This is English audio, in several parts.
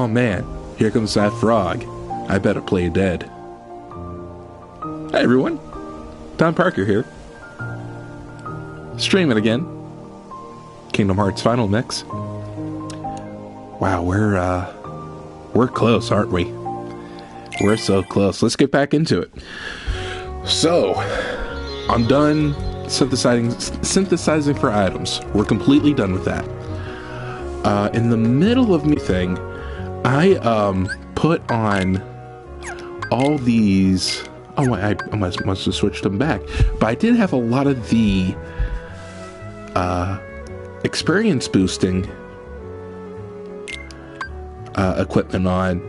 Oh man, here comes that frog. I better play dead. Hi everyone, Tom Parker here. Streaming again. Kingdom Hearts Final Mix. Wow, we're close, aren't we? We're so close. Let's get back into it. So, I'm done synthesizing for items. We're completely done with that. In the middle of me thing, I put on all these. Oh, I must have switched them back. But I did have a lot of the experience boosting equipment on,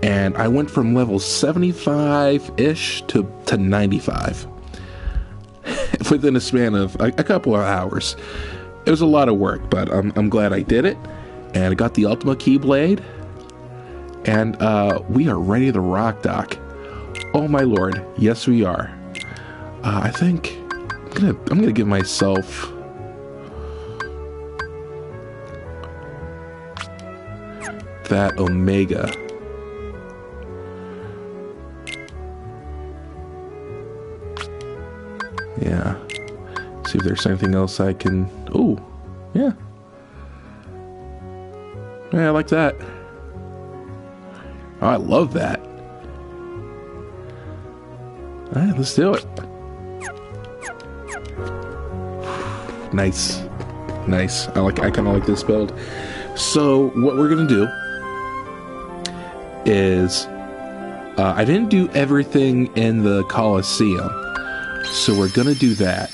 and I went from level 75-ish to 95 within a span of a couple of hours. It was a lot of work, but I'm glad I did it, and I got the Ultima Keyblade, and we are ready to rock, Doc. Oh my lord, yes we are. I think I'm gonna give myself that Omega. Yeah. See if there's anything else I can. Oh, yeah. Yeah, I like that. Oh, I love that. All right, let's do it. Nice, nice. I kind of like this build. So what we're gonna do is, I didn't do everything in the Colosseum, so we're gonna do that.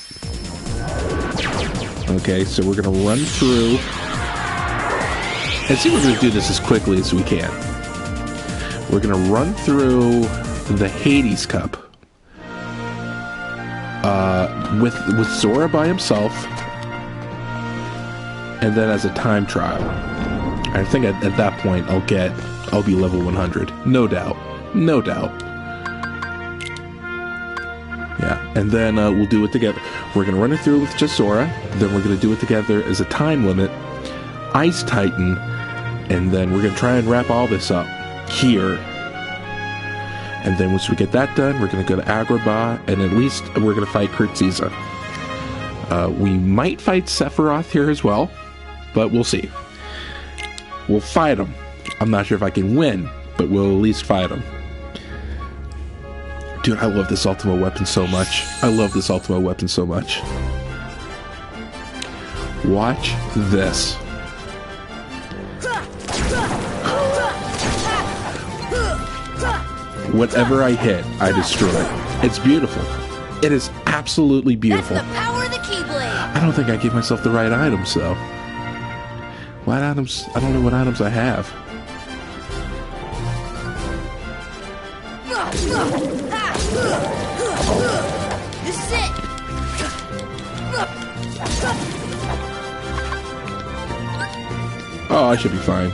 Okay, so we're gonna run through and see if we're gonna do this as quickly as we can. We're gonna run through the Hades Cup with Zora by himself, and then as a time trial. I think at that point I'll be level 100, no doubt, no doubt. Yeah, and then we'll do it together. We're gonna run it through with just Zora, then we're gonna do it together as a time limit, Ice Titan, and then we're gonna try and wrap all this up here. And then once we get that done, we're gonna go to Agrabah, and at least we're gonna fight Kurt Zisa. We might fight Sephiroth here as well, but we'll see. We'll fight him. I'm not sure if I can win, but we'll at least fight him. Dude, I love this Ultima weapon so much. I love this Ultima weapon so much. Watch this. Whatever I hit, I destroy. It's beautiful. It is absolutely beautiful. That's the power of the Keyblade. I don't think I gave myself the right items, though. What items? I don't know what items I have. This is it. Oh, I should be fine.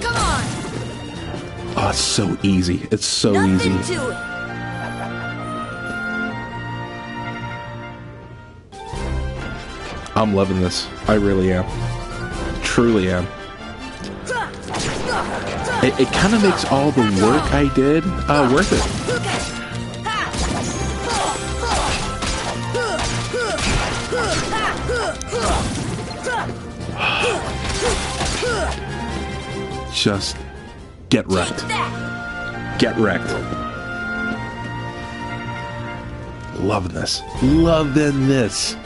Come on. Oh, it's so easy. It's so Nothing easy. to it. I'm loving this. I really am. Truly am. It kind of makes all the work I did worth it. Just get wrecked. Get wrecked. Loving this. Loving this.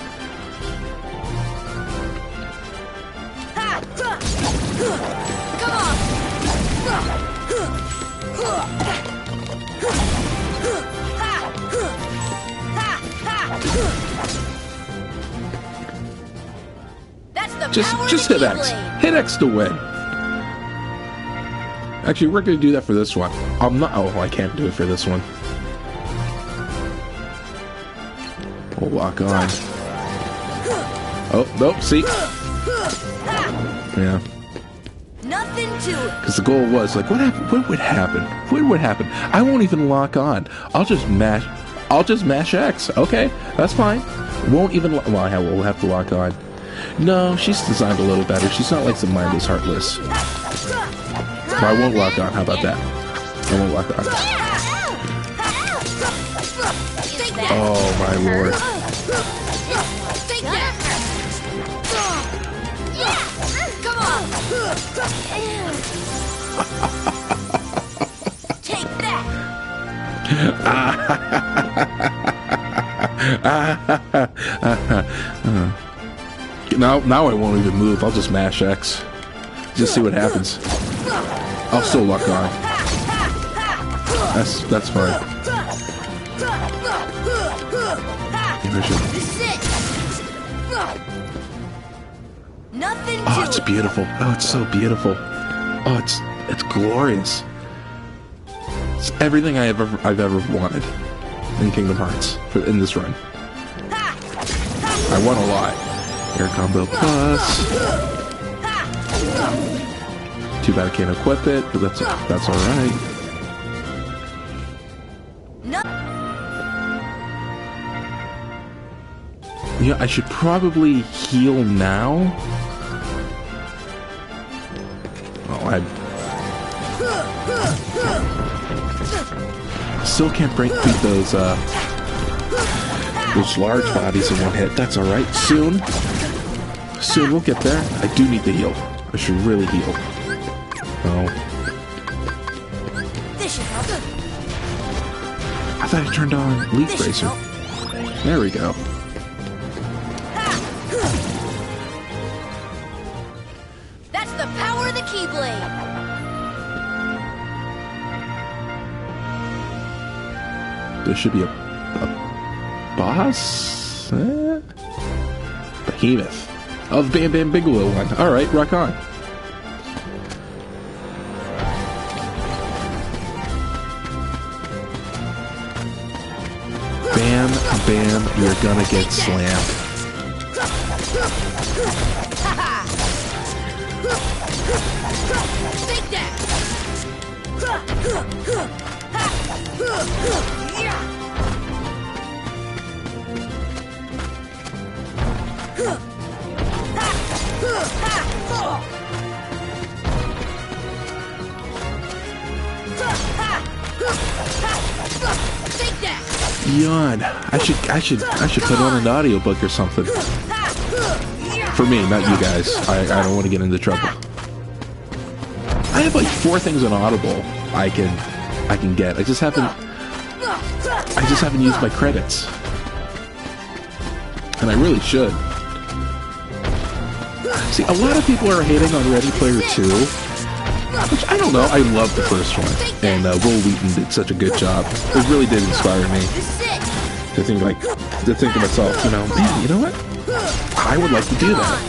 Just hit X. Hit X to win. Actually, we're going to do that for this one. I'm not... Oh, I can't do it for this one. We'll lock on. Oh, nope, see? Yeah. Nothing to it. Because the goal was, like, what happened? What would happen? What would happen? I won't even lock on. I'll just mash... I'll just mash X. Okay, that's fine. Won't even... Well, we'll have to lock on. No, she's designed a little better. She's not like the mindless, heartless. But I won't lock on. How about that? I won't lock on. Oh, my lord. Come on. Take that. Now I won't even move. I'll just mash X. Just see what happens. I'll still lock on. That's fine. Nothing. Oh, it's beautiful. Oh, it's so beautiful. Oh, it's glorious. It's everything I've ever wanted in Kingdom Hearts in this run. I won a lot. Air combo plus. Too bad I can't equip it, but that's all right. Yeah, I should probably heal now. Oh, I still can't beat those large bodies in one hit. That's all right. Soon we'll get there. I do need to heal. I should really heal. Oh. I thought I turned on Leaf Bracer. There we go. That's the power of the Keyblade. There should be a boss? Behemoth. Oh, the Bam Bam Bigelow one. Alright, rock on. Bam, bam, you're gonna get slammed. Take that. Yawn. I should put on an audiobook or something. For me, not you guys. I don't want to get into trouble. I have like 4 things on Audible I can get. I just haven't used my credits. And I really should. See, a lot of people are hating on Ready Player 2, which I don't know. I love the first one, and Will Wheaton did such a good job. It really did inspire me to think to myself, man, you know what? I would like to do that.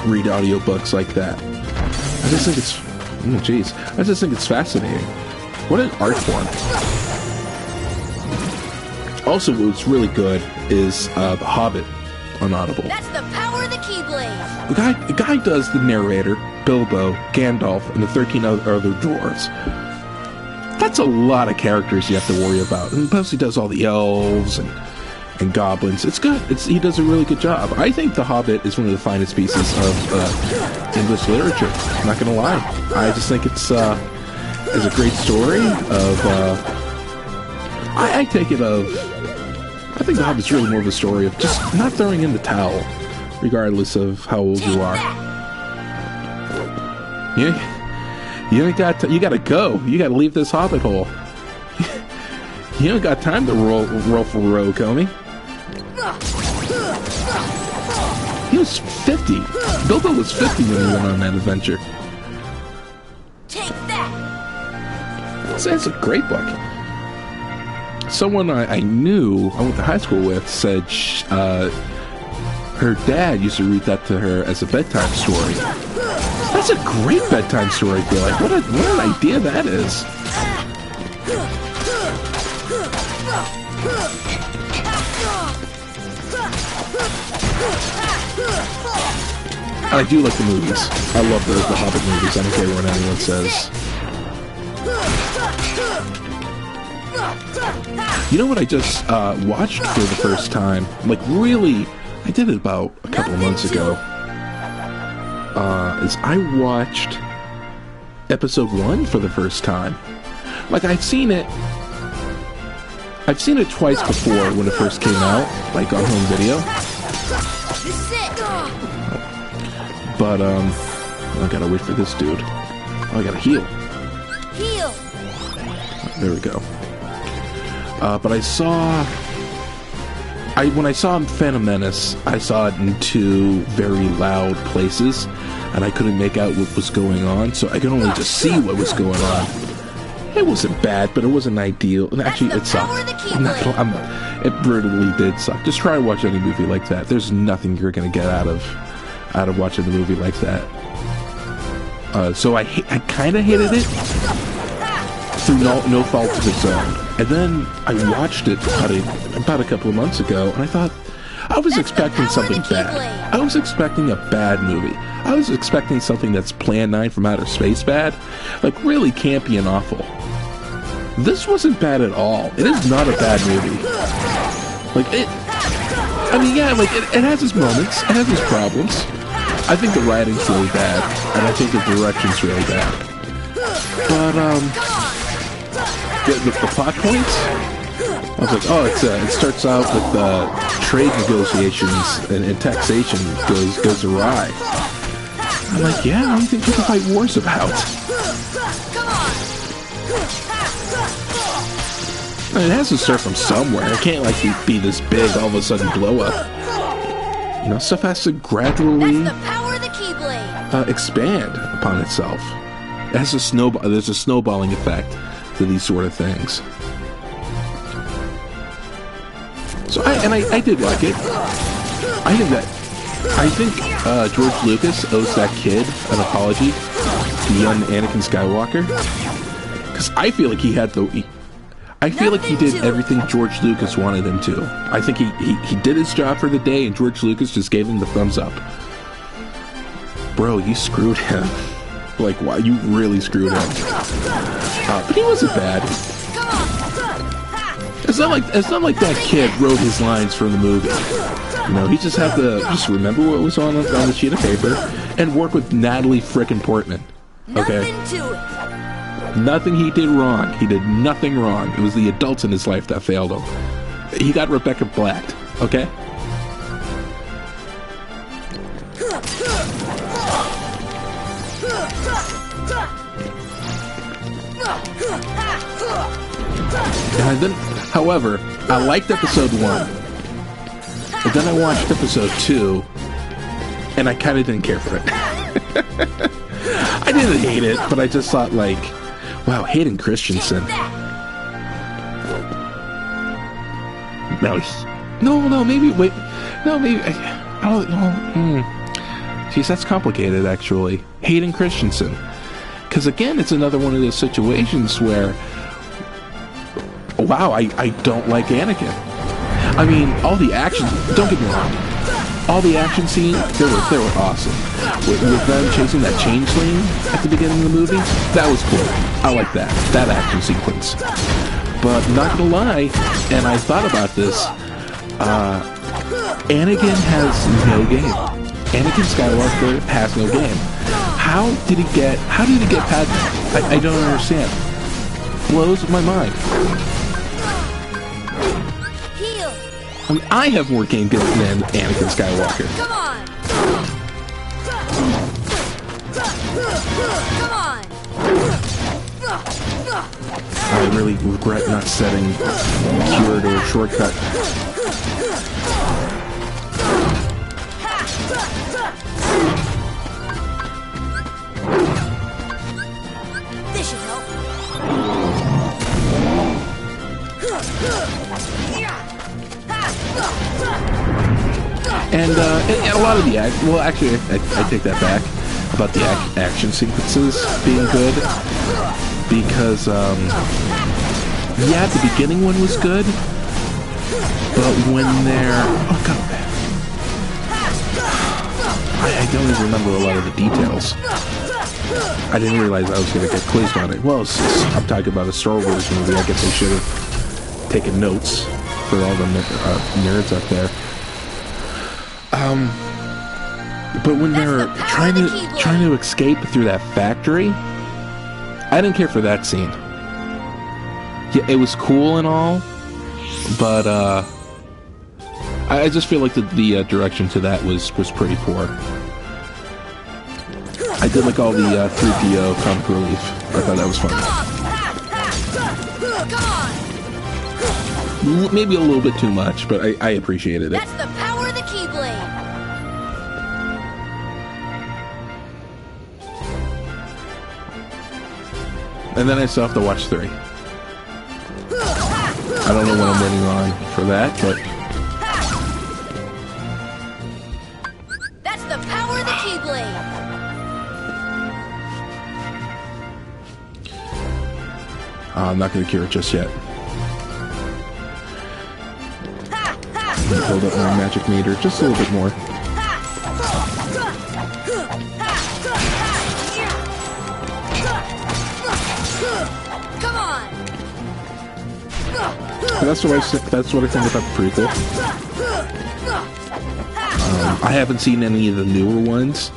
Read audiobooks like that. I just think it's, I just think it's fascinating. What an art form. Also, what's really good is The Hobbit on Audible. That's the power of the Keyblade. The guy does the narrator, Bilbo, Gandalf, and the 13 other dwarves. That's a lot of characters you have to worry about. And plus he does all the elves and goblins. It's good. He does a really good job. I think The Hobbit is one of the finest pieces of English literature. I'm not going to lie. I just think it's a great story of... I take it of... I think The Hobbit's really more of a story of just not throwing in the towel, regardless of how old you are. You gotta go. You gotta leave this Hobbit hole. You ain't got time to roll for row, Comey. He was 50. Bilbo was 50 when he went on that adventure. Take that. That's a great book. Someone I knew, I went to high school with, said her dad used to read that to her as a bedtime story. That's a great bedtime story, I feel like. What an idea that is. I do like the movies. I love the Hobbit movies. I don't care what anyone says. You know what I just watched for the first time? Like, really, I did it about a couple of months ago. Is I watched episode 1 for the first time. Like, I've seen it twice before when it first came out, like on home video. But, I gotta wait for this dude. Oh, I gotta heal. Heal. There we go. But when I saw Phantom Menace, I saw it in 2 very loud places, and I couldn't make out what was going on, so I could only just see what was going on. It wasn't bad, but it wasn't ideal. And actually, it sucked. It brutally did suck. Just try to watch any movie like that. There's nothing you're gonna get out of watching a movie like that. So I kind of hated it through no fault of its own. And then I watched it about a couple of months ago, and I thought, I was expecting something bad. I was expecting a bad movie. I was expecting something that's Plan 9 from Outer Space bad. Like, really campy and awful. This wasn't bad at all. It is not a bad movie. Like, it has its moments. It has its problems. I think the writing's really bad, and I think the direction's really bad. But, the plot points? I was like, oh, it starts out with trade negotiations and taxation goes awry. I'm like, yeah, what do you think people fight wars about? I mean, it has to start from somewhere. It can't, like, be this big, all of a sudden blow up. You know, stuff has to gradually expand upon itself. It has there's a snowballing effect to these sort of things. So I did like it. I think George Lucas owes that kid an apology, the young Anakin Skywalker, because I feel like he did everything George Lucas wanted him to. I think he did his job for the day, and George Lucas just gave him the thumbs up. Bro, you screwed him. Like, wow, you really screwed him. But he wasn't bad. It's not like that kid wrote his lines for the movie. You know, he just had to remember what was on the sheet of paper and work with Natalie frickin' Portman. Okay? Nothing he did wrong. He did nothing wrong. It was the adults in his life that failed him. He got Rebecca blacked. Okay? And then, however, I liked episode 1, but then I watched episode 2, and I kind of didn't care for it. I didn't hate it, but I just thought, like, wow, Hayden Christensen. Maybe, I don't know. Geez, that's complicated, actually. Hayden Christensen. Because, again, it's another one of those situations where, wow, I don't like Anakin. I mean, all the action, don't get me wrong, all the action scenes, they were awesome. With them chasing that changeling at the beginning of the movie, that was cool. I like that action sequence. But not gonna lie, and I thought about this, Anakin has no game. Anakin Skywalker has no game. How did he get past? I don't understand. Blows my mind. Heal. I mean, I have more game than Anakin Skywalker. Come on. I really regret not setting cure to a shortcut. This should help. And a lot of the actually, I take that back about the action sequences being good, because yeah, the beginning one was good, but when they're I don't even remember a lot of the details. I didn't realize I was going to get quizzed on it. Well, I'm talking about a Star Wars movie. I guess I should have taken notes for all the nerds up there. But when they're trying to escape through that factory, I didn't care for that scene. Yeah, it was cool and all, but I just feel like the direction to that was pretty poor. I did like all the 3PO comic relief. I thought that was fun. Maybe a little bit too much, but I appreciated it. That's the power of the Keyblade. And then I still have to watch 3. I don't know what I'm waiting on for that, but... That's the power of the Keyblade. I'm not going to cure it just yet. Build up my magic meter just a little bit more. Come on. That's what I think about the prequel. I haven't seen any of the newer ones,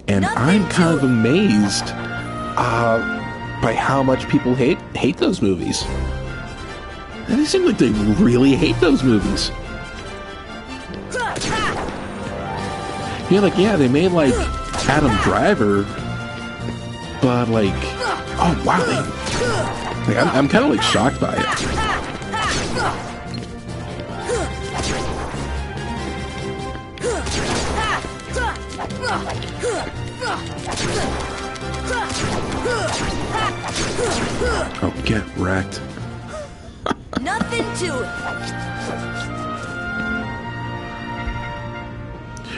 and I'm kind of amazed by how much people hate those movies. And they seem like they really hate those movies. Yeah, they made like Adam Driver, but like, oh wow, I'm kind of like shocked by it. Oh, get wrecked. Nothing to it.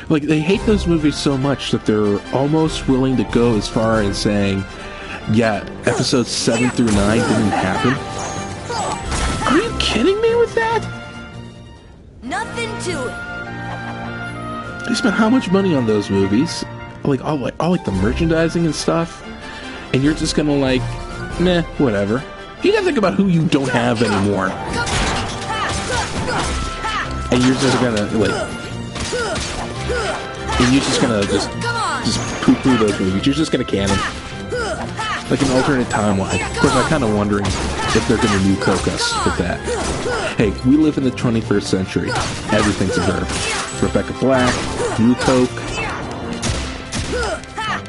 Like, they hate those movies so much that they're almost willing to go as far as saying, yeah, episodes 7 through 9 didn't happen. Are you kidding me with that? Nothing to it. They spent how much money on those movies? All the merchandising and stuff, and you're just gonna like, meh, whatever. You gotta think about who you don't have anymore, and you're just gonna just poo-poo those movies. You're just gonna can them like an alternate timeline. Of course, I'm kind of wondering if they're gonna new coke us with that. Hey, we live in the 21st century. Everything's a verb. Rebecca Black, new coke.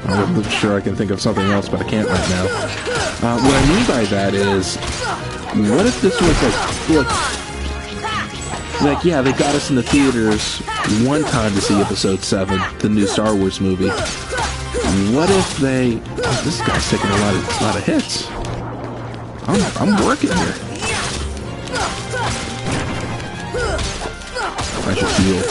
I'm sure I can think of something else, but I can't right now. What I mean by that is, what if this was like, yeah, they got us in the theaters one time to see Episode 7, the new Star Wars movie. What if they... Oh, this guy's taking a lot of hits. I'm working here. I should heal.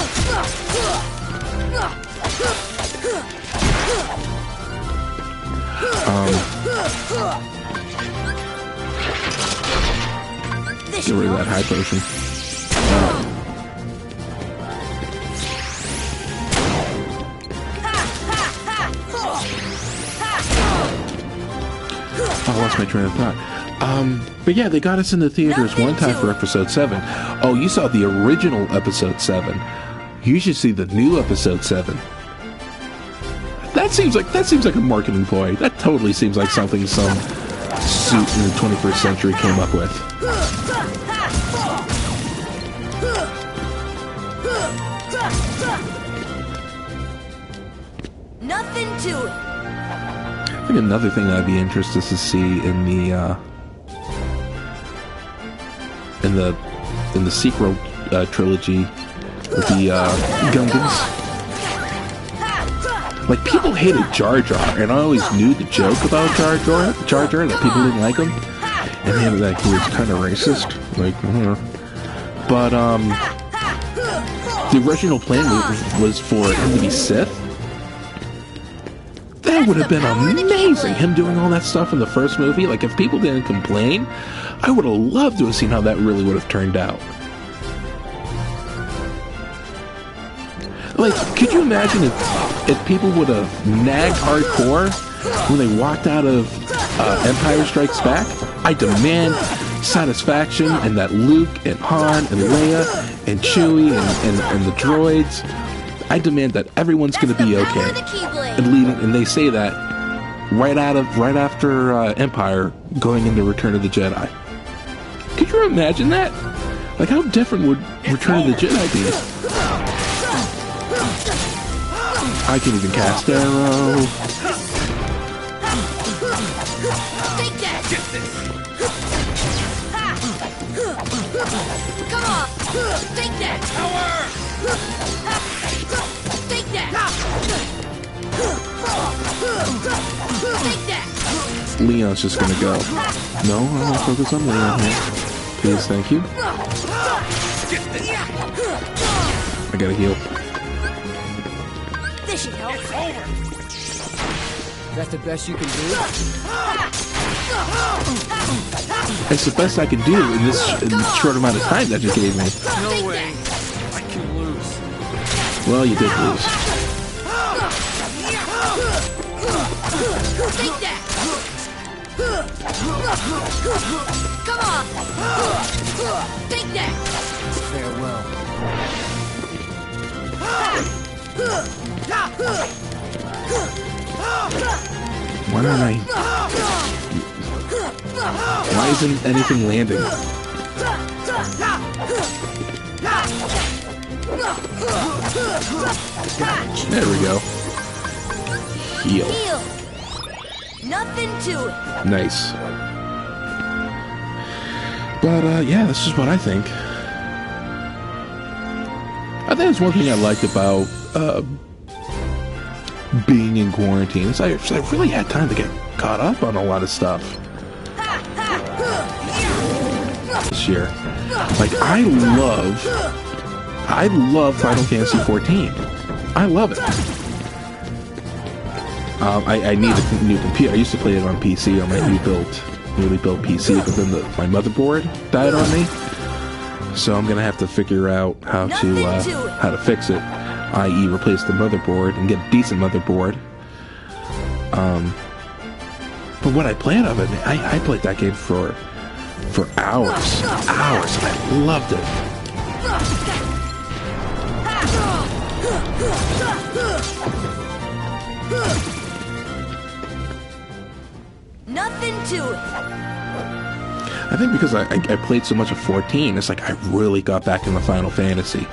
Get rid of that high potion. I lost my train of thought. But yeah, they got us in the theaters one time for Episode 7. Oh, you saw the original Episode 7. You should see the new Episode 7. That seems like a marketing ploy. That totally seems like something some suit in the 21st century came up with. Nothing to it. I think another thing I'd be interested to see in the sequel trilogy with the Gungans. Like, people hated Jar Jar, and I always knew the joke about Jar Jar, that people didn't like him, and that he was kind of racist. Like, but the original plan was for him to be Sith. That would have been amazing, him doing all that stuff in the first movie. Like, if people didn't complain, I would have loved to have seen how that really would have turned out. Like, could you imagine if people would have nagged hardcore when they walked out of Empire Strikes Back, I demand satisfaction, and that Luke and Han and Leia and Chewie and the droids, I demand that everyone's going to be okay. And they say that right after Empire, going into Return of the Jedi. Could you imagine that? Like, how different would Return of the Jedi be? I can even cast arrow. Take that! Get this! Come on! Take that! Power! Take that! Take that! Leon's just gonna go. No, I want to focus on Leon here. Please, thank you. I gotta heal. This should help. It's over. That's the best you can do? It's the best I can do in this short amount of time that you gave me. No way. I can lose. Well, you did lose. Take that! Come on! Take that! Farewell. Why don't I... Why isn't anything landing? There we go. Heal. Heal! Nothing to it! Nice. But, yeah, this is what I think. I think that's one thing I liked about, being in quarantine. Is I really had time to get caught up on a lot of stuff this year. Like, I love Final Fantasy 14. I love it. I need a new computer. I used to play it on PC on my newly built PC, but then my motherboard died on me. So I'm gonna have to figure out how to fix it, i.e., replace the motherboard and get a decent motherboard. But what I played of it, I played that game for hours, and I loved it. Nothing to it! I think because I played so much of 14, it's like I really got back into Final Fantasy.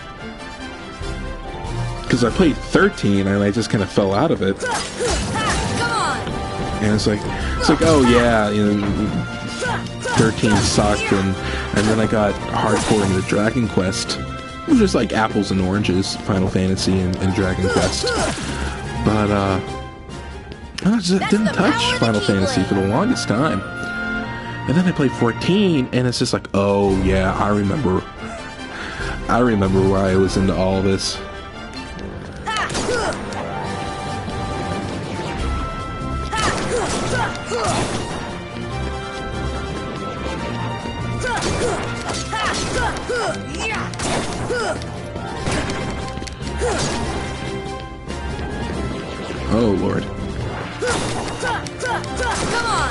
Because I played 13 and I just kind of fell out of it. Come on! And it's like, oh yeah, 13 sucked, and then I got hardcore into Dragon Quest. It was just like apples and oranges, Final Fantasy and Dragon Quest. But I just didn't touch Final Fantasy for the longest time. And then I played 14, and it's just like, oh yeah, I remember why I was into all this. Oh Lord. Come on!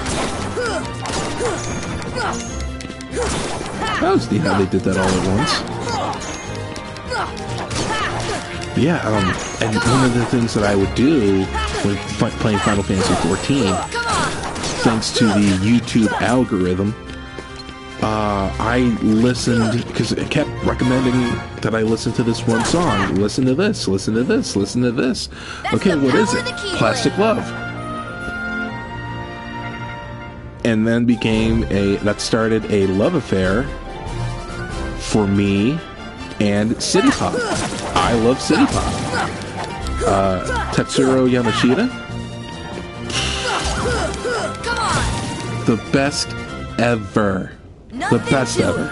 That was neat how they did that all at once. But yeah, and one of the things that I would do when playing Final Fantasy 14, thanks to the YouTube algorithm, I listened, because it kept recommending that I listen to this one song. Listen to this, listen to this, listen to this. Okay, what is it? Plastic Love. And then that started a love affair for me and City Pop. I love City Pop. Tetsuro Yamashita. The best ever. The best ever.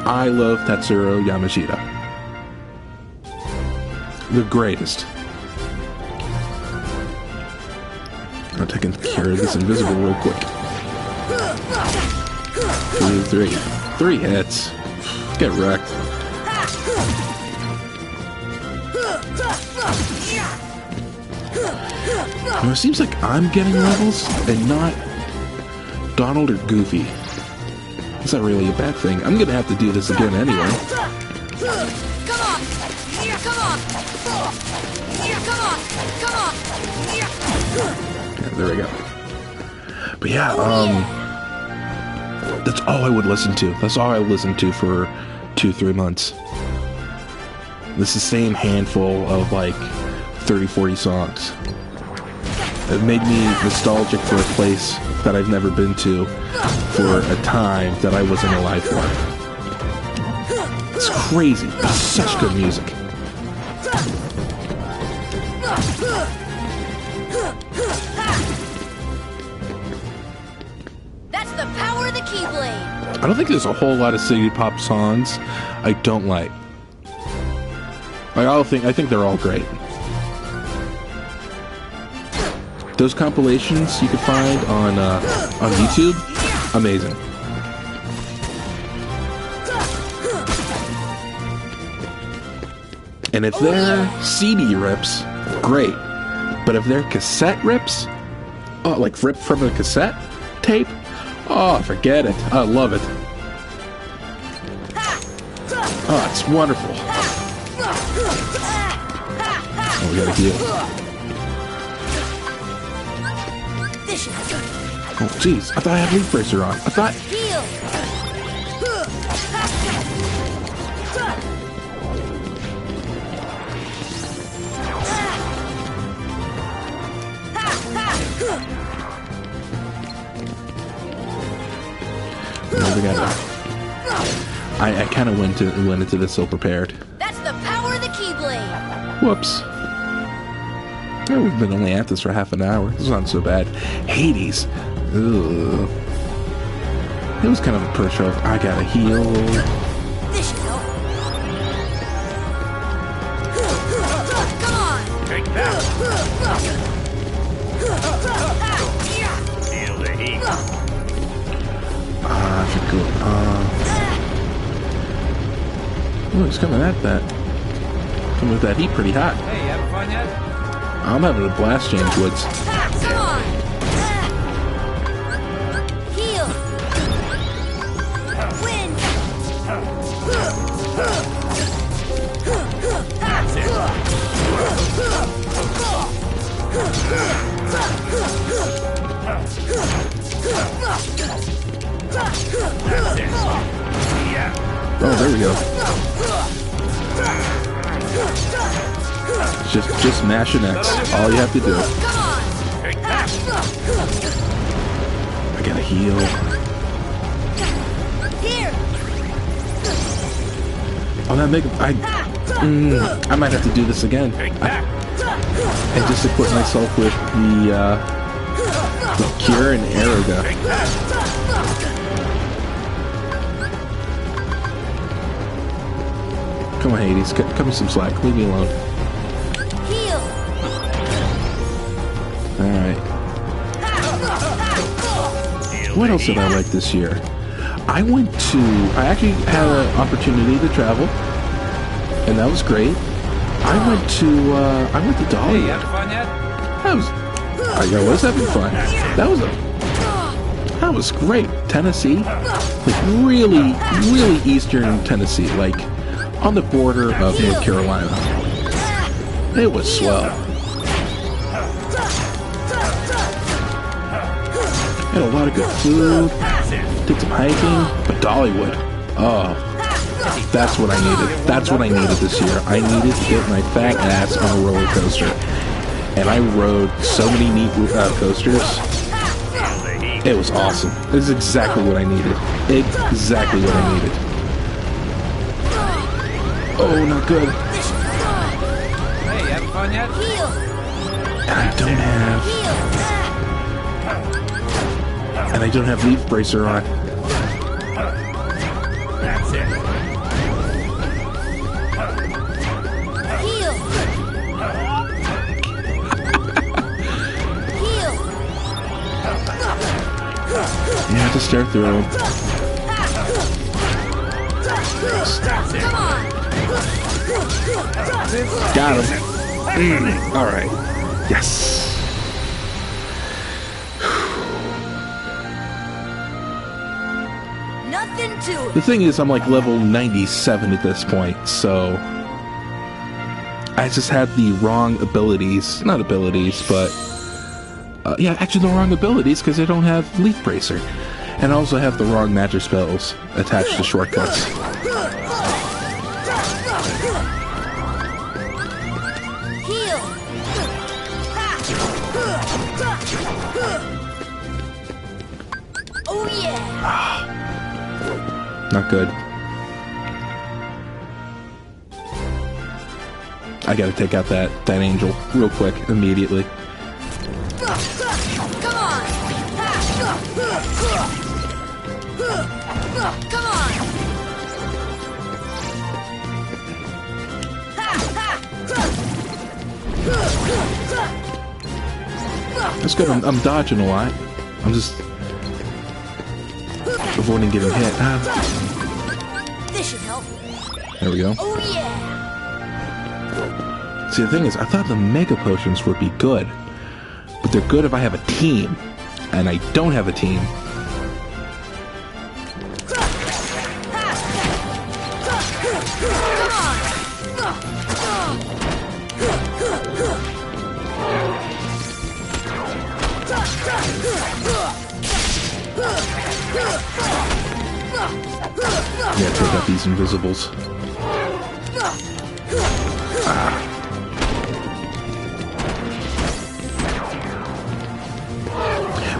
I love Tetsuro Yamashita. The greatest. I'm taking care of this invisible real quick. 3 hits. Get wrecked. You know, it seems like I'm getting levels and not Donald or Goofy. Is that really a bad thing? I'm gonna have to do this again anyway. Come on! Here, come on! Here, come on! Come on! Here. Yeah, there we go. But yeah, that's all I would listen to. That's all I listened to for 2-3 months. This is the same handful of like 30-40 songs. It made me nostalgic for a place that I've never been to for a time that I wasn't alive for. It's crazy. It's such good music. That's the power of the Keyblade! I don't think there's a whole lot of city pop songs I don't like. I think they're all great. Those compilations you can find on YouTube, amazing. And if they're CD rips, great. But if they're cassette rips, oh, like ripped from a cassette tape, oh, forget it. I love it. Oh, it's wonderful. Oh, we gotta heal. Oh, jeez. I thought I had Leaf Bracer on. I thought... Heal! We gotta... I kind of went into this ill prepared. That's the power of the Keyblade! Whoops. Oh, we've been only at this for half an hour. This is not so bad. Hades. Ugh. It was kind of a push of, I gotta heal. This should help. Come on! Take that. Feel the heat. I should go. Oh, it's coming at that. Coming with that heat pretty hot. Hey, you having fun yet? I'm having a blast, James Woods. Come on! Heal! Win! Oh, there we go. Just mash an X. All you have to do. Come on! I gotta heal. Here! Oh, that I might have to do this again. And just equip myself with the Cure and Aeroga. Come on, Hades. Cut me some slack. Leave me alone. Heal! Alright. What else did I like this year? I actually had an opportunity to travel, and that was great. I went to Dollywood. Hey, you having fun yet? I was having fun. That was great. Tennessee, like really, really eastern Tennessee, like on the border of North Carolina. It was swell. Had a lot of good food. Did some hiking, but Dollywood. Oh, that's what I needed. That's what I needed this year. I needed to get my fat ass on a roller coaster. And I rode so many neat coasters. It was awesome. This is exactly what I needed. Exactly what I needed. Oh, not good. Hey, you having fun yet? Heal! And I don't have Leaf Bracer on. That's it. Heal! Heal! You have to start through. Come on! Got him. Alright. Yes. Nothing to The it. thing is, I'm like level 97 at this point, so I just had the wrong abilities. Not abilities, but yeah, actually the wrong abilities because I don't have Leaf Bracer. And I also have the wrong magic spells attached to shortcuts. Heal. Oh yeah. Not good. I gotta take out that angel real quick, immediately. Come on. Come on. That's good. I'm dodging a lot. I'm just avoiding getting hit. This should help. There we go. Oh yeah. See, the thing is, I thought the Mega Potions would be good. But they're good if I have a team. And I don't have a team. Yeah, take out these invisibles.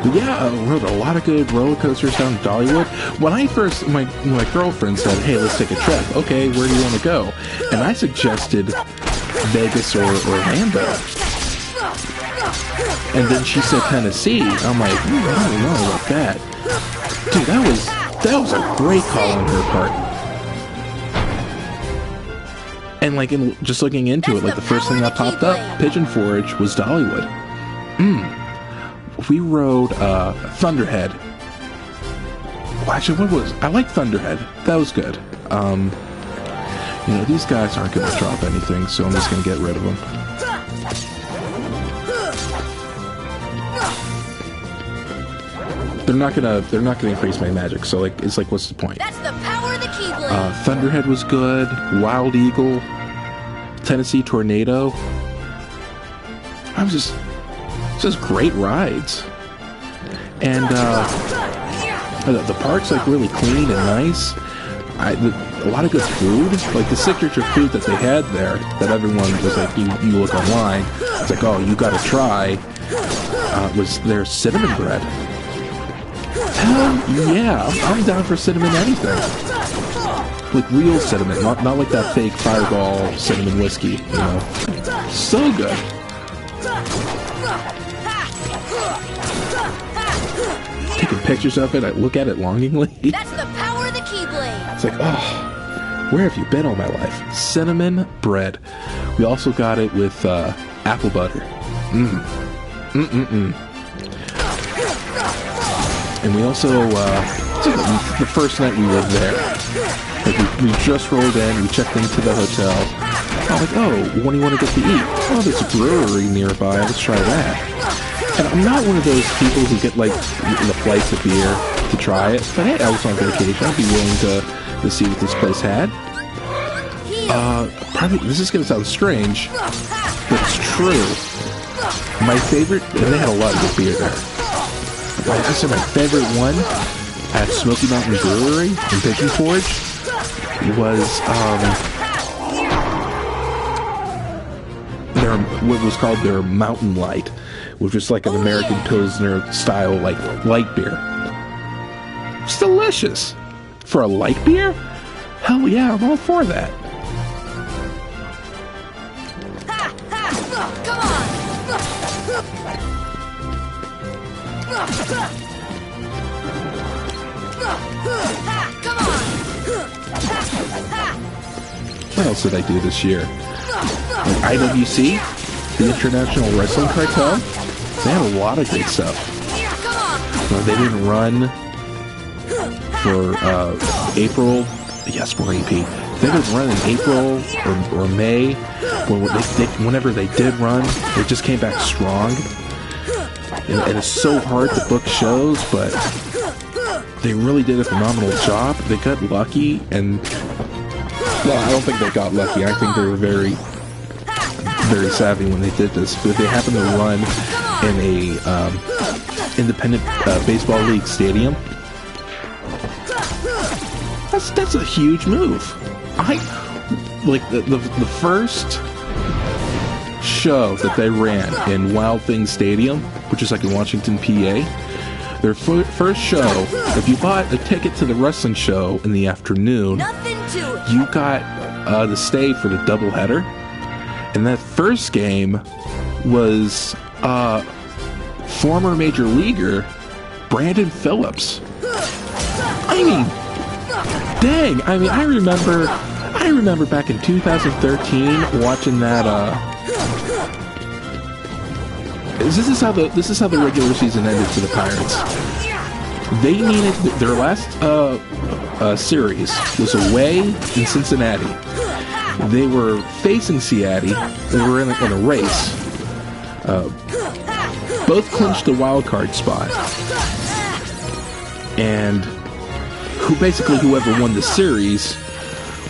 But yeah, I rode a lot of good roller coasters down in Dollywood. When I first, my girlfriend said, "Hey, let's take a trip." Okay, where do you want to go? And I suggested Vegas or Orlando. And then she said Tennessee. I'm like, I don't know about that. Dude, that was a great call on her part. And like, just looking into it, like the first thing that popped up, Pigeon Forge, was Dollywood. We rode Thunderhead. Well, actually, I like Thunderhead. That was good. You know, these guys aren't going to drop anything, so I'm just going to get rid of them. They're not gonna increase my magic, so like it's like, what's the point? That's the power of the Keyblade. Thunderhead was good. Wild Eagle, Tennessee Tornado. I was just great rides, and the park's like really clean and nice. A lot of good food, like the signature food that they had there. That everyone was like, you look online, it's like, oh, you gotta try. Was their cinnamon bread? Hell yeah, I'm down for cinnamon anything. Like real cinnamon, not like that fake Fireball cinnamon whiskey, you know. So good. Taking pictures of it, I look at it longingly. That's the power of the Keyblade. It's like, oh, where have you been all my life? Cinnamon bread. We also got it with apple butter. And we also, the first night we were there, like we just rolled in, we checked into the hotel. I'm like, oh, what do you want to get to eat? Oh, there's a brewery nearby, let's try that. And I'm not one of those people who get like the flights of beer to try it, but hey, I was on vacation, I'd be willing to see what this place had. Probably, this is going to sound strange, but it's true. My favorite, and they had a lot of good beer there. I said my favorite one at Smoky Mountain Brewery in Pigeon Forge was what was called their Mountain Light, which was like an American Pilsner style like light beer. It's delicious for a light beer. Hell yeah, I'm all for that. What else did I do this year? Like IWC, the International Wrestling Cartel, they had a lot of great stuff. They didn't run for April. Yes, more AP. they would run in April or May. Whenever they did run, they just came back strong. And it's so hard to book shows, but they really did a phenomenal job. They got lucky, and well, I don't think they got lucky. I think they were very, very savvy when they did this. But they happened to run in a independent baseball league stadium. That's a huge move. I like the first show that they ran in Wild Things Stadium, which is like in Washington, PA. Their first show, if you bought a ticket to the wrestling show in the afternoon, you got to stay for the doubleheader. And that first game was former major leaguer Brandon Phillips. I mean, dang! I mean, I remember back in 2013 watching that. This is how the regular season ended for the Pirates. They needed their last series was away in Cincinnati. They were facing Seattle. They were in a race. Both clinched the wild card spot, and whoever won the series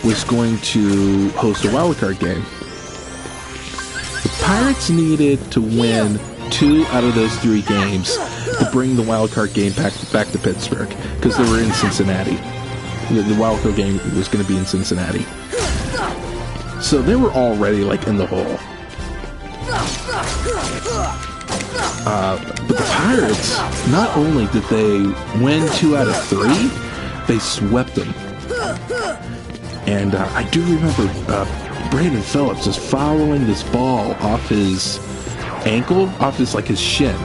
was going to host a wild card game. The Pirates needed to win 2 out of those 3 games to bring the wild card game back to Pittsburgh, because they were in Cincinnati. The wild card game was going to be in Cincinnati, so they were already like in the hole. But the Pirates, not only did they win 2 out of 3, they swept them. And I do remember Brandon Phillips just following this ball off his ankle, off his shin,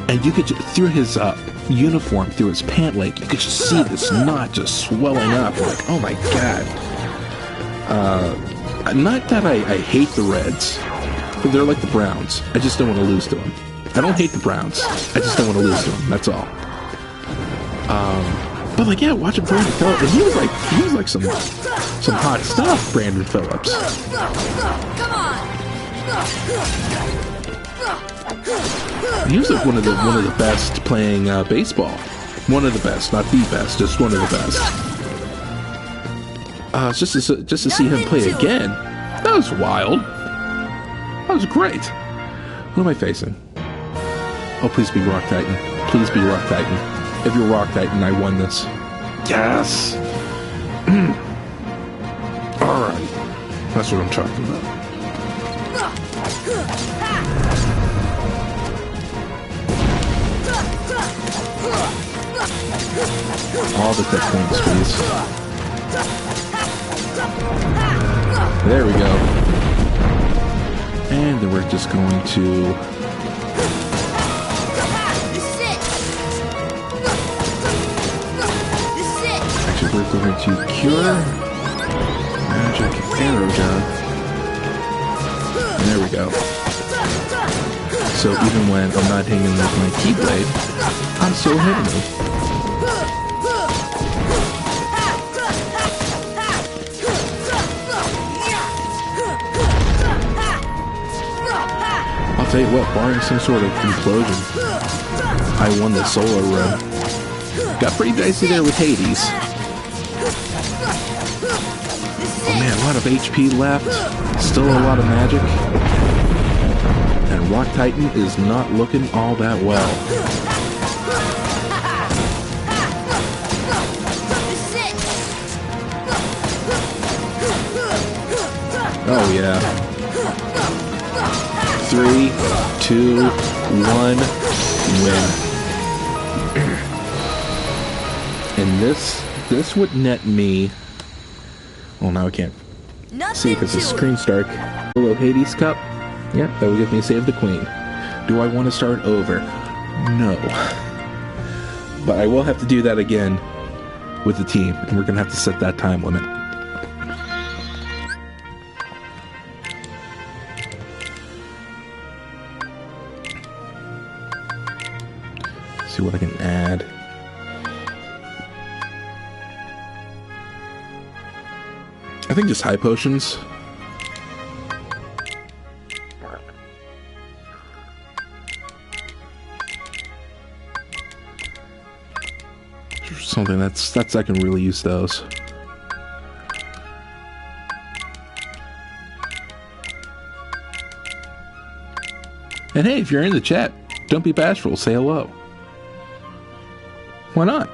and you could through his uniform, through his pant leg, you could just see this knot just swelling up. You're like, oh my god! Not that I hate the Reds, but they're like the Browns. I just don't want to lose to them. I don't hate the Browns. I just don't want to lose to them. That's all. But like, yeah, watching Brandon Phillips, and he was like some hot stuff. Brandon Phillips. Come on. He was like one of the best playing baseball. One of the best, not the best, just one of the best. Just to see him play again, that was wild. That was great. Who am I facing? Oh, please be Rock Titan. Please be Rock Titan. If you're Rock Titan, I won this. Yes! Alright. That's what I'm talking about. All the tech points, please. There we go. And then we're just going to... Actually, we're going to Cure, Magic, Arrow Gun. And there we go. So even when I'm not hanging with my Keyblade, I'm still hitting them. I'll tell you what, barring some sort of implosion, I won the solo run. Got pretty dicey there with Hades. Oh man, a lot of HP left. Still a lot of magic. And Rock Titan is not looking all that well. Oh yeah. 3, 2, 1, win. And this would net me... Well, now I can't see because the screen's dark. Hello, Hades Cup. Yeah, that would give me Save the Queen. Do I want to start over? No. But I will have to do that again with the team, and we're going to have to set that time limit. See what I can add. think just high potions. Something that's I can really use those. And hey, if you're in the chat, don't be bashful, say hello. Why not?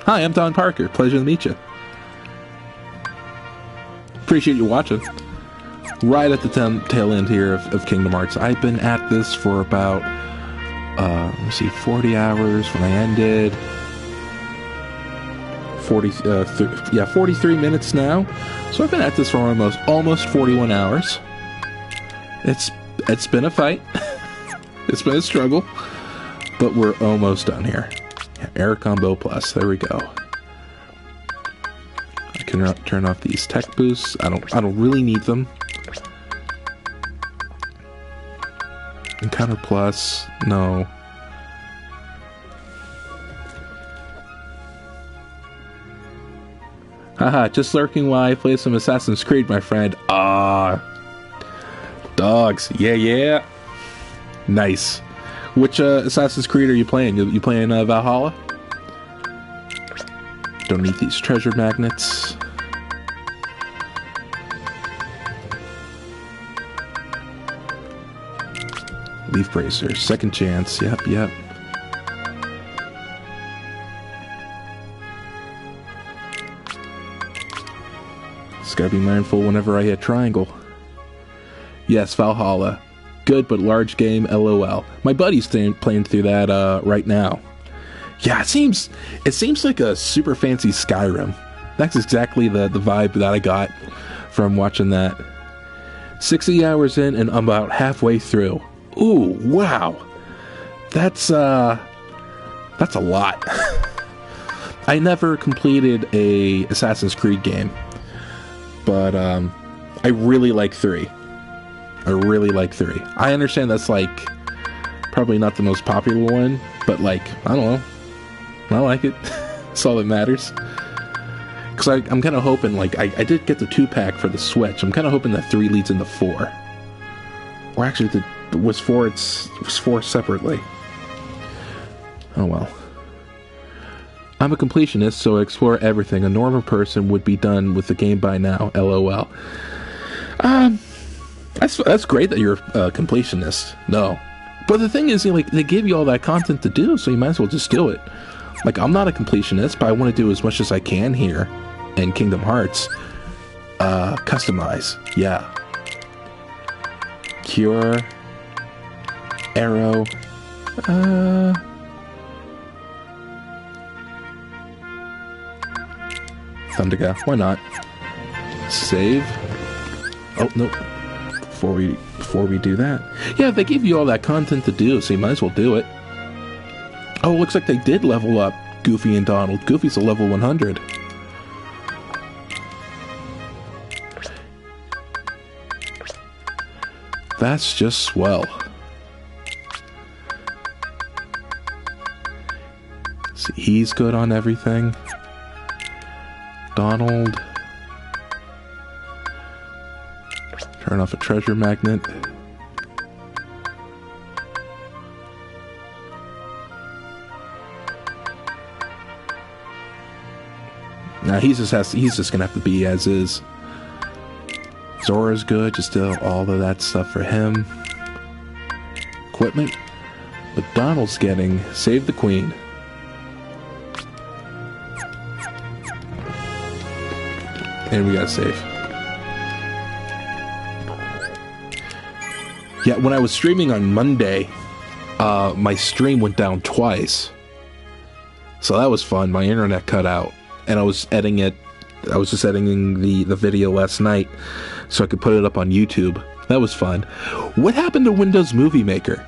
Hi, I'm Don Parker. Pleasure to meet you. Appreciate you watching. Right at the tail end here of Kingdom Hearts. I've been at this for about, let me see, 40 hours when I ended. 43 minutes now. So I've been at this for almost 41 hours. It's been a fight. It's been a struggle. But we're almost done here. Air Combo Plus. There we go. I can turn off these tech boosts. I don't really need them. Encounter Plus. No. Haha, just lurking while I play some Assassin's Creed, my friend. Ah. Dogs. Yeah. Nice. Which Assassin's Creed are you playing? You playing Valhalla? Don't need these treasure magnets. Leaf Bracer. Second chance. Yep. Just gotta be mindful whenever I hit triangle. Yes, Valhalla. Good but large game, LOL. My buddy's playing through that right now. Yeah, it seems like a super fancy Skyrim. That's exactly the vibe that I got from watching that. 60 hours in and I'm about halfway through. Ooh, wow. That's a lot. I never completed a Assassin's Creed game. But I really like 3. I understand that's like probably not the most popular one, but like, I don't know. I like it. That's all that matters. Because I'm kind of hoping, like, I did get the 2-pack for the Switch. I'm kind of hoping that 3 leads into 4. Or actually, was 4 separately. Oh well. I'm a completionist, so I explore everything. A normal person would be done with the game by now. LOL. That's great that you're a completionist. No. But the thing is, like, they give you all that content to do, so you might as well just do it. Like, I'm not a completionist, but I want to do as much as I can here in Kingdom Hearts. Customize. Yeah. Cure. Arrow. Thunderga. Why not? Save. Oh, no. Before we do that. Yeah, they give you all that content to do, so you might as well do it. Oh, looks like they did level up Goofy and Donald. Goofy's a level 100. That's just swell. See, he's good on everything. Donald. Turn off a treasure magnet. Now he's just gonna have to be as is. Zora's good, just do all of that stuff for him. Equipment. But Donald's getting Save the Queen. And we got save. Yeah, when I was streaming on Monday, my stream went down twice. So that was fun. My internet cut out. And I was editing it. I was just editing the video last night so I could put it up on YouTube. That was fun. What happened to Windows Movie Maker?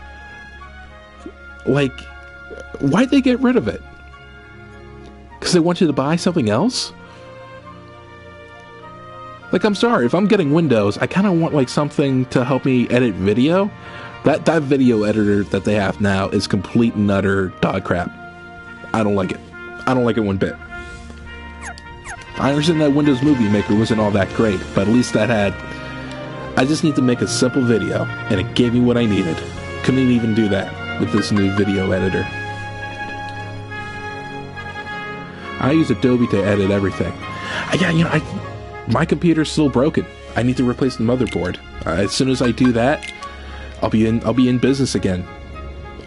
Like, why'd they get rid of it? Because they want you to buy something else? Like, I'm sorry, if I'm getting Windows, I kind of want, like, something to help me edit video. That video editor that they have now is complete and utter dog crap. I don't like it. I don't like it one bit. I understand that Windows Movie Maker wasn't all that great, but at least that had... I just need to make a simple video, and it gave me what I needed. Couldn't even do that with this new video editor. I use Adobe to edit everything. My computer's still broken. I need to replace the motherboard. As soon as I do that, I'll be in business again.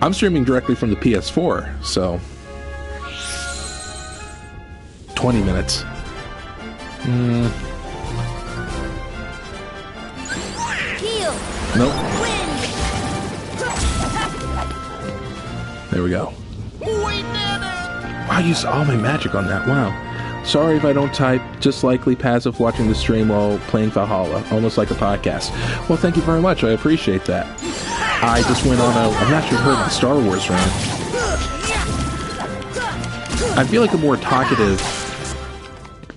I'm streaming directly from the PS4, so 20 minutes. Heal. Nope. Wind. There we go. Wow, I used all my magic on that. Wow. Sorry if I don't type. Just likely passive watching the stream while playing Valhalla. Almost like a podcast. Well, thank you very much. I appreciate that. I just went on I'm not sure if you heard my Star Wars rant. I feel like I'm more talkative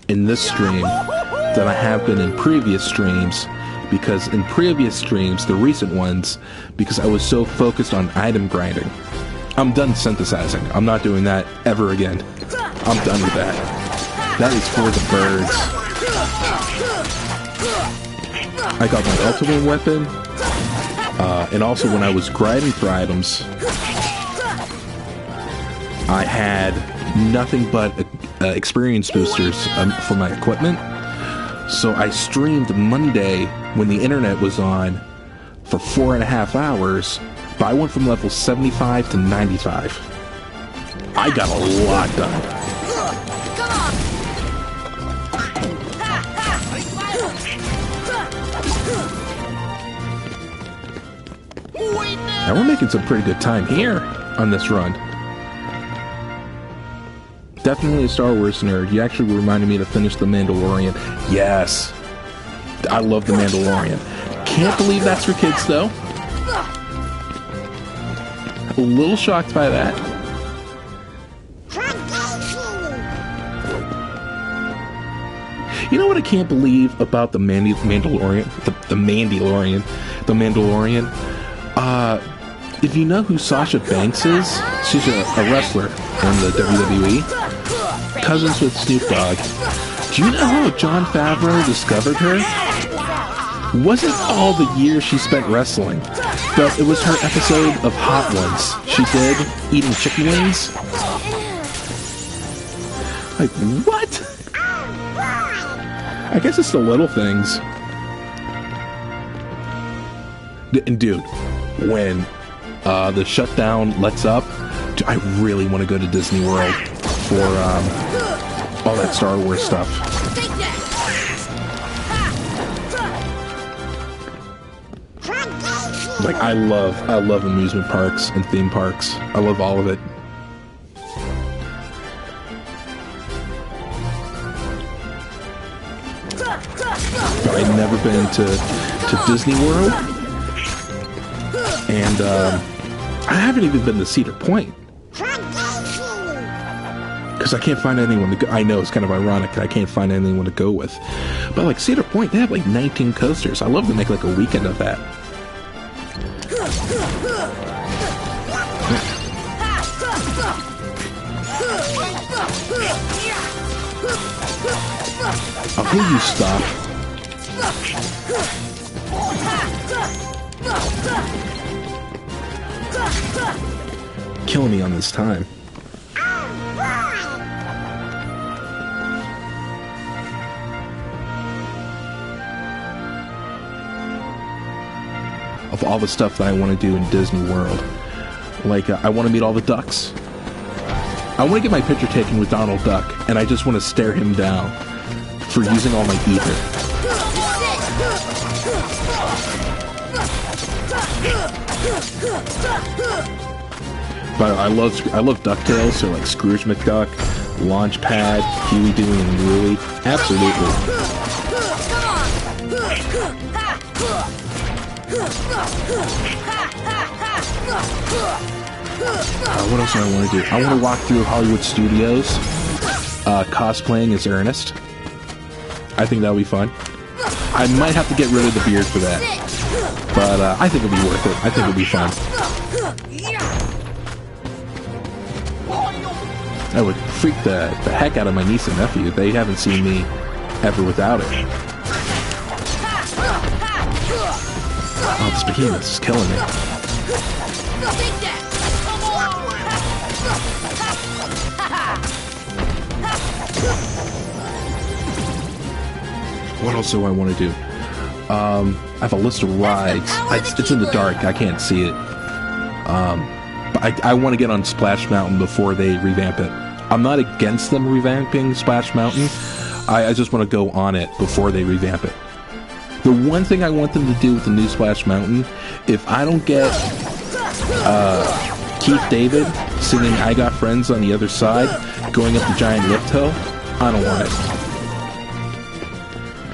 in this stream than I have been in previous streams, because in previous streams, the recent ones, because I was so focused on item grinding. I'm done synthesizing. I'm not doing that ever again. I'm done with that. That is for the birds. I got my ultimate weapon, and also when I was grinding for items, I had nothing but experience boosters for my equipment. So I streamed Monday when the internet was on for 4.5 hours, but I went from level 75 to 95. I got a lot done. Now we're making some pretty good time here on this run. Definitely a Star Wars nerd. You actually reminded me to finish The Mandalorian. Yes. I love The Mandalorian. Can't believe that's for kids, though. A little shocked by that. You know what I can't believe about the Mandalorian? The Mandalorian? If you know who Sasha Banks is, she's a wrestler in the WWE. Cousins with Snoop Dogg. Do you know how Jon Favreau discovered her? Wasn't all the years she spent wrestling, but it was her episode of Hot Ones she did, eating chicken wings. Like, what? I guess it's the little things. And dude, when the shutdown lets up, I really want to go to Disney World for all that Star Wars stuff. Like, I love amusement parks and theme parks. I love all of it. But I've never been to Disney World, and I haven't even been to Cedar Point. Because I can't find anyone to go. I know it's kind of ironic that I can't find anyone to go with. But like Cedar Point, they have like 19 coasters. I love to make like a weekend of that. Oh, will you stop? Killing me on this time. Of all the stuff that I want to do in Disney World, like I want to meet all the ducks. I want to get my picture taken with Donald Duck, and I just want to stare him down for using all my ether. But I love DuckTales, so like Scrooge McDuck, Launchpad, Huey, Dewey, and Louie. Absolutely. What else do I want to do? I want to walk through Hollywood Studios, cosplaying as Ernest. I think that would be fun. I might have to get rid of the beard for that, but I think it'll be worth it. I think it'll be fun. That would freak the heck out of my niece and nephew. They haven't seen me ever without it. Oh, this behemoth is killing me. Take that! What else do I want to do? I have a list of rides. It's in the dark. I can't see it. But I want to get on Splash Mountain before they revamp it. I'm not against them revamping Splash Mountain. I just want to go on it before they revamp it. The one thing I want them to do with the new Splash Mountain, if I don't get Keith David singing I Got Friends on the other side, going up the giant lift hill, I don't want it.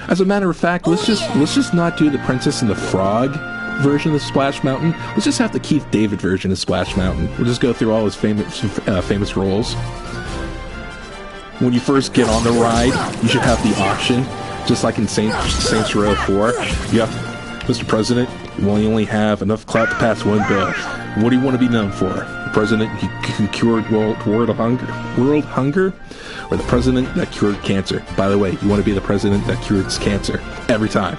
As a matter of fact, let's just not do the Princess and the Frog version of Splash Mountain. Let's just have the Keith David version of Splash Mountain. We'll just go through all his famous roles. When you first get on the ride, you should have the auction, just like in Saints Row 4. You have, Mr. President, you only have enough clout to pass one bill. What do you want to be known for? The president who cured world hunger? Or the president that cured cancer? By the way, you want to be the president that cures cancer. Every time.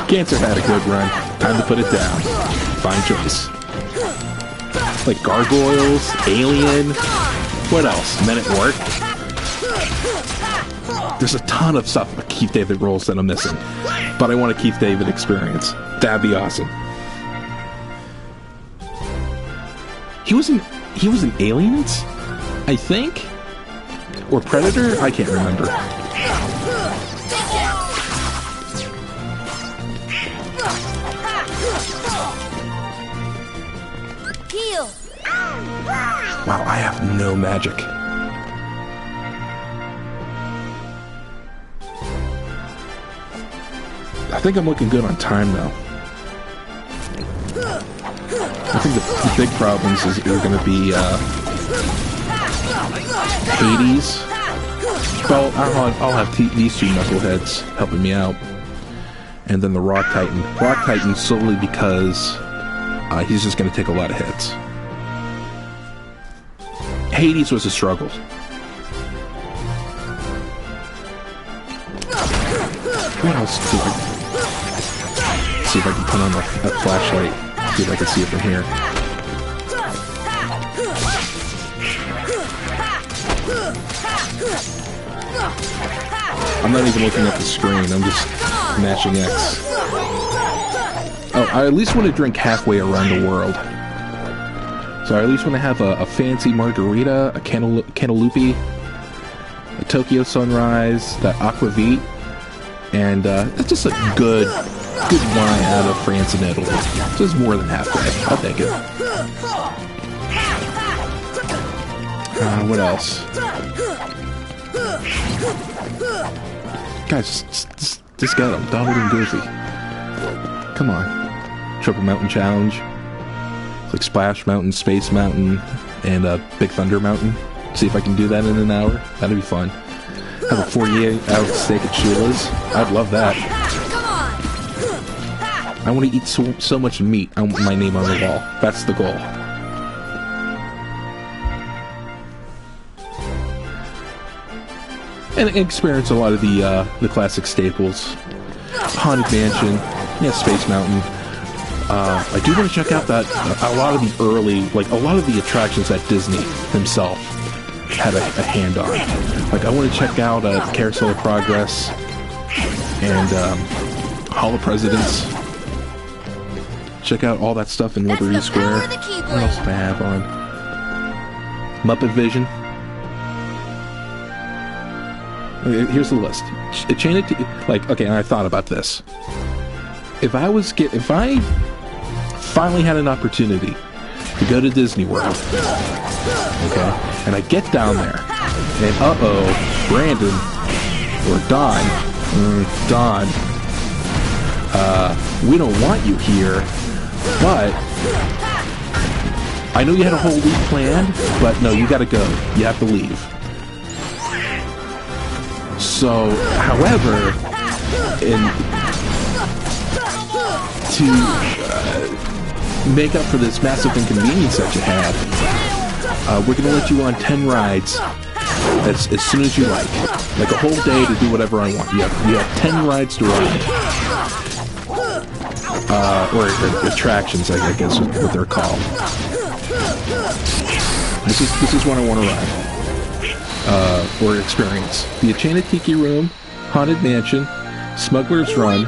Cancer had a good run. Time to put it down. Fine choice. Like Gargoyles, Alien... What else? Men at Work? There's a ton of stuff with Keith David roles that I'm missing. But I want a Keith David experience. That'd be awesome. He was in Aliens? I think? Or Predator? I can't remember. Heal. Wow, I have no magic. I think I'm looking good on time now. I think the big problems are going to be Hades. Well, I'll have these two knuckleheads helping me out. And then the Rock Titan. Rock Titan solely because he's just going to take a lot of hits. Hades was a struggle. What else do I... See if I can put on a flashlight. See if I can see it from here. I'm not even looking at the screen. I'm just mashing X. Oh, I at least want to drink halfway around the world. So I at least want to have a fancy margarita, a cantaloupe, a Tokyo Sunrise, that aquavit, and it's just a good wine out of France and Italy. Just more than halfway. I'll take it. What else? Guys, just get them. Donald and Goofy. Come on. Triple Mountain Challenge. Like Splash Mountain, Space Mountain, and Big Thunder Mountain. See if I can do that in an hour. That'd be fun. Have a 48-ounce steak at Shula's. I'd love that. I want to eat so much meat. I want my name on the wall. That's the goal. And experience a lot of the classic staples. Haunted Mansion. Yeah, Space Mountain. I do want to check out that a lot of the early, like a lot of the attractions that Disney himself had a hand on. Like I want to check out Carousel of Progress and Hall of Presidents. Check out all that stuff in Liberty Square. What else do I have on? Muppet Vision. Here's the list. Chain it to, like, okay, I thought about this. If I finally had an opportunity to go to Disney World, okay, and I get down there, and Brandon, or Don, we don't want you here, but I know you had a whole week planned, but no, you gotta go. You have to leave. So, however, to make up for this massive inconvenience that you had, we're gonna let you on 10 rides as soon as you like a whole day to do whatever I want. You have 10 rides to ride, or attractions, I guess is what they're called. This is what I want to ride, or experience: the Enchanted Tiki Room, Haunted Mansion, Smuggler's Run,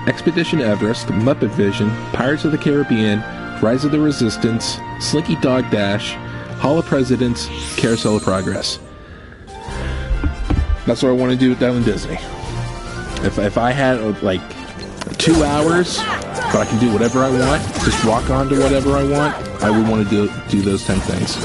Expedition Everest, Muppet Vision, Pirates of the Caribbean, Rise of the Resistance, Slinky Dog Dash, Hall of Presidents, Carousel of Progress. That's what I want to do down in Disney. If I had like 2 hours, but I can do whatever I want, just walk on to whatever I want, I would want to do those 10 things.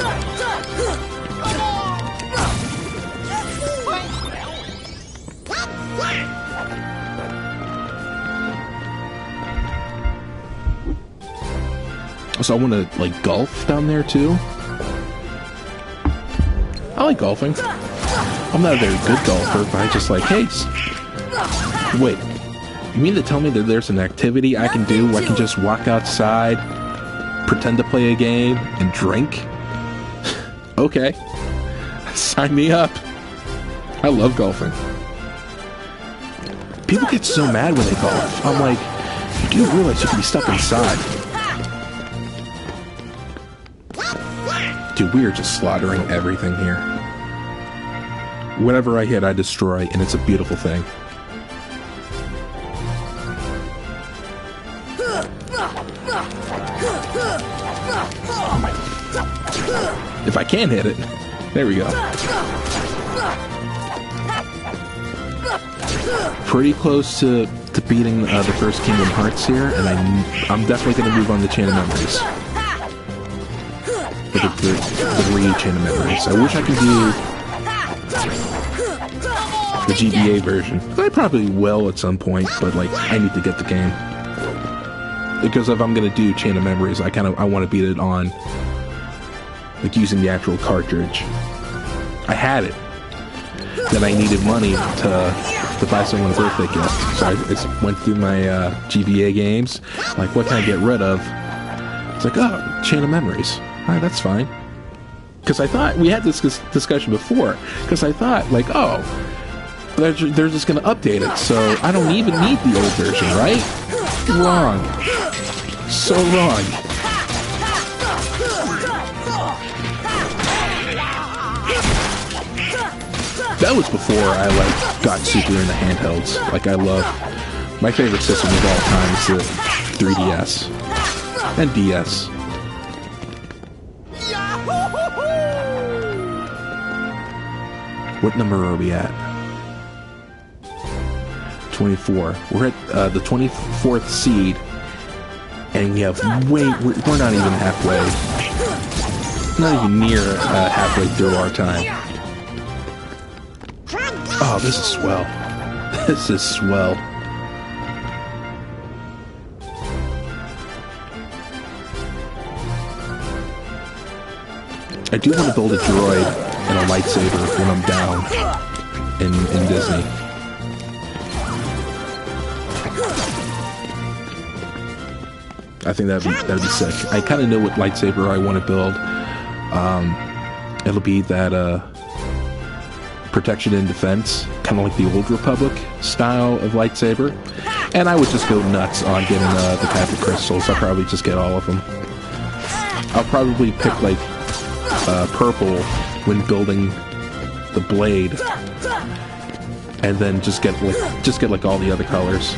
So I want to like golf down there too. I like golfing. I'm not a very good golfer, but I just like, hey, wait, you mean to tell me that there's an activity I can do where I can just walk outside, pretend to play a game, and drink? Okay. Sign me up. I love golfing. People get so mad when they golf. I'm like, you do realize you can be stuck inside. Dude, we are just slaughtering everything here. Whatever I hit, I destroy, and it's a beautiful thing. Oh my. If I can hit it. There we go. Pretty close to beating the first Kingdom Hearts here, and I'm definitely going to move on to Chain of Memories. The Chain of Memories. I wish I could do the GBA version. I probably will at some point, but like I need to get the game. Because if I'm gonna do Chain of Memories, I want to beat it on like using the actual cartridge. I had it. Then I needed money to buy someone a birthday gift. So I just went through my GBA games. Like, what can I get rid of? It's like, oh, Chain of Memories. Alright, that's fine. Because I thought, we had this discussion before, because I thought, like, oh, they're just going to update it, so I don't even need the old version, right? Wrong. So wrong. That was before I, like, got super into handhelds. Like, I love, my favorite system of all time is the 3DS. And DS. What number are we at? 24. We're at the 24th seed, and we have we're not even halfway. Not even near halfway through our time. Oh, this is swell. This is swell. I do want to build a droid and a lightsaber when I'm down in Disney. I think that'd be sick. I kind of know what lightsaber I want to build. It'll be that protection and defense, kind of like the Old Republic style of lightsaber. And I would just go nuts on getting the Path of Crystals. I'll probably just get all of them. I'll probably pick like purple when building the blade, and then just get like all the other colors.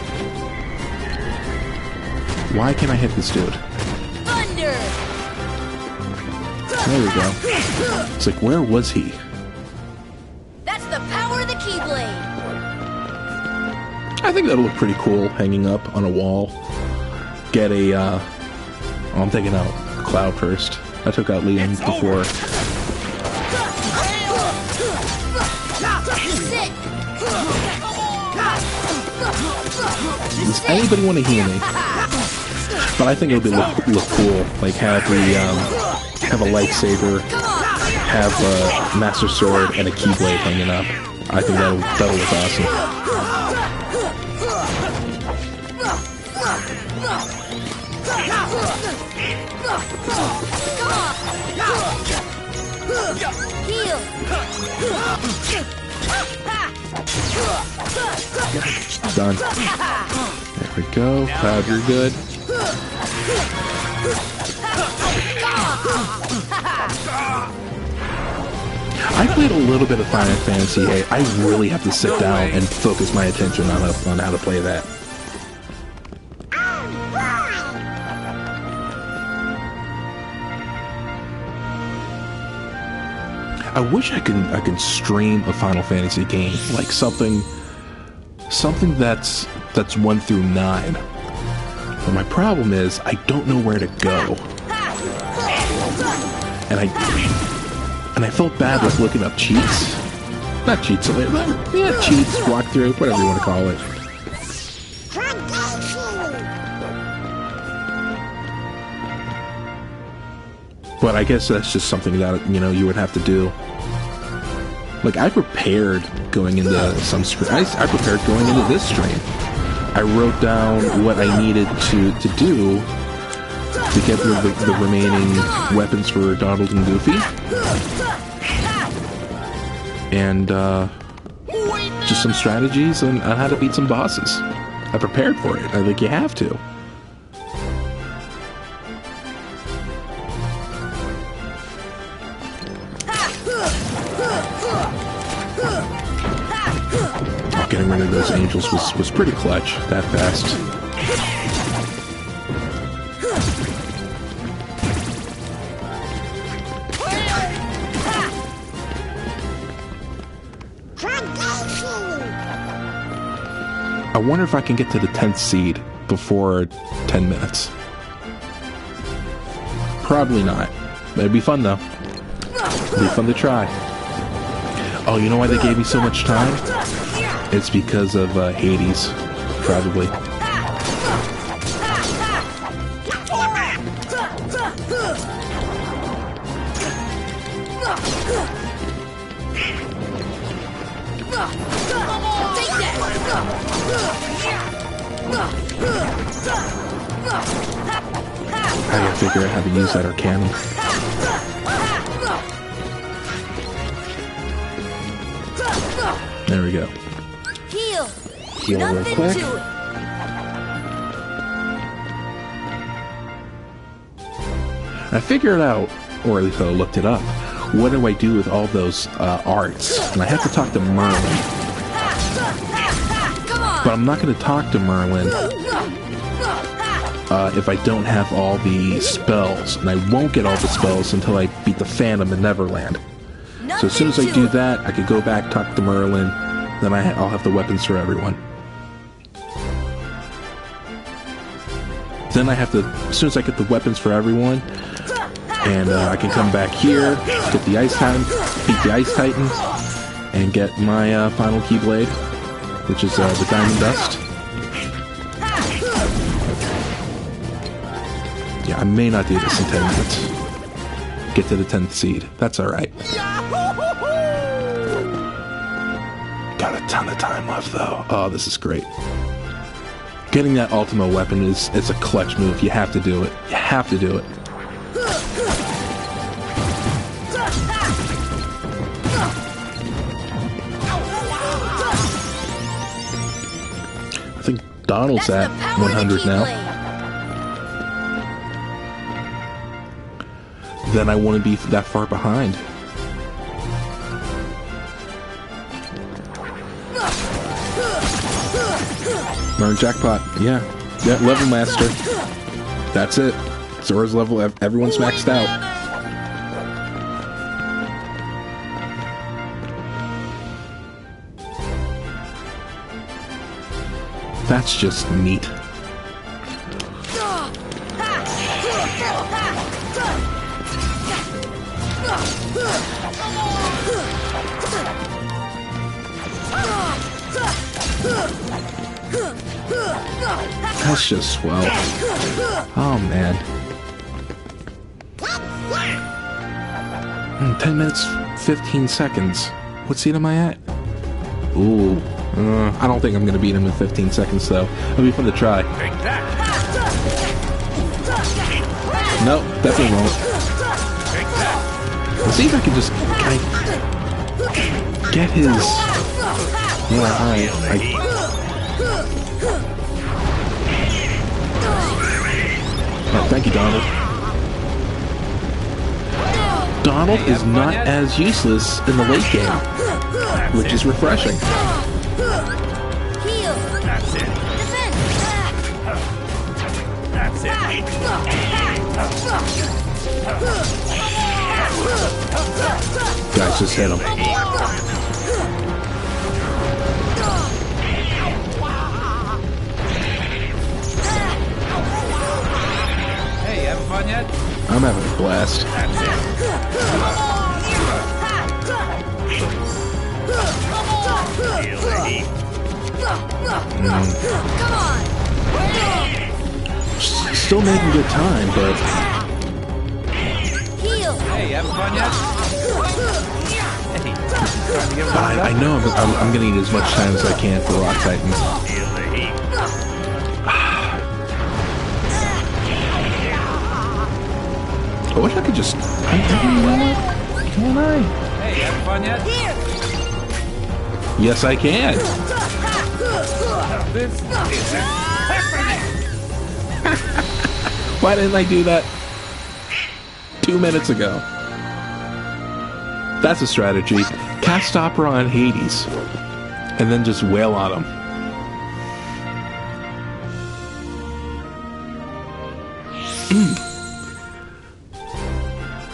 Why can't I hit this dude? Thunder! There we go. It's like, where was he? That's the power of the Keyblade! I think that'll look pretty cool hanging up on a wall. Get a oh, I'm taking out Cloud first. I took out Liam before. Does anybody want to heal me? But I think it'll look cool. Like have a lightsaber, have a Master Sword, and a Keyblade hanging up. I think that'll look awesome. Come on! done. There we go. Cloud, you're good. I played a little bit of Final Fantasy VIII. I really have to sit down and focus my attention on how to play that. I wish I could stream a Final Fantasy game, like something that's 1 through 9. But my problem is I don't know where to go, and I felt bad with looking up cheats. Not cheats, yeah, cheats, walkthrough, whatever you want to call it. But I guess that's just something that, you know, you would have to do. Like, I prepared going into some stream. I prepared going into this stream. I wrote down what I needed to do to get the remaining weapons for Donald and Goofy. And just some strategies on how to beat some bosses. I prepared for it. I think you have to. Getting rid of those angels was pretty clutch that fast. I wonder if I can get to the 10th seed before 10 minutes. Probably not. But it'd be fun though. It'd be fun to try. Oh, you know why they gave me so much time? It's because of Hades, probably. I gotta figure out how to use that Arcanum. There we go. Heal real quick. I figured out, or at least I looked it up, what do I do with all those arts? And I have to talk to Merlin. But I'm not going to talk to Merlin if I don't have all the spells. And I won't get all the spells until I beat the Phantom in Neverland. So as soon as I do that, I could go back, talk to Merlin, then I'll have the weapons for everyone. Then I have to, as soon as I get the weapons for everyone, and I can come back here, get the Ice Titan, beat the Ice Titans, and get my final Keyblade, which is the Diamond Dust. Yeah, I may not do this in 10 minutes. Get to the 10th seed. That's alright. Got a ton of time left, though. Oh, this is great. Getting that Ultima weapon is a clutch move. You have to do it. You have to do it. I think Donald's at 100 now. Then I wouldn't be that far behind. Learn jackpot. Yeah, level master. That's it. Zora's level. Everyone's maxed out. That's just neat. That's just swell. Oh man. 10 minutes, 15 seconds. What seed am I at? Ooh. I don't think I'm going to beat him in 15 seconds though. It'll be fun to try. Nope, definitely won't. Let's see if I can just get his... Yeah, alright. Thank you, Donald. Donald is not as useless in the late game, which is refreshing. Heal. That's it. Defend. That's it. Guys, just hit him. Hey, you having fun yet? I'm having a blast. That's it. Feel the heat. Come on. Still making good time, but Heal. Hey, you having fun yet? Hey, trying to get I know I'm going to need as much time as I can for Rock Titan. Feel the heat. I wish I could just... You know what? Can I? Hey, you having fun yet? Here. Yes, I can. This isn't happening. Why didn't I do that 2 minutes ago? That's a strategy. Cast Opera on Hades. And then just wail on him.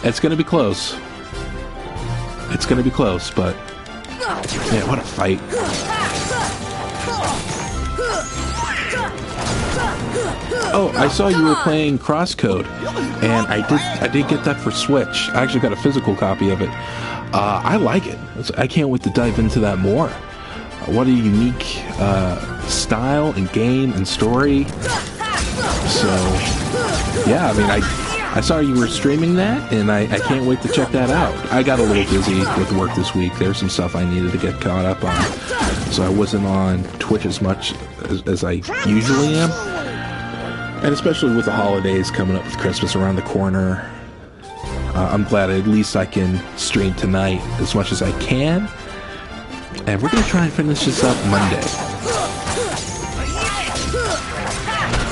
It's gonna be close. It's gonna be close, but... Man, what a fight. Oh, I saw you were playing Crosscode, and I did get that for Switch. I actually got a physical copy of it. I like it. I can't wait to dive into that more. What a unique style and game and story. So, yeah, I mean, I saw you were streaming that, and I can't wait to check that out. I got a little busy with work this week. There's some stuff I needed to get caught up on, so I wasn't on Twitch as much as I usually am. And especially with the holidays coming up with Christmas around the corner, I'm glad at least I can stream tonight as much as I can. And we're going to try and finish this up Monday.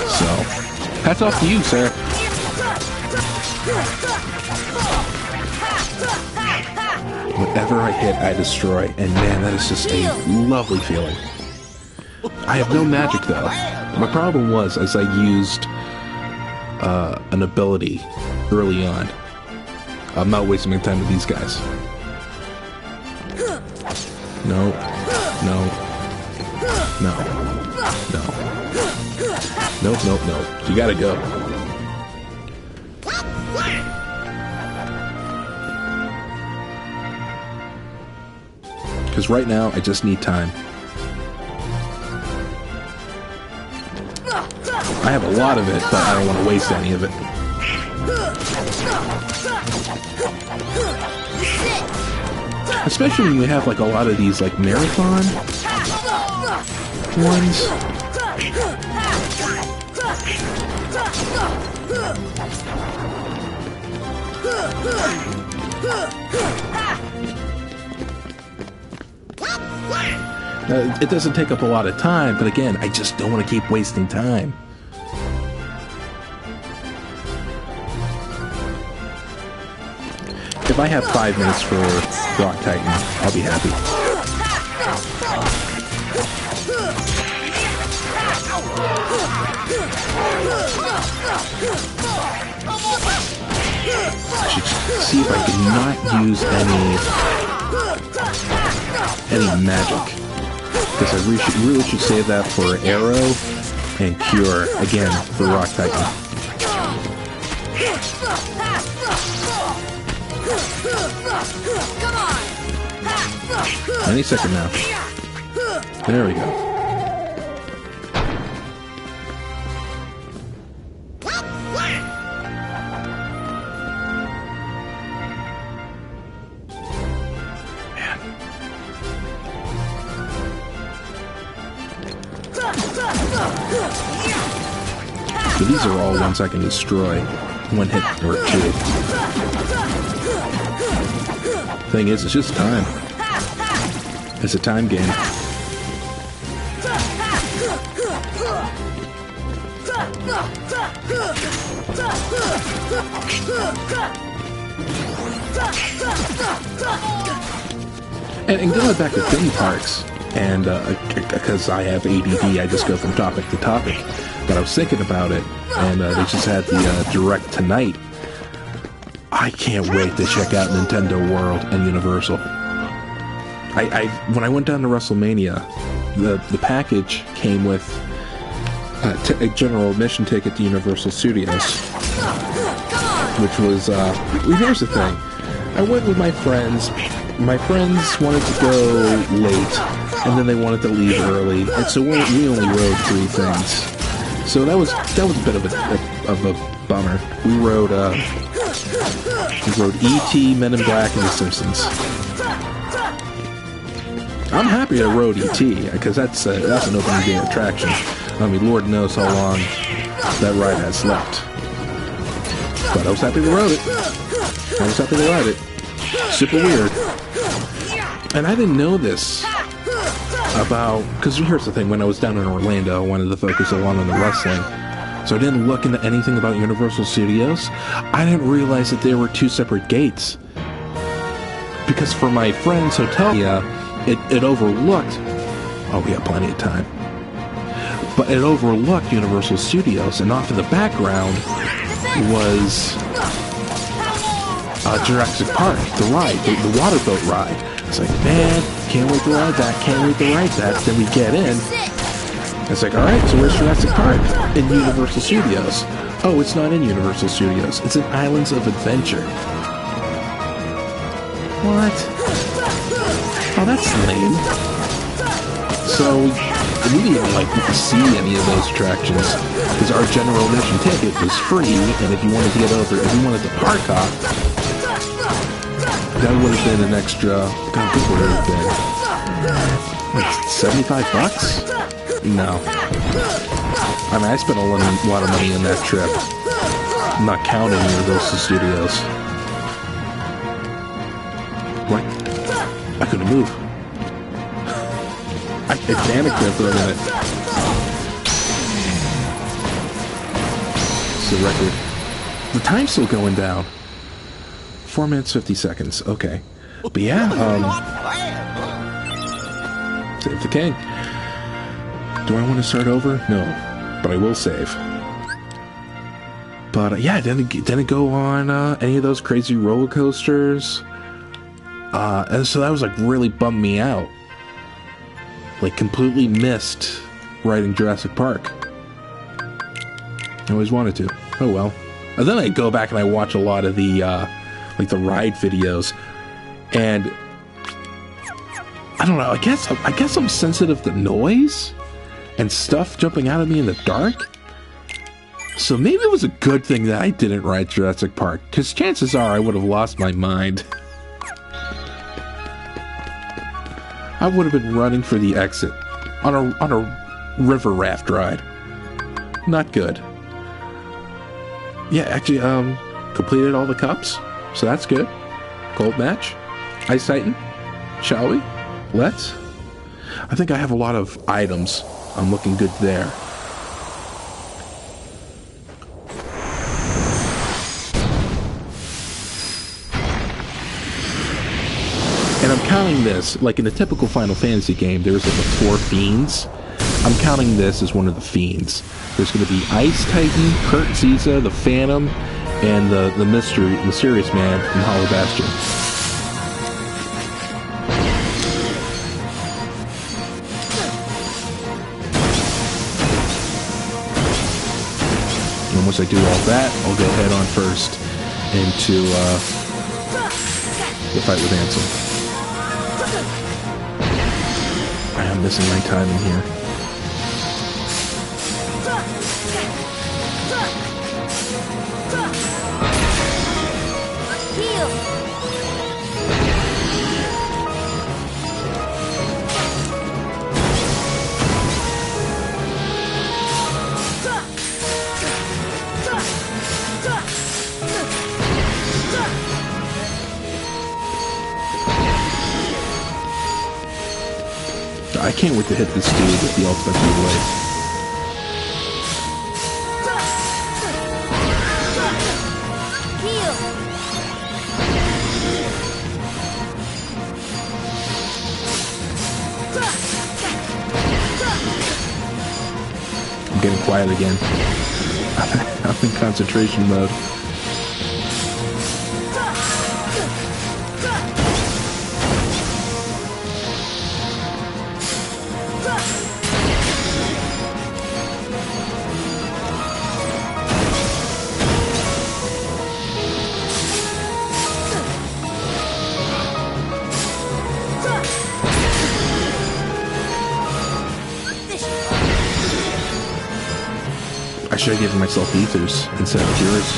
So, hats off to you, sir. Whatever I hit, I destroy. And man, that is just a lovely feeling. I have no magic, though. My problem was, as I used an ability early on, I'm not wasting my time with these guys. No. No. No. No. Nope, nope, nope. You gotta go. Because right now, I just need time. I have a lot of it, but I don't want to waste any of it. Especially when you have like a lot of these like marathon ones. It doesn't take up a lot of time, but again, I just don't want to keep wasting time. If I have 5 minutes for Rock Titan, I'll be happy. I should see if I can not use any magic. Because I really should save that for Arrow and Cure, again, for Rock Titan. Any second now. There we go. Man. So these are all ones I can destroy. One hit or two. Thing is, it's just time. It's a time game. And going back to theme parks, and because I have ADD, I just go from topic to topic. But I was thinking about it, and they just had the Direct tonight. I can't wait to check out Nintendo World and Universal. When I went down to WrestleMania, the package came with a general admission ticket to Universal Studios, which was, here's the thing. I went with my friends. My friends wanted to go late, and then they wanted to leave early, and so we only rode 3 things. So that was a bit of a bummer. We rode E.T., Men in Black, and The Simpsons. I'm happy I rode E.T., because that's an open day attraction. I mean, Lord knows how long that ride has left. But I was happy to ride it. Super weird. And I didn't know this about... Because here's the thing, when I was down in Orlando, I wanted to focus a lot on the wrestling. So I didn't look into anything about Universal Studios. I didn't realize that there were 2 separate gates. Because for my friend's hotel, it overlooked... Oh, we have plenty of time. But it overlooked Universal Studios, and off in the background was Jurassic Park, the ride, the water boat ride. It's like, man, can't wait to ride that, Then we get in. It's like, alright, so where's Jurassic Park? In Universal Studios. Oh, it's not in Universal Studios. It's in Islands of Adventure. What? Oh, that's lame. So, we didn't even see any of those attractions, because our general admission ticket was free, and if you wanted to park hop, that would have been an extra, God, what would it have been? Like, $75? No. I mean, I spent a lot of money on that trip, not counting Universal Studios. What? I couldn't move. I panicked there for a minute. It's the record. The time's still going down. 4 minutes, 50 seconds. Okay. But yeah, save the king. Do I want to start over? No. But I will save. But yeah, didn't go on any of those crazy roller coasters. And so that was really bummed me out. Completely missed riding Jurassic Park. I always wanted to. Oh well. And then I go back and I watch a lot of the the ride videos, and I don't know. I guess I'm sensitive to noise and stuff jumping out at me in the dark. So maybe it was a good thing that I didn't ride Jurassic Park, because chances are I would have lost my mind. I would have been running for the exit on a river raft ride. Not good. Yeah, actually, completed all the cups, so that's good. Gold match. Ice Titan. Shall we? Let's. I think I have a lot of items. I'm looking good there. And I'm counting this, like in a typical Final Fantasy game, there's the 4 Fiends. I'm counting this as one of the Fiends. There's going to be Ice Titan, Kurt Zisa, the Phantom, and the mysterious man from Hollow Bastion. And once I do all that, I'll go head on first into the fight with Ansem. I am missing my time in here. I can't wait to hit this dude with the Ultima Keyblade. getting quiet again. I'm in concentration mode. I should have given myself ethers instead of cures.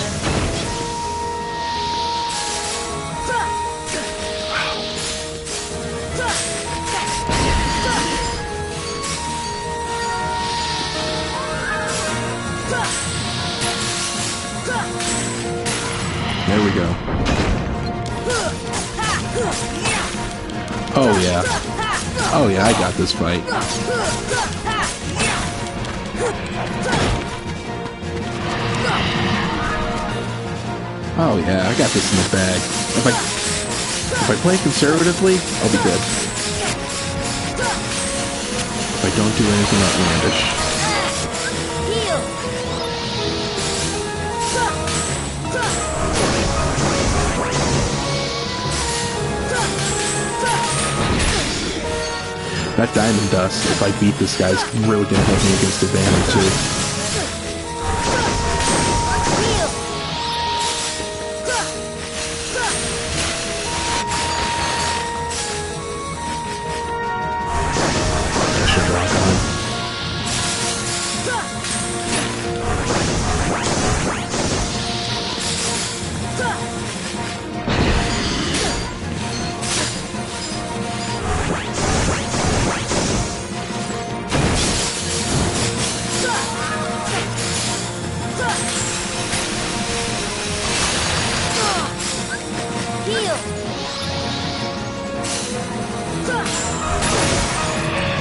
There we go. Oh yeah. Oh yeah, I got this fight. Oh yeah, I got this in the bag. If I play conservatively, I'll be good. If I don't do anything outlandish. That diamond dust, if I beat this guy, is really gonna help me against the banner too.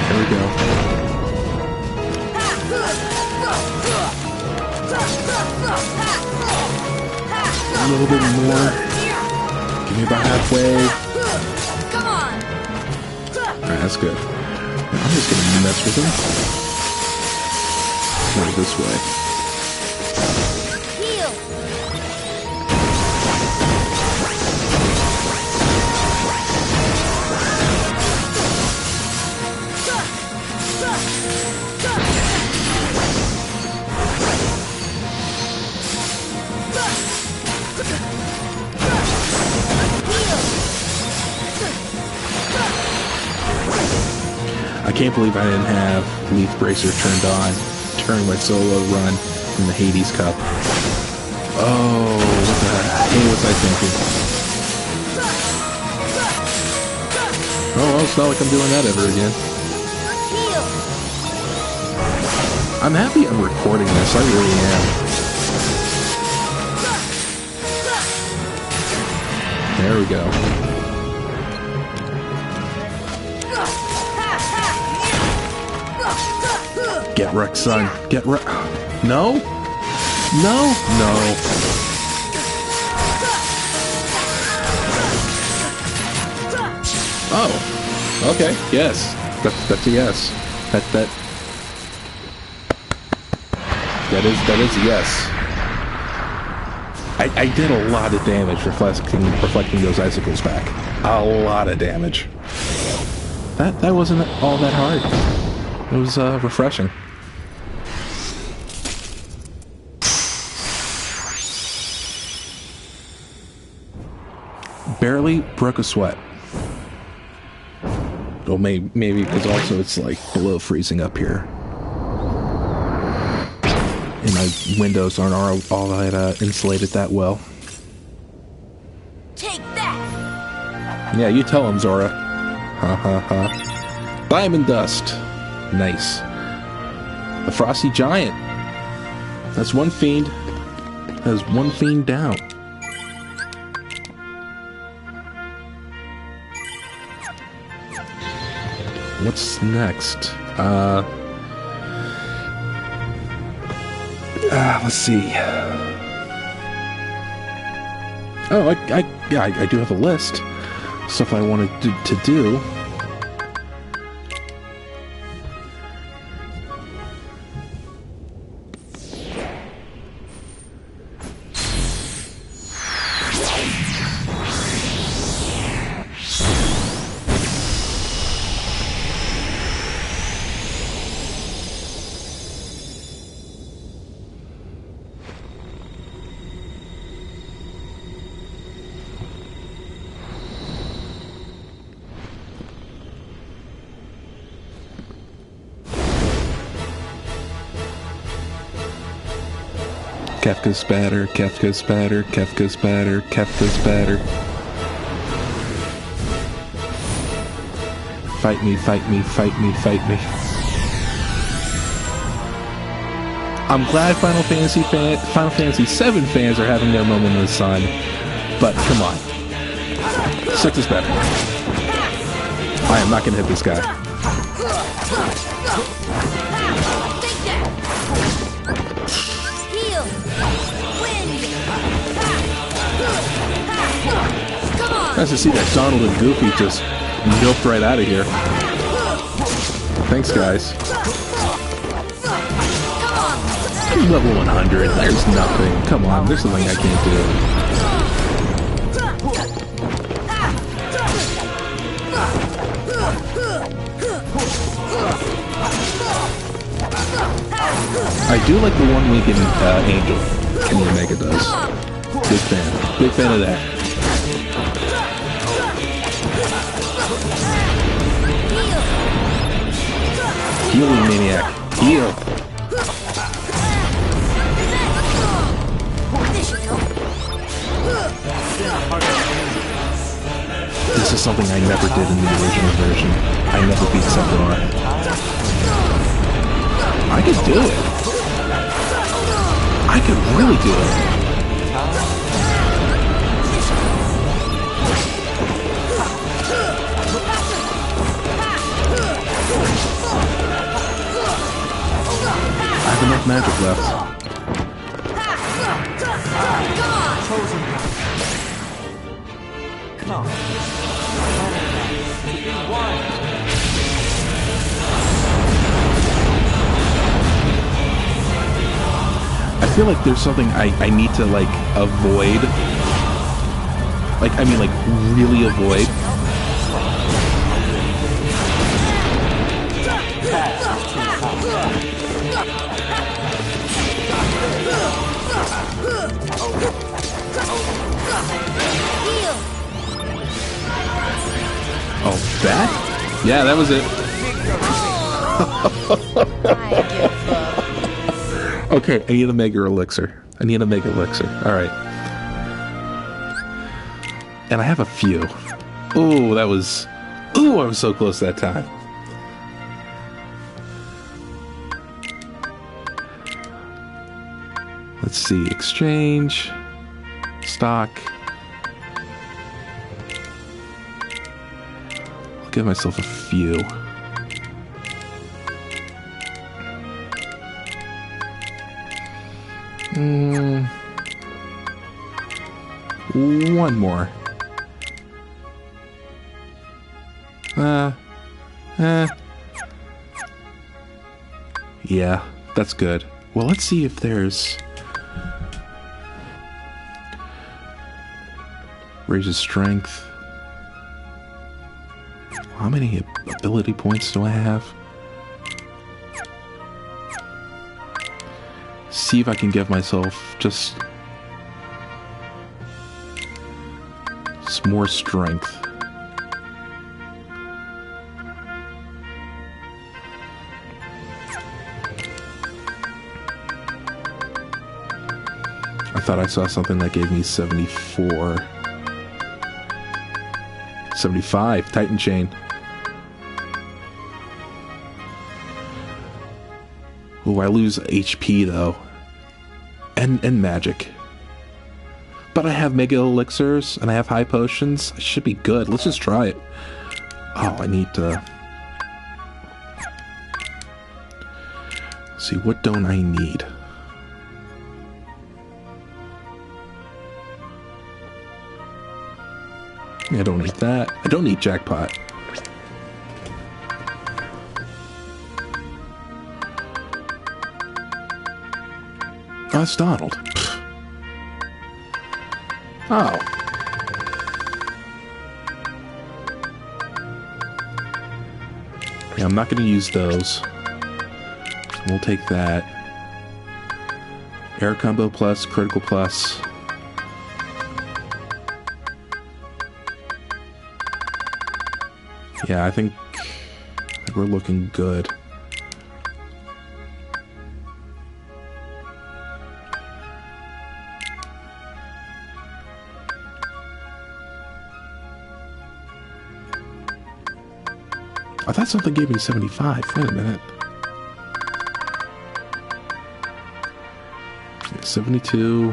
There we go. A little bit more. Give me about halfway. Alright, that's good. I'm just gonna mess with him. More this way. I can't believe I didn't have Leaf Bracer turned on during my solo run in the Hades Cup. Oh, what the hell was I thinking? Oh, well, it's not like I'm doing that ever again. I'm happy I'm recording this, I really am. There we go. Get wrecked, son. Get wrecked. No? No? No. Oh. Okay. Yes. That's a yes. That is a yes. I did a lot of damage reflecting those icicles back. A lot of damage. That wasn't all that hard. It was refreshing. Barely broke a sweat. Well, maybe because also it's like below freezing up here. And my windows aren't all that insulated that well. Take that! Yeah, you tell him, Zora. Ha ha ha. Diamond dust. Nice. The Frosty Giant. That's one fiend. Has one fiend down. What's next? Let's see. Oh, I do have a list. Stuff I wanted to do. Kefka's spatter, Kefka's spatter, Kefka's spatter, Kefka's spatter. Fight me, fight me, fight me, fight me. I'm glad Final Fantasy VII fans are having their moment in the sun, but come on. 6 is better. I am not going to hit this guy. Nice to see that Donald and Goofy just noped right out of here. Thanks, guys. I'm level 100. There's nothing. Come on, there's something I can't do. I do like the one-winged angel Kenny Omega does. Big fan. Big fan of that. Healing maniac. Heal. This is something I never did in the original version. I never beat Sephiroth. I could do it. I could really do it. I have enough magic left. Come. I feel like there's something I need to, like, avoid. Like, I mean, like, really avoid. Oh, that? Yeah, that was it. Okay, I need a Mega Elixir. I need a Mega Elixir. Alright. And I have a few. Oh, that was... Ooh, I was so close that time. Let's see. Exchange. Stock. I'll give myself a few. One more. Yeah, that's good. Well, let's see if there's... Raises strength. How many ability points do I have? See if I can give myself just more strength. I thought I saw something that gave me 74. 75, Titan Chain. Ooh, I lose HP though. And magic. But I have Mega Elixirs and I have high potions. I should be good. Let's just try it. Oh, I need to... Let's see, what don't I need? I don't need that. I don't need Jackpot. Oh, it's Donald. Pfft. Oh. Yeah, I'm not going to use those. We'll take that. Air Combo Plus, Critical Plus. Yeah, I think we're looking good. I thought something gave me 75. Wait a minute. 72.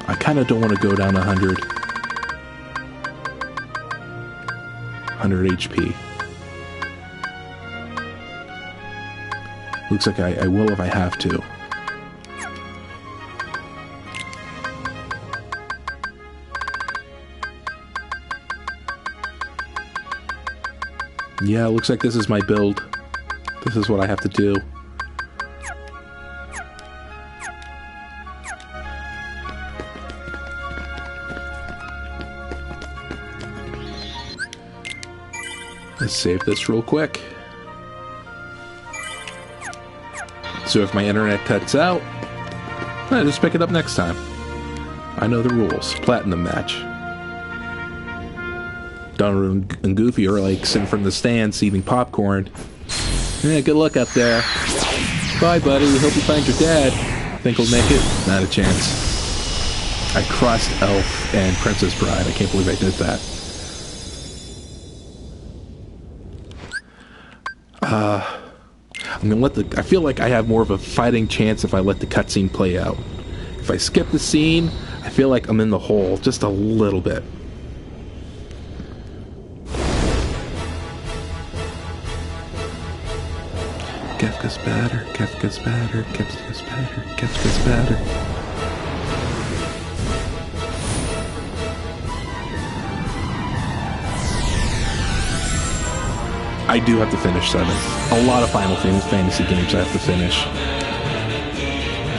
I kind of don't want to go down 100. 100 HP. Looks like I will if I have to. Yeah, looks like this is my build. This is what I have to do. Let's save this real quick. So if my internet cuts out, I just pick it up next time. I know the rules. Platinum match. Donald and Goofy are like sitting from the stands eating popcorn. Yeah, good luck up there. Bye, buddy. Hope you find your dad. Think we'll make it? Not a chance. I crossed Elf and Princess Bride. I can't believe I did that. I'm gonna let I feel like I have more of a fighting chance if I let the cutscene play out. If I skip the scene, I feel like I'm in the hole just a little bit. Kef gets better, Kef gets better, Kef gets better, Kef gets better. I do have to finish 7. A lot of Final Fantasy games I have to finish.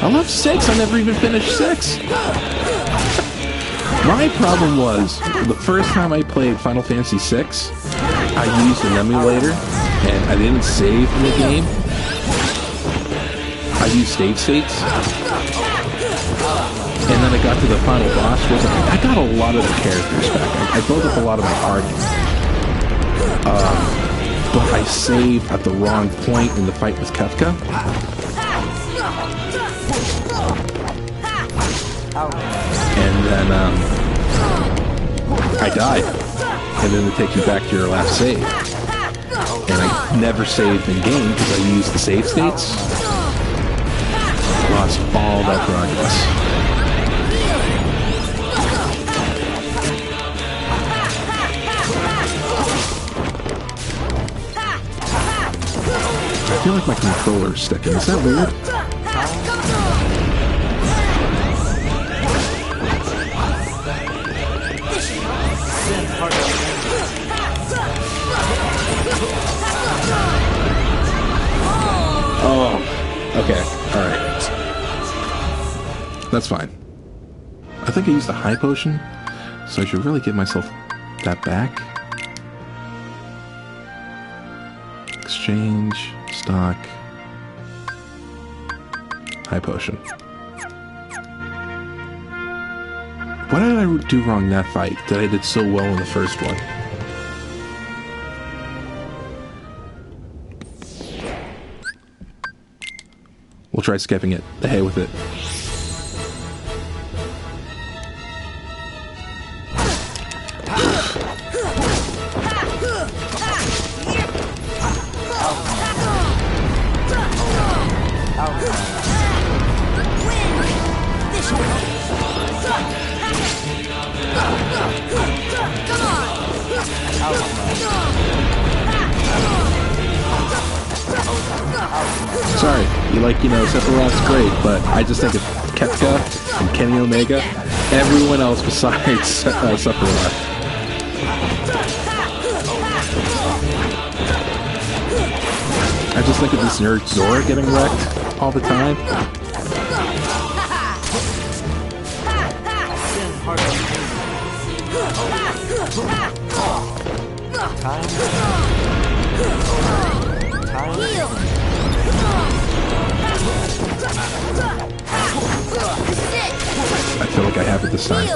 I love 6. I never even finished 6. My problem was, the first time I played Final Fantasy 6, I used an emulator, and I didn't save in the game. I used save states. And then I got to the final boss, I got a lot of the characters back. I built up a lot of my heart. But I saved at the wrong point in the fight with Kefka. And then, I died. And then it takes you back to your last save. And I never saved in game because I used the save states. Lost all that progress. I feel like my controller's sticking. Is that weird? Oh, okay. Alright. That's fine. I think I used the high potion, so I should really give myself that back. Exchange, stock, high potion. What did I do wrong in that fight that I did so well in the first one? We'll try skipping it. The hay with it. Sorry, Sephiroth's great, but I just think of Kefka and Kenny Omega, everyone else besides Sephiroth. I just think of this nerd Zora getting wrecked all the time. I feel like I have it this time.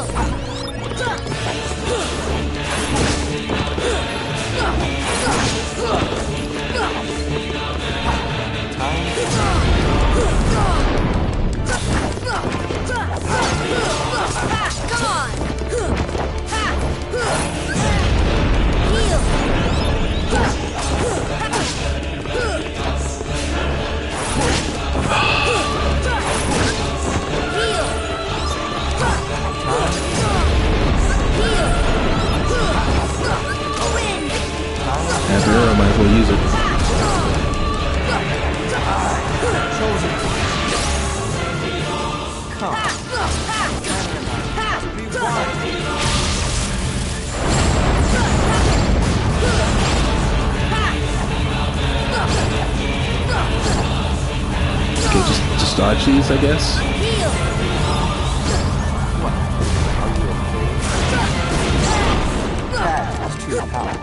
definitely use it. Okay, just dodge these, I guess. That's true power.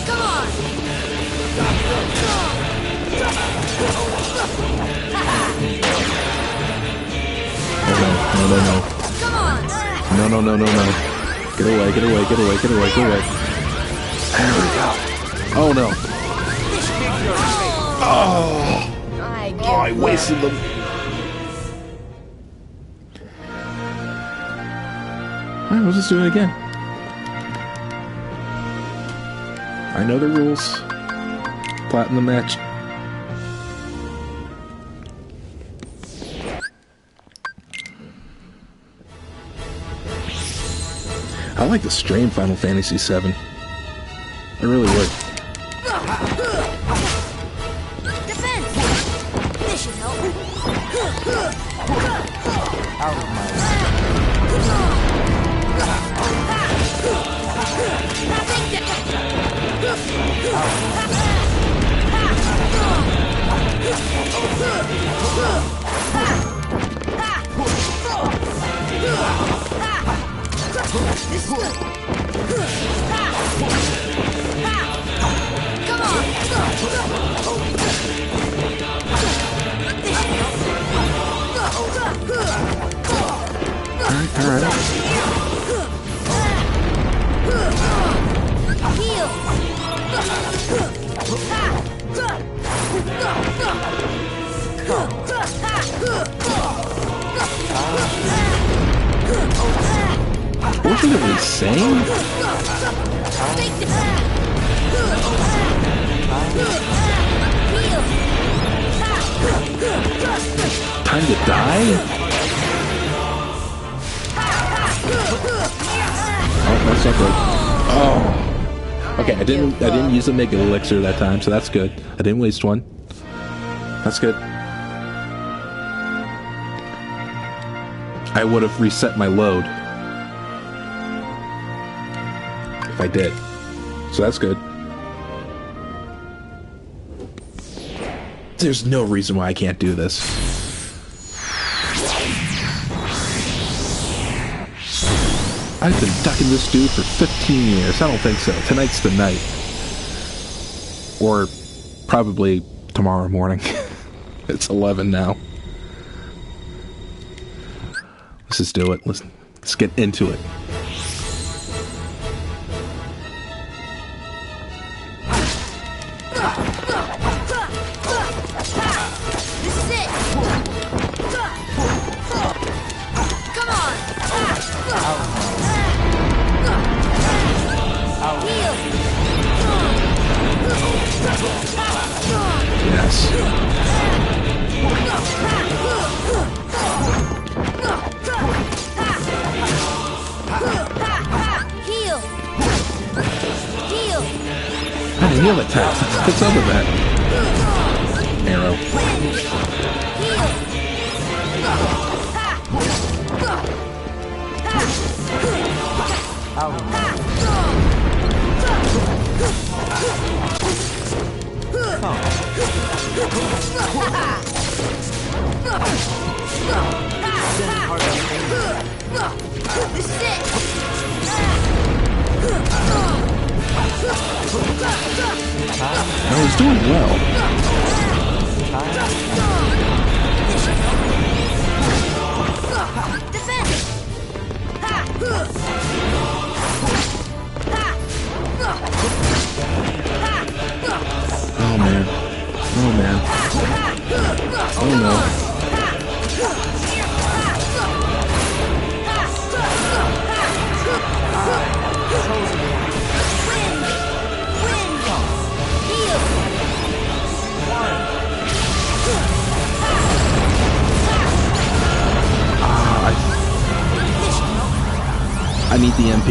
Come on! Oh no. Come on! No. Get away. There we go. Oh no. I wasted them. Alright, we'll just do it again. I know the rules. Platinum match. I like the strain Final Fantasy VII. I really would. Defense! This should help. Out of my Come on! Alright. Heal! What should it be saying? Time to die? Oh, that's not good. Oh. Okay, I didn't use the Mega Elixir that time, so that's good. I didn't waste one. That's good. I would have reset my load if I did. So that's good. There's no reason why I can't do this. I've been ducking this dude for 15 years. I don't think so. Tonight's the night. Or probably tomorrow morning. It's 11 now. Let's just do it. Let's get into it. This is it! Come on! Heal! Yes. Heal! Heal! I didn't heal that time. What's up with that? Arrow. Heal! This is it! I was doing well. Defense! Oh man. Oh man. Oh no. I need the MP.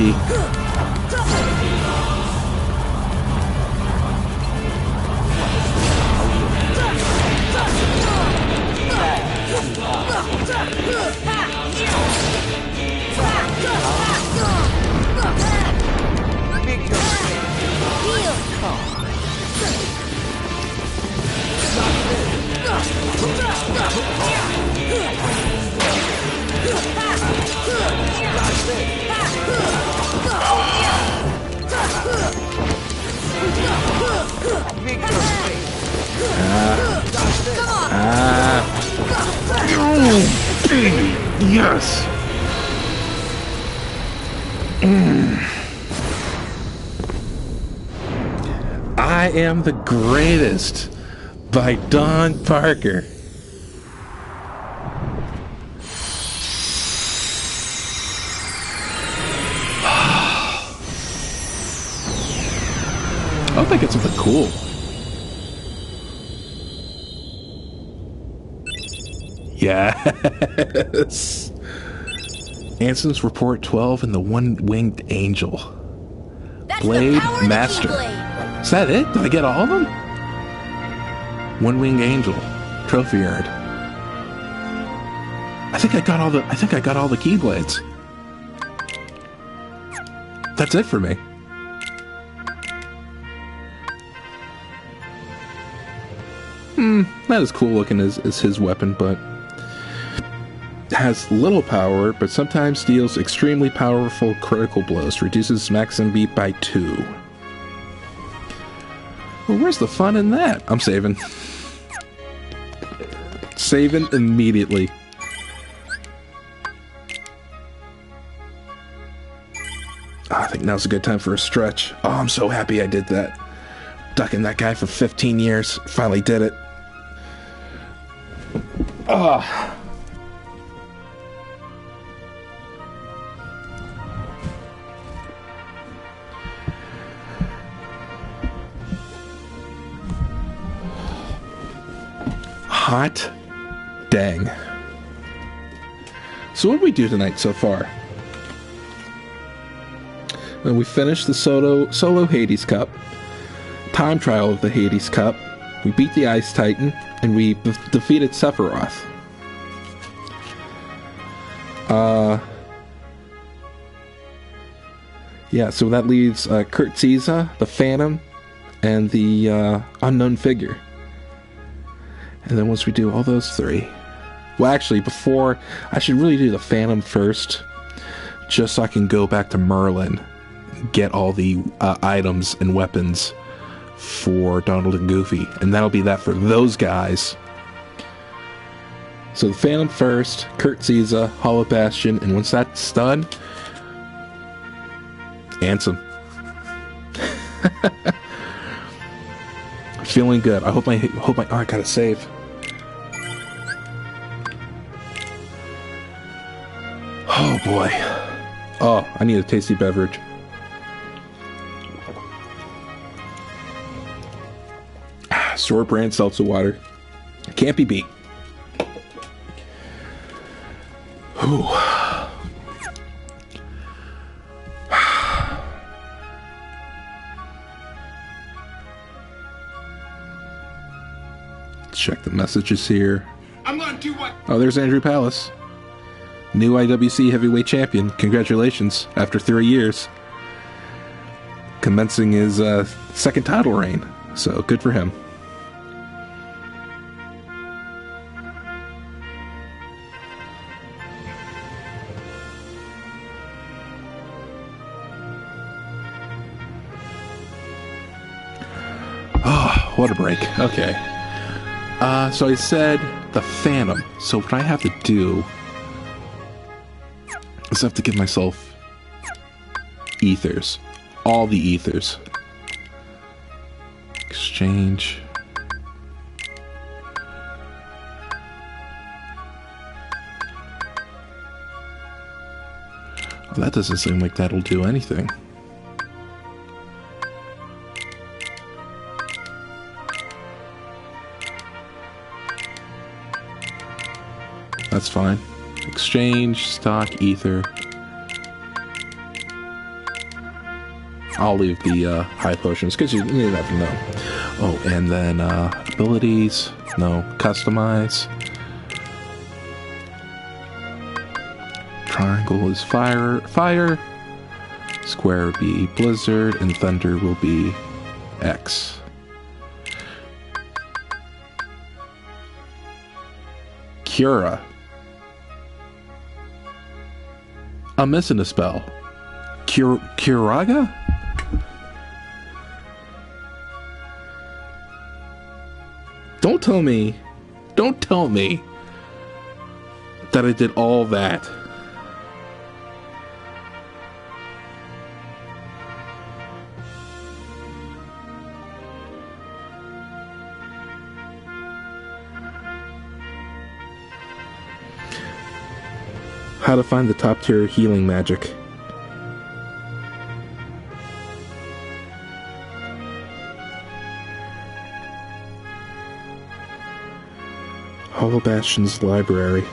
I Am the Greatest by Don Parker. I hope I get something cool. Yes. Anson's Report 12 and the One-Winged Angel. That's Blade the power Master. of the Keyblade. Is that it? Did I get all of them? One-Winged Angel. Trophy yard. I think I got all the Keyblades. That's it for me. Not as cool looking as his weapon, but has little power, but sometimes deals extremely powerful critical blows. Reduces maximum beat by 2. Well, where's the fun in that? I'm saving. Saving immediately. I think now's a good time for a stretch. Oh, I'm so happy I did that. Ducking that guy for 15 years. Finally did it. Ah. Hot dang. So what did we do tonight so far? Well, we finished the solo Hades Cup. Time trial of the Hades Cup. We beat the Ice Titan, and we defeated Sephiroth. Yeah, so that leaves Kurt Zisa, the Phantom, and the Unknown Figure. And then once we do all those three... Well, actually, before... I should really do the Phantom first, just so I can go back to Merlin, get all the items and weapons for Donald and Goofy, and that'll be that for those guys. So the Phantom first, Kurt Zisa, Hollow Bastion, and once that's done, Ansem. Feeling good. I hope my oh, I gotta save. Oh boy. Oh, I need a tasty beverage. Store brand seltzer water. Can't be beat. Ooh. Let's check the messages here. I'm gonna do what? Oh, there's Andrew Palace. New IWC Heavyweight Champion. Congratulations. After 3 years. Commencing his second title reign. So, good for him. Oh, what a break. Okay. So I said the Phantom. So what I have to do is I have to give myself ethers. All the ethers. Exchange. Well, that doesn't seem like that'll do anything. That's fine. Exchange, stock, ether. I'll leave the high potions because you never know. Oh, and then abilities. No. Customize. Triangle is fire. Square will be blizzard, and thunder will be X. Cura. I'm missing a spell. Curaga? Don't tell me that I did all that. How to find the top tier healing magic. Hollow Bastion's library.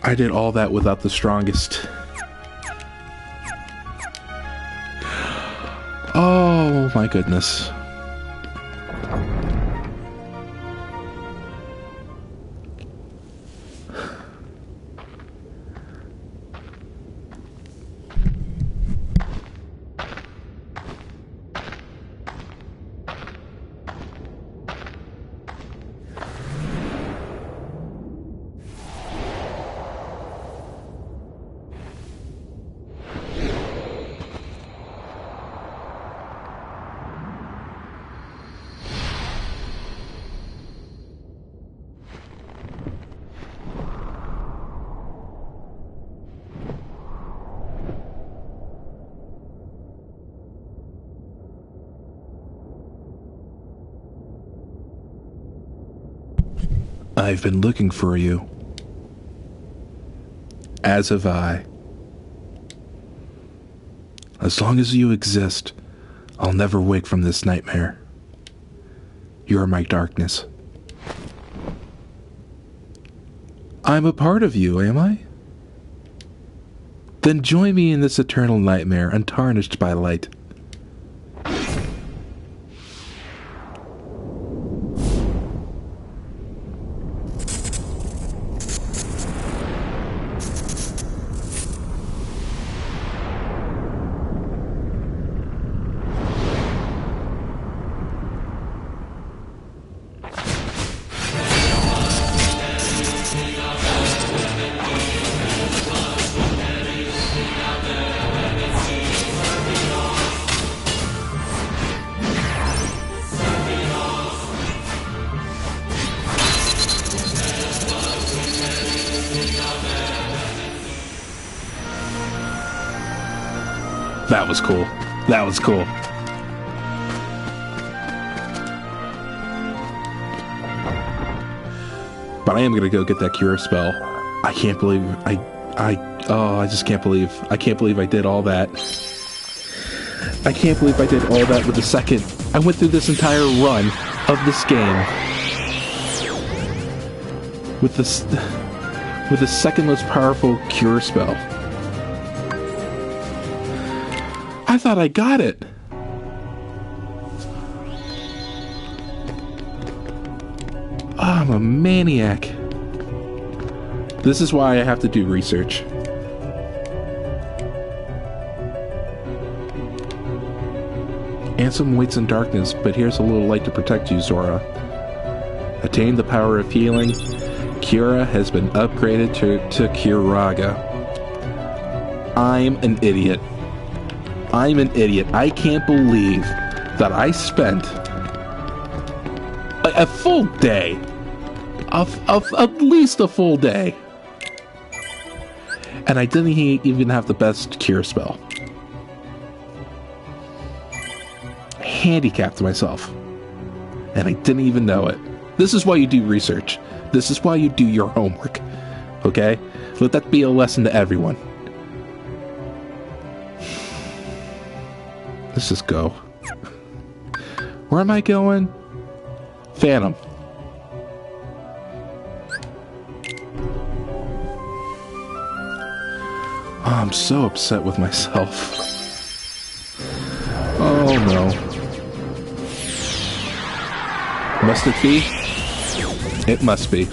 I did all that without the strongest. Oh my goodness. I've been looking for you. As have I. As long as you exist, I'll never wake from this nightmare. You're my darkness. I'm a part of you, am I? Then join me in this eternal nightmare, untarnished by light. That was cool. That was cool. But I am gonna go get that cure spell. I can't believe I just can't believe I did all that. I can't believe I did all that with a second. I went through this entire run of this game with the second most powerful cure spell. I thought I got it. I'm a maniac. This is why I have to do research. Ansem waits in darkness, but here's a little light to protect you, Zora. Attain the power of healing. Kira has been upgraded to Kiraga. I'm an idiot. I'm an idiot. I can't believe that I spent a full day, of at least a full day, and I didn't even have the best cure spell. Handicapped myself, and I didn't even know it. This is why you do research. This is why you do your homework. Okay? Let that be a lesson to everyone. Let's just go. Where am I going? Phantom. Oh, I'm so upset with myself. Oh no. Must it be? It must be.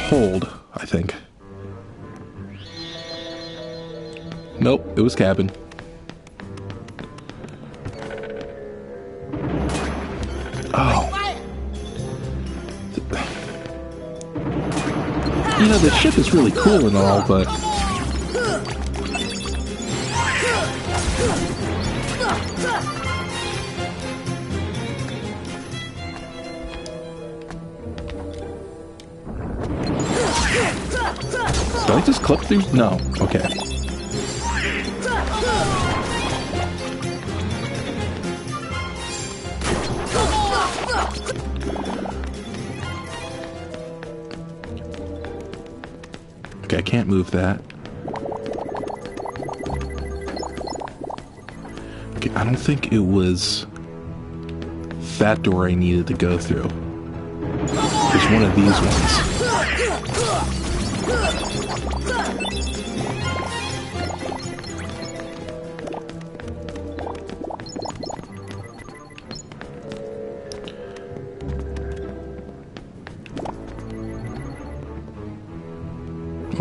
Hold, I think. Nope, it was cabin. Oh. You know, the ship is really cool and all, but... Did I just clip through? No. Okay. Okay, I can't move that. Okay, I don't think it was that door I needed to go through. It's one of these ones.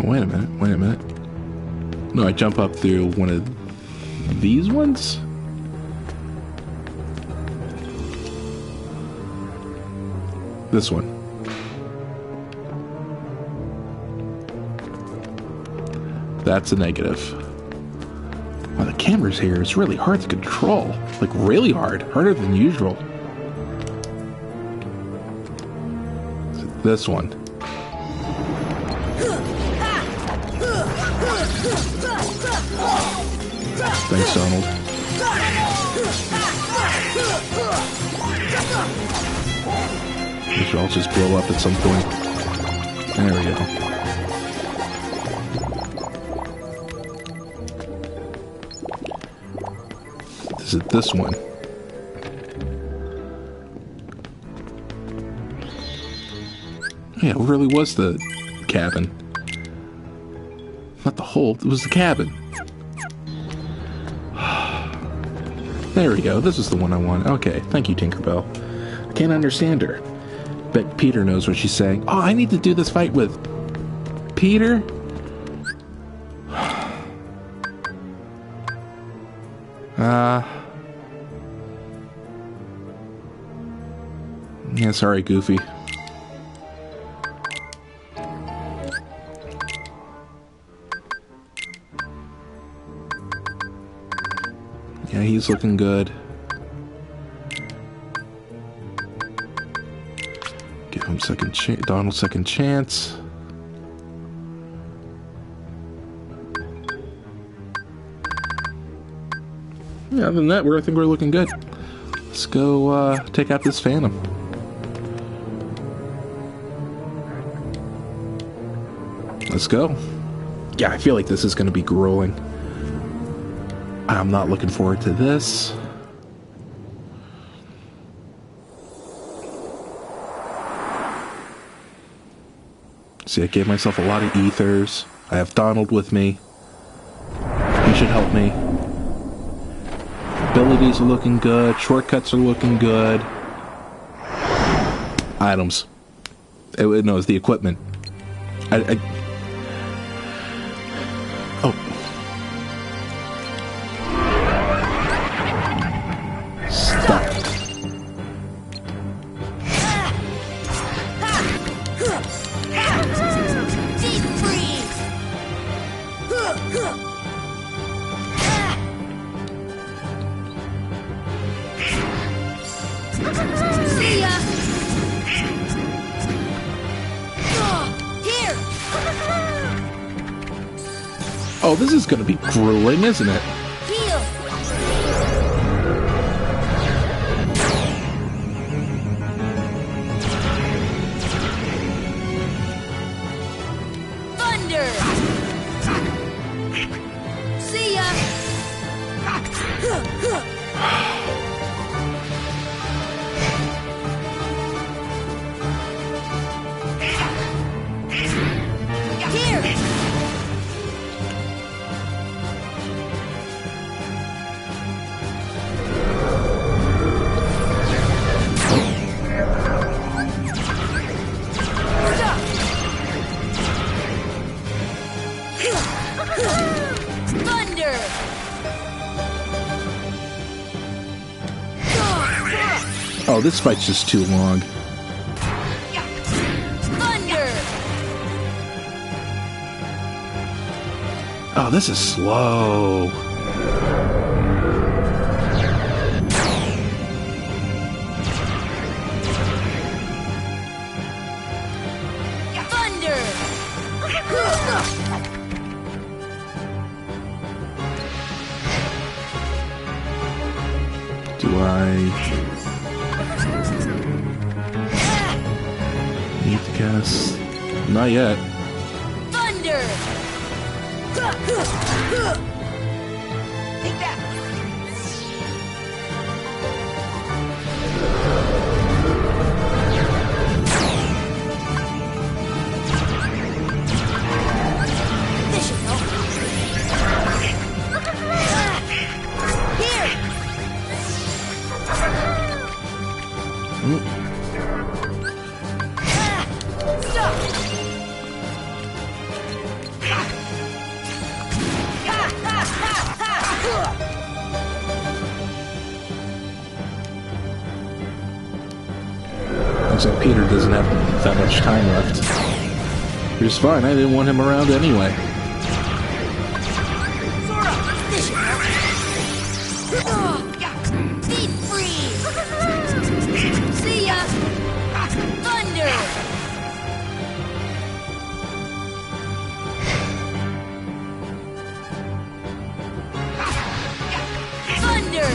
Oh, wait a minute, wait a minute. No, I jump up through one of these ones? This one. That's a negative. Wow, the cameras here is really hard to control. Like, really hard. Harder than usual. This one. Thanks, Donald. These should all just blow up at some point. There we go. Is it this one? Yeah, it really was the cabin. Not the hole, it was the cabin. There we go, this is the one I want. Okay, thank you, Tinkerbell. I can't understand her. Bet Peter knows what she's saying. Oh, I need to do this fight with Peter? Yeah, sorry, Goofy. Yeah, he's looking good. Give him Donald second chance. Yeah, other than that, I think we're looking good. Let's go take out this Phantom. Let's go. Yeah, I feel like this is going to be grueling. I'm not looking forward to this. See, I gave myself a lot of ethers. I have Donald with me. He should help me. Abilities are looking good. Shortcuts are looking good. Items. No, it's the equipment. Oh. Stop. Deep freeze. See ya. Here. Oh, this is going to be grueling, isn't it? Heal. Thunder. See ya. Here. Thunder. Oh, this fight's just too long. Thunder. Oh, this is slow. Thunder. Do I need to cast? Not yet. Thunder. Thunder! Take that! This should help. Here! Stop! Looks like Peter doesn't have that much time left. Which is fine, I didn't want him around anyway. Deep freeze! See ya! Thunder! Thunder!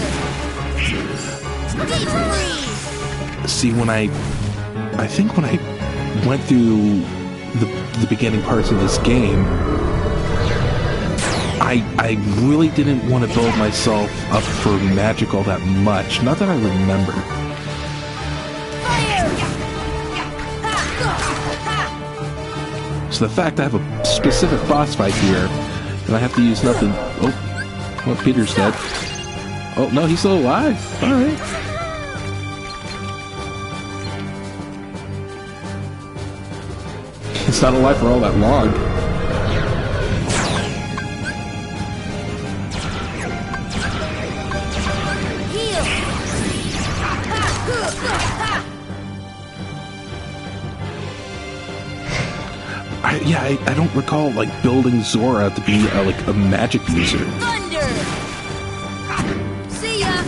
Deep freeze! See, when I think when I went through the beginning parts of this game, I really didn't want to build myself up for magic all that much. Not that I remember. So the fact I have a specific boss fight here, and I have to use nothing... Oh, well, Peter's dead. Oh, no, he's still alive. Alright. He's not alive for all that long. I don't recall, like, building Zora to be, like, a magic user. Thunder! See ya!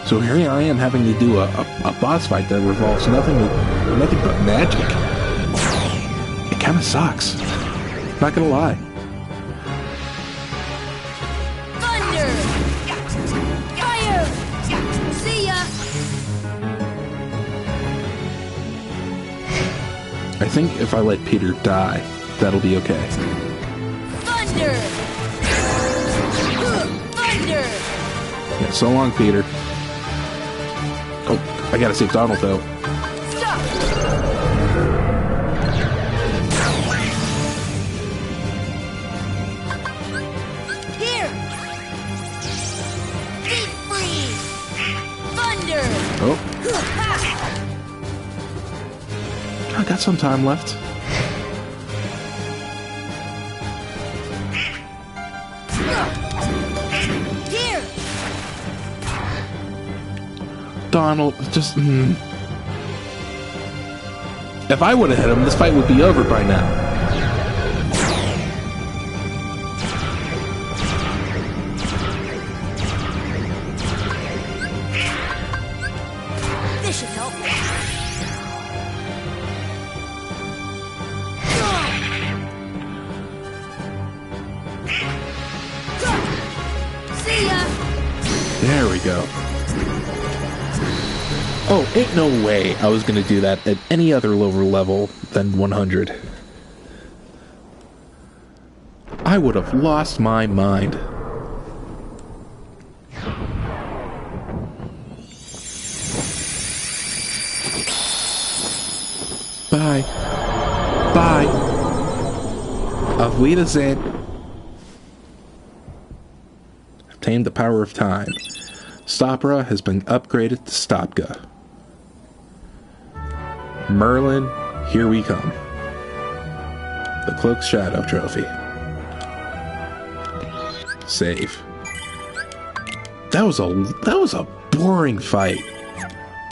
So here I am having to do a boss fight that revolves nothing but magic. It kind of sucks. Not gonna lie. Thunder! Fire! See ya! I think if I let Peter die, that'll be okay. Thunder! Thunder! Yeah, so long, Peter. Oh, I gotta save Donald, though. Stop! Here! Deep freeze! Thunder! Oh, I got some time left. Here! Donald, just... If I would have hit him, this fight would be over by now. This should help. See ya! There we go. Oh, ain't no way I was gonna do that at any other lower level than 100. I would have lost my mind. Bye. Bye. Auf Wiedersehen. Obtained the power of time. Stopra has been upgraded to Stopga. Merlin, here we come. The Cloaked Shadow Trophy. Save. That was a boring fight.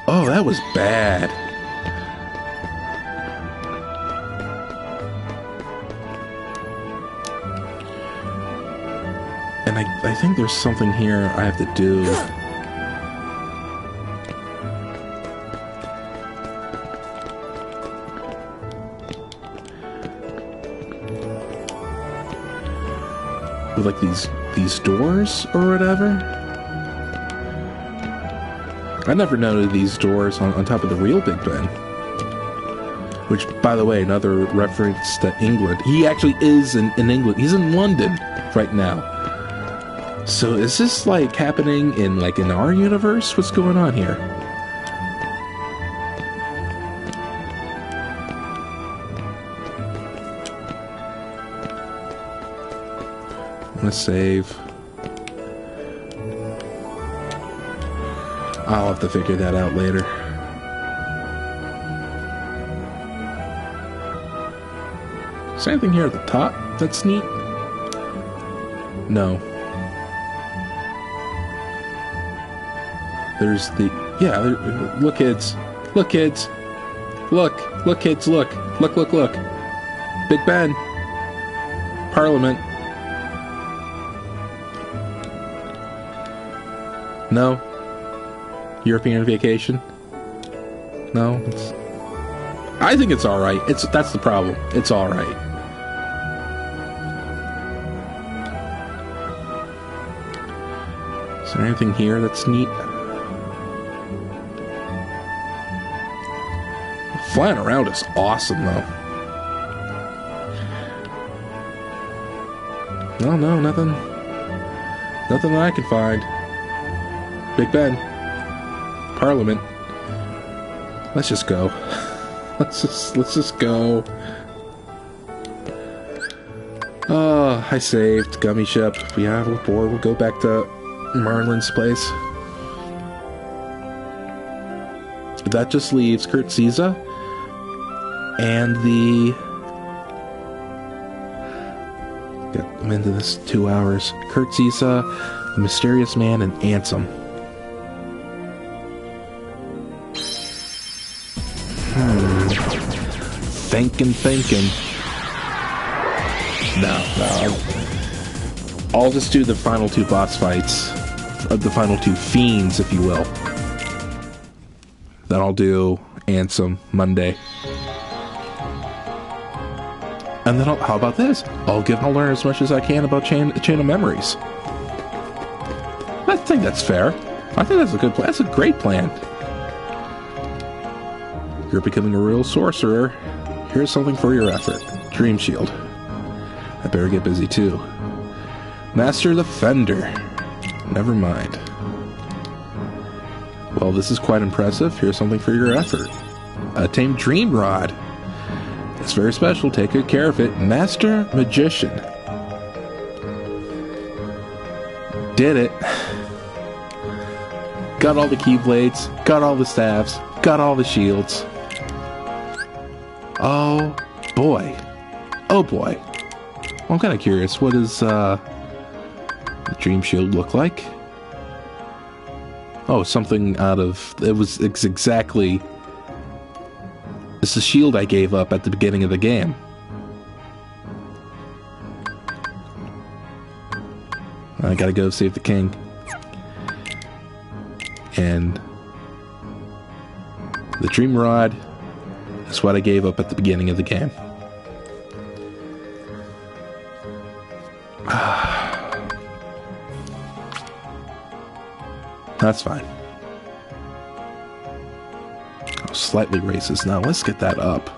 Oh, that was bad. And I think there's something here I have to do. With like these doors or whatever. I never noted these doors on top of the real Big Ben. Which, by the way, another reference to England. He actually is in England. He's in London right now. So is this like happening in our universe? What's going on here? I'm gonna save. I'll have to figure that out later. Is there anything here at the top that's neat? No. There's the... Yeah, look, kids. Look, kids. Look. Look, kids, look. Look, look, look. Big Ben. Parliament. No. European vacation? No. I think it's alright. That's the problem. It's alright. Is there anything here that's neat? Flying around is awesome, though. No, nothing. Nothing that I can find. Big Ben. Parliament. Let's just go. Let's just go. Oh, I saved. Gummy ship. Yeah, we're bored. We'll go back to Marlin's place. That just leaves Kurt Zisa and the... I'm into this 2 hours. Kurt Zisa, the Mysterious Man, and Ansem. Thinking. No. I'll just do the final 2 boss fights. The final 2 fiends, if you will. Then I'll do Ansem Monday. And then how about this? I'll learn as much as I can about Chain of Memories. I think that's fair. I think that's a good plan. That's a great plan. You're becoming a real sorcerer. Here's something for your effort. Dream Shield. I better get busy too. Master the Fender. Never mind. Well, this is quite impressive. Here's something for your effort. A tamed Dream Rod. It's very special. Take good care of it. Master Magician. Did it. Got all the Keyblades. Got all the staves. Got all the shields. Oh, boy. Oh, boy. Well, I'm kind of curious. What does the Dream Shield look like? Oh, something out of... It's exactly... It's the shield I gave up at the beginning of the game. I gotta go save the king. And... the Dream Rod is what I gave up at the beginning of the game. That's fine. Oh, slightly racist. Now let's get that up.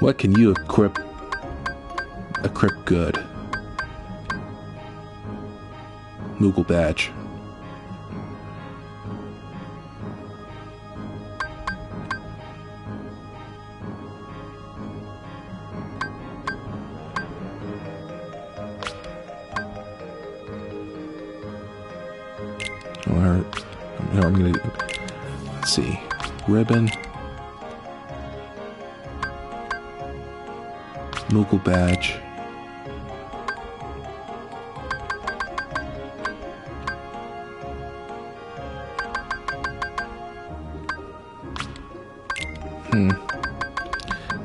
What can you equip good? Moogle badge. I'm gonna... Let's see. Ribbon. Moogle badge.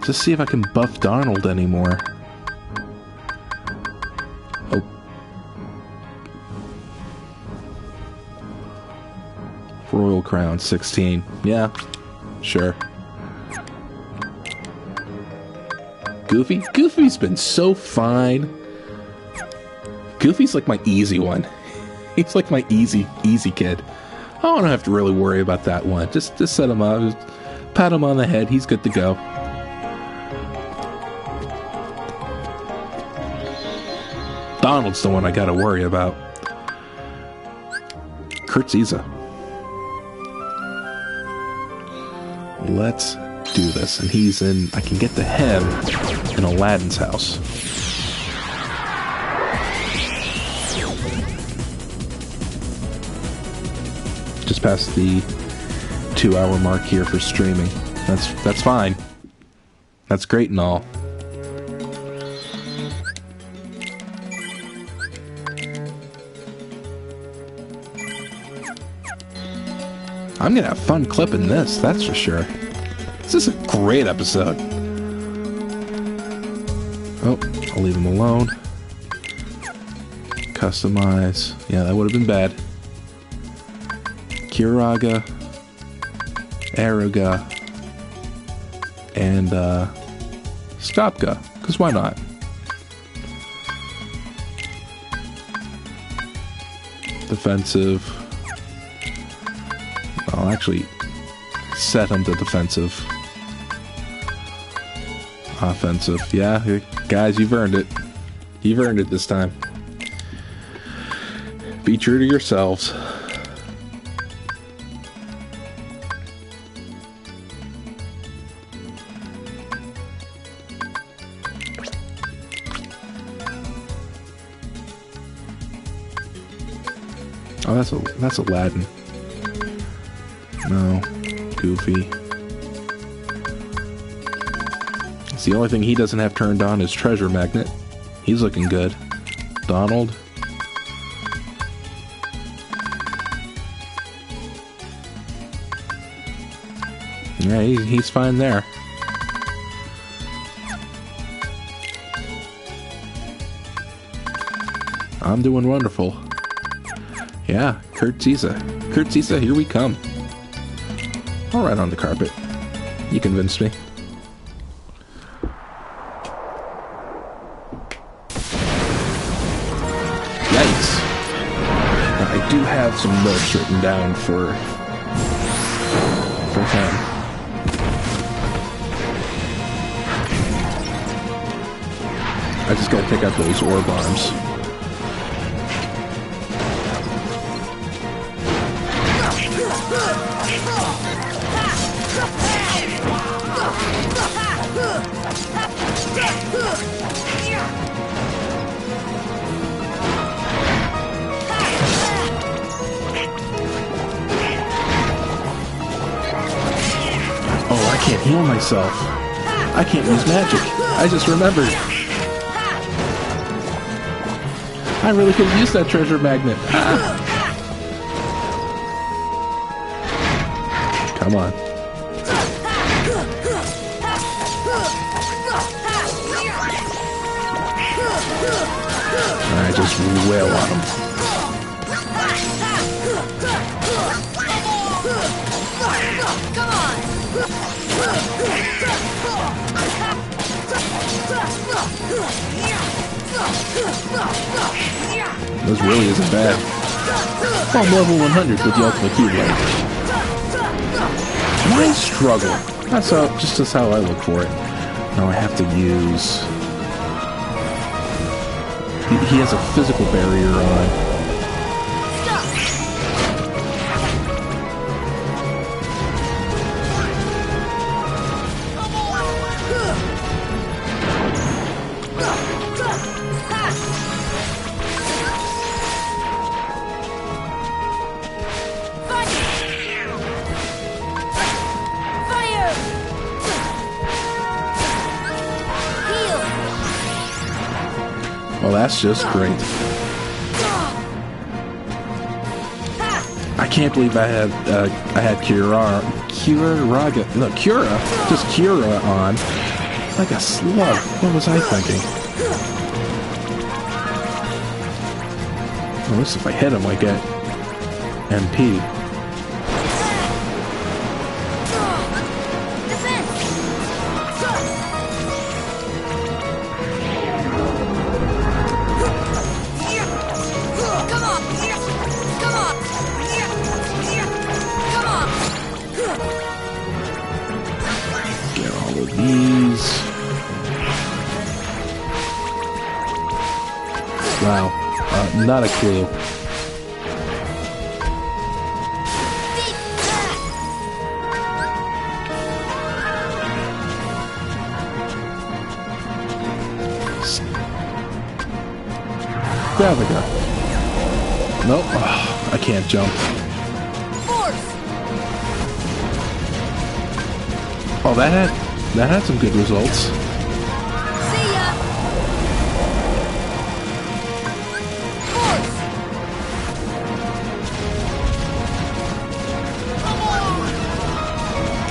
Just see if I can buff Donald anymore. Oh. Royal Crown, 16. Yeah, sure. Goofy? Goofy's been so fine. Goofy's like my easy one. He's like my easy kid. I don't have to really worry about that one. Just set him up, just pat him on the head. He's good to go. Donald's the one I gotta worry about. Kurt Zisa. Let's do this. And he's in... I can get to him in Aladdin's house. Just past the 2-hour mark here for streaming. That's fine. That's great and all. I'm gonna have fun clipping this, that's for sure. This is a great episode. Oh, I'll leave him alone. Customize. Yeah, that would have been bad. Kiraga, Aruga, and Skopka, because why not? Defensive. I'll actually set him to defensive. Offensive. Yeah, guys, you've earned it. You've earned it this time. Be true to yourselves. Oh, that's Aladdin. No, Goofy. It's the only thing he doesn't have turned on is Treasure Magnet. He's looking good. Donald. Yeah, he's fine there. I'm doing wonderful. Yeah, Kurt Zisa. Kurt Zisa, here we come. All right on the carpet. You convinced me. Yikes. Now, I do have some notes written down for him. I just gotta pick up those orb arms. Oh, I can't heal myself. I can't use magic. I just remembered. I really could use that treasure magnet. Come on. I just wail on him. This really isn't bad. I'm level 100 with the Ultima Keyblade. My struggle. That's how I look for it. Now I have to use... He has a physical barrier on. Well, that's just great. I can't believe I had Kira, no, Cura, just Cura on, like a slug. What was I thinking? Well, at least if I hit him, I get MP. Wow. Not a clue. Graviga. Nope. Oh, I can't jump. Force. Oh, that had some good results. See ya. Force.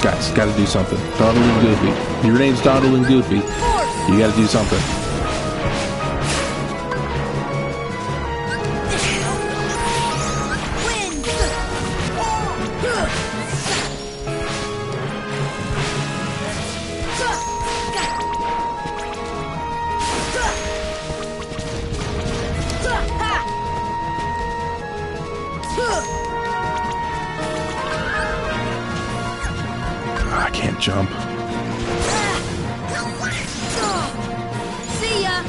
Guys, gotta do something. Donald and Goofy. Your name's Donald and Goofy. Force. You gotta do something. Wind. I can't jump. See ya.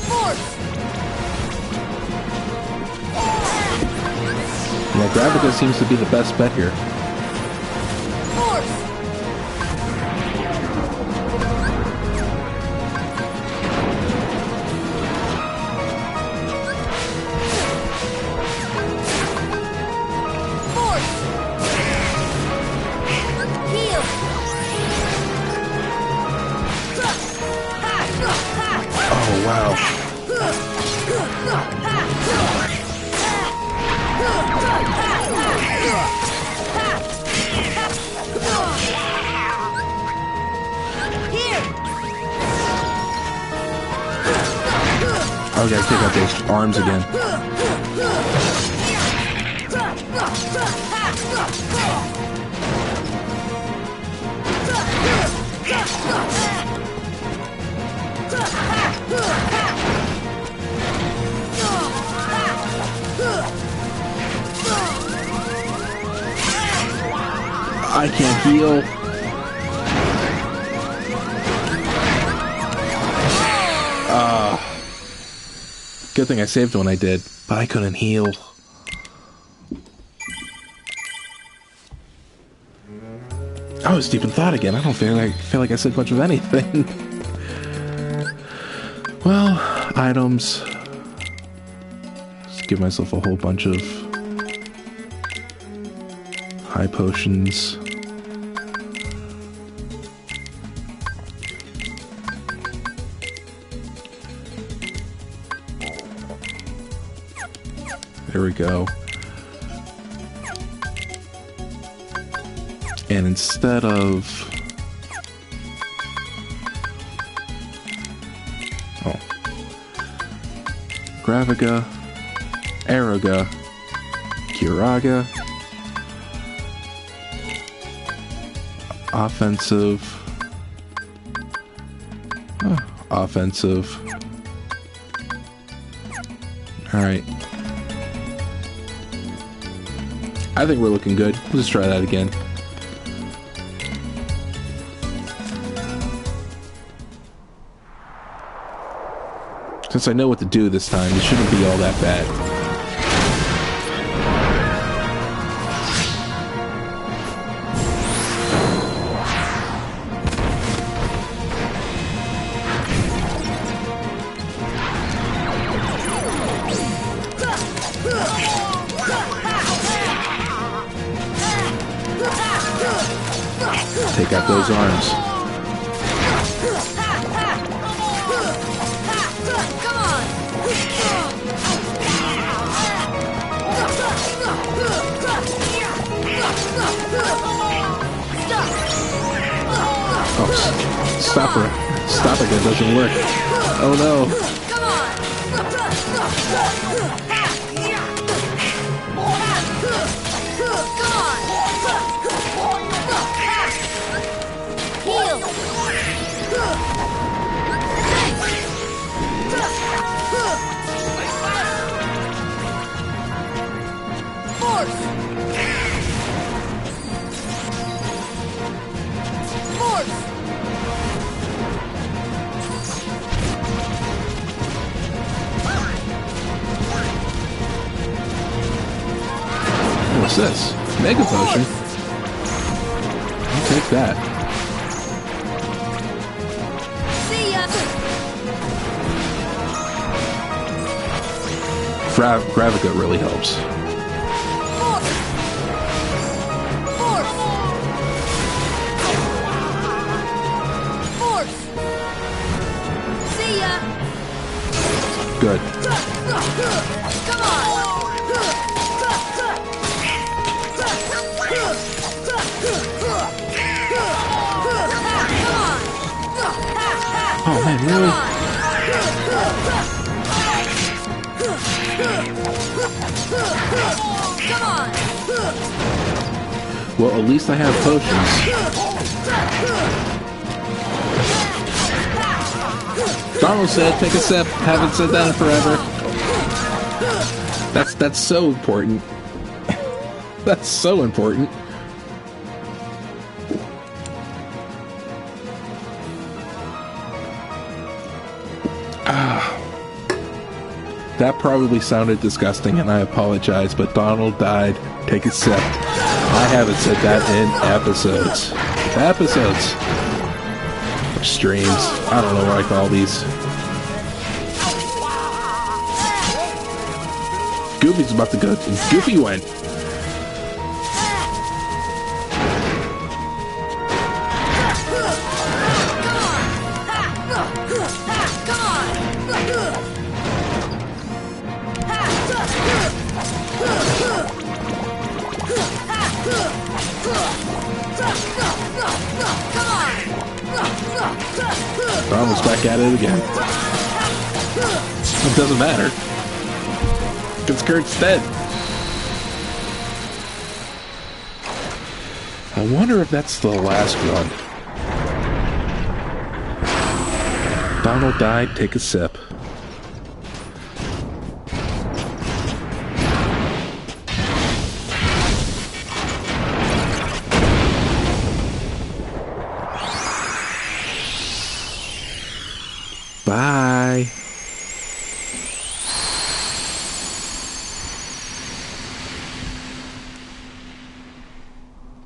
Force. Yeah, Graviga seems to be the best bet here. Force. Force. Heal. Oh, wow. Here. Oh, gotta take out those arms again. I can't heal. Good thing I saved when I did, but I couldn't heal. I was deep in thought again. I don't feel like I said much of anything. Well, items. Just give myself a whole bunch of high potions. There we go. And instead of... Oh. Graviga, Araga, Kiraga, offensive, offensive. Alright. I think we're looking good. Let's try that again. Since I know what to do this time, it shouldn't be all that bad. Take out those arms. Come on. Oh, stop her. Stop it, that doesn't work. Oh no. Come this? Mega Potion? I'll take that. See ya. Gravica really helps. Force. Force. See ya. Good. Come on. Oh man, really? Come on. Well, at least I have potions. Donald said, take a sip. Haven't said that in forever. That's so important. That's so important. That probably sounded disgusting, and I apologize, but Donald died. Take a sip. I haven't said that in episodes. Or streams. I don't know what I call these. Goofy's about to go. Goofy went. Donald's back at it again. It doesn't matter. Because Kurt's dead. I wonder if that's the last one. Donald died, take a sip. Bye.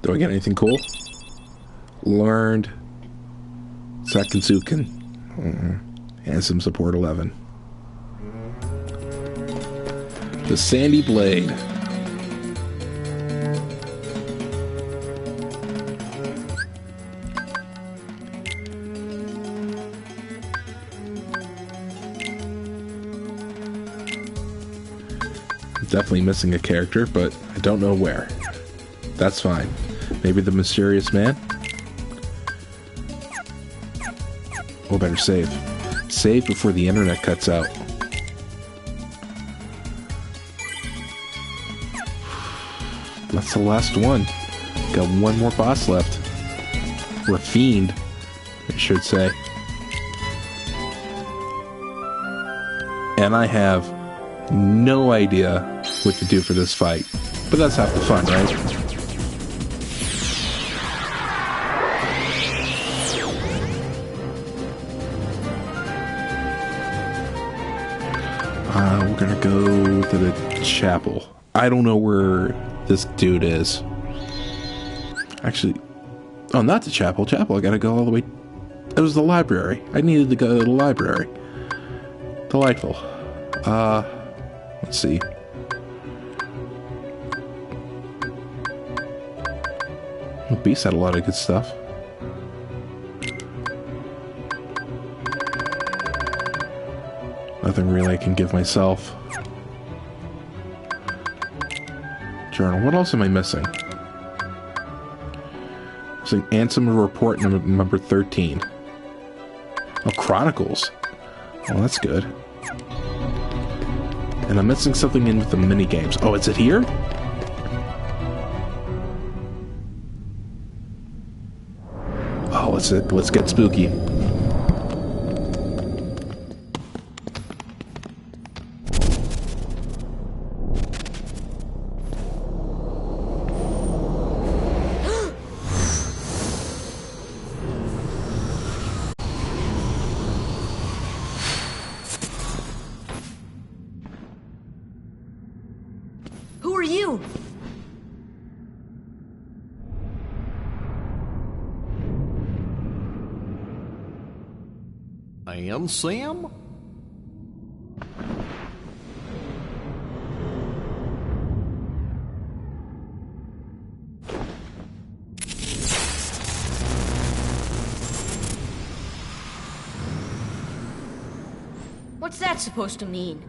Do I get anything cool? Learned. Sakinsuken. And some support 11. The Sandy Blade. Definitely missing a character, but I don't know where. That's fine. Maybe the mysterious man? Oh, better save. Save before the internet cuts out. That's the last one. Got one more boss left. Or fiend, I should say. And I have no idea what to do for this fight. But that's half the fun, right? We're gonna go to the chapel. I don't know where this dude is. Actually, oh, not the chapel. Chapel, I gotta go all the way. It was the library. I needed to go to the library. Delightful. Let's see. Well, Beast had a lot of good stuff. Nothing really I can give myself. Journal. What else am I missing? Missing Ansem Report number 13. Oh, Chronicles. Oh, that's good. And I'm missing something in with the mini games. Oh, is it here? Oh, let's get spooky. Who are you? And Sam? What's that supposed to mean?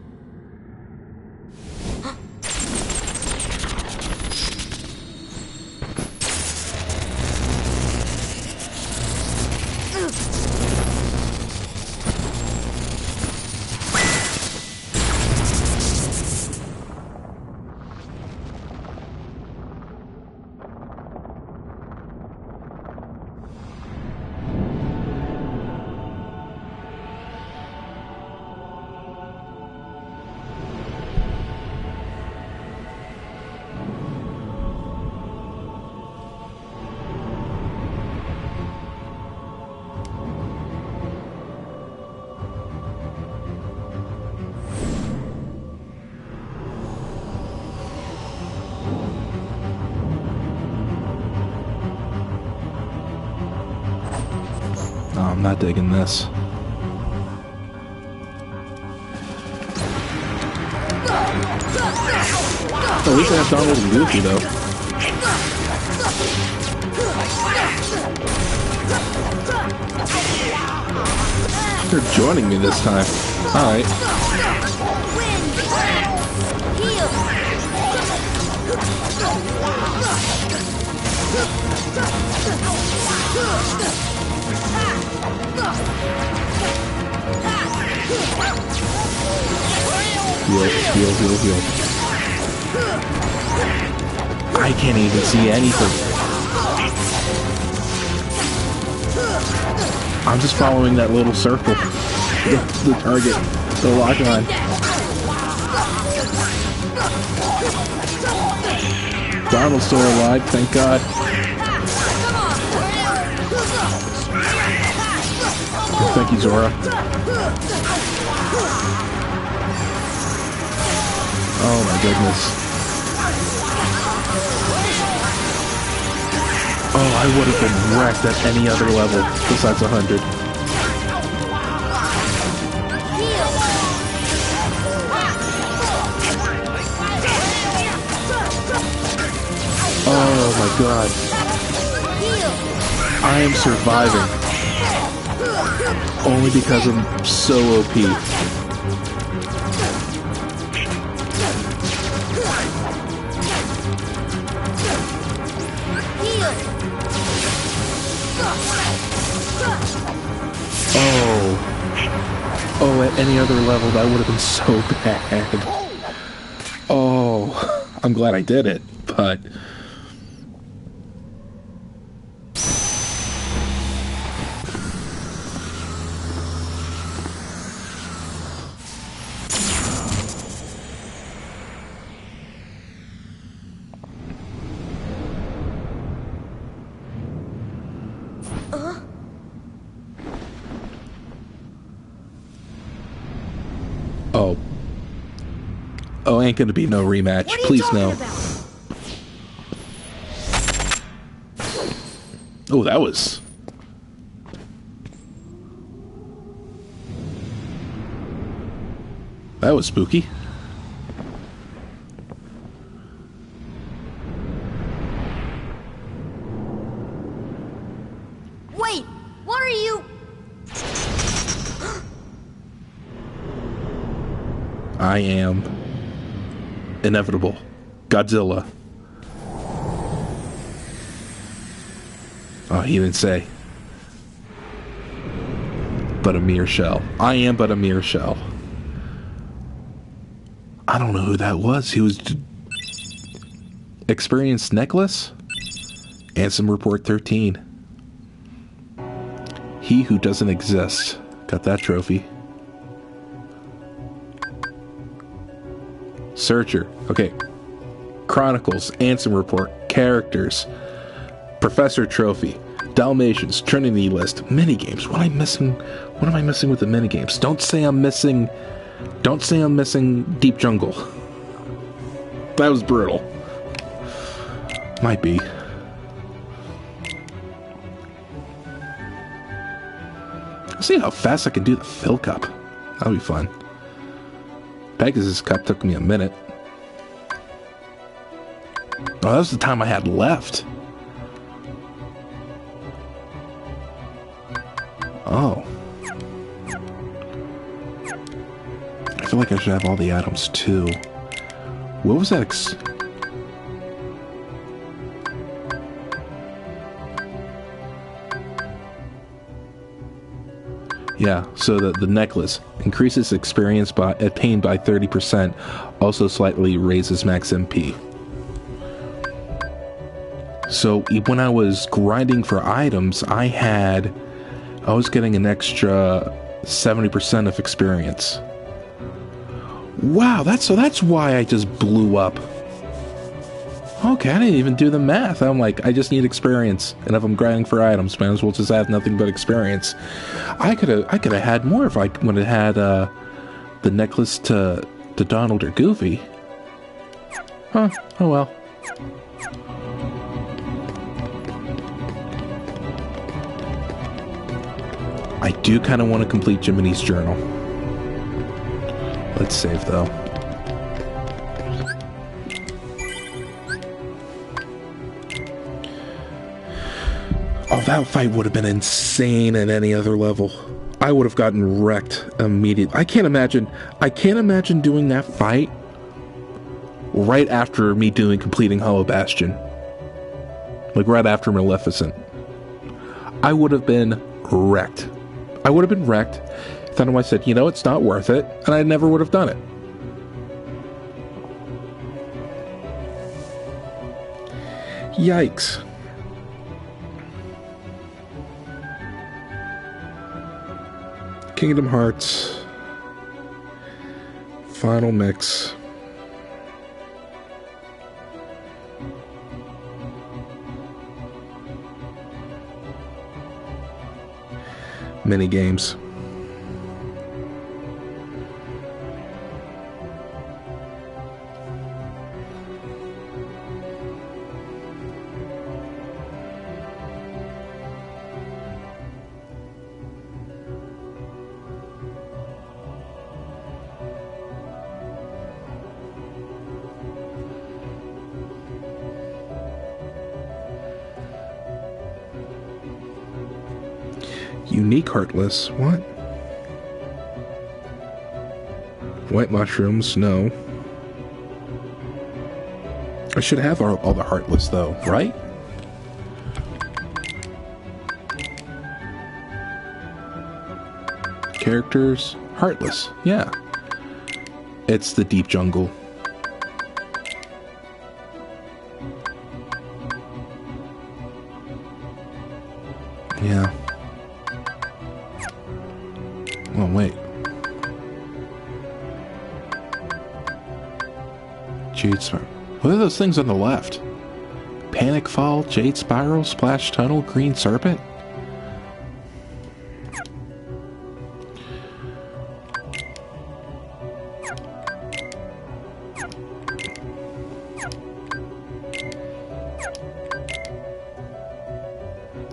Oh, I'm not digging this. At least I have Donald and Goofy, though. They're joining me this time. Alright. Heal. I can't even see anything. I'm just following that little circle. The target. The lock line. Donald's still alive, thank God. Thank you, Zora. Oh my goodness. Oh, I would have been wrecked at any other level besides 100. Oh my God. I am surviving. Only because I'm so OP. Oh, at any other level, that would have been so bad. Oh, I'm glad I did it, but... Oh, ain't gonna be no rematch. Please no. Oh, that was... That was spooky. Wait, what are you... I am inevitable. Godzilla. Oh, he didn't say. But a mere shell. I am but a mere shell. I don't know who that was. He was... Experienced Necklace? Ansem Report 13. He who doesn't exist. Got that trophy. Searcher. Okay. Chronicles. Ansem Report. Characters. Professor Trophy. Dalmatians. Trinity List. Minigames. What am I missing? What am I missing with the minigames? Don't say I'm missing... Don't say I'm missing Deep Jungle. That was brutal. Might be. See how fast I can do the fill cup. That'll be fun. Pegasus cup took me a minute. Oh, that was the time I had left. Oh. I feel like I should have all the items too. What was that? Yeah, so the necklace increases experience pain by 30%, also slightly raises max MP. So when I was grinding for items, I was getting an extra 70% of experience. Wow, that's why I just blew up. Okay, I didn't even do the math. I'm like, I just need experience, and if I'm grinding for items, might as well just have nothing but experience. I could have had more if I would have had the necklace to Donald or Goofy. Huh? Oh well. I do kind of want to complete Jiminy's journal. Let's save though. Oh, that fight would have been insane at any other level. I would have gotten wrecked immediately. I can't imagine doing that fight right after me completing Hollow Bastion. Like right after Maleficent. I would have been wrecked. Then I said, you know, it's not worth it, and I never would have done it. Yikes. Kingdom Hearts Final Mix. Mini games. Unique Heartless. What? White mushrooms. No. I should have all the Heartless, though, right? Characters. Heartless. Yeah. It's the Deep Jungle. Yeah. Oh, wait. Jade Spiral. What are those things on the left? Panic Fall, Jade Spiral, Splash Tunnel, Green Serpent?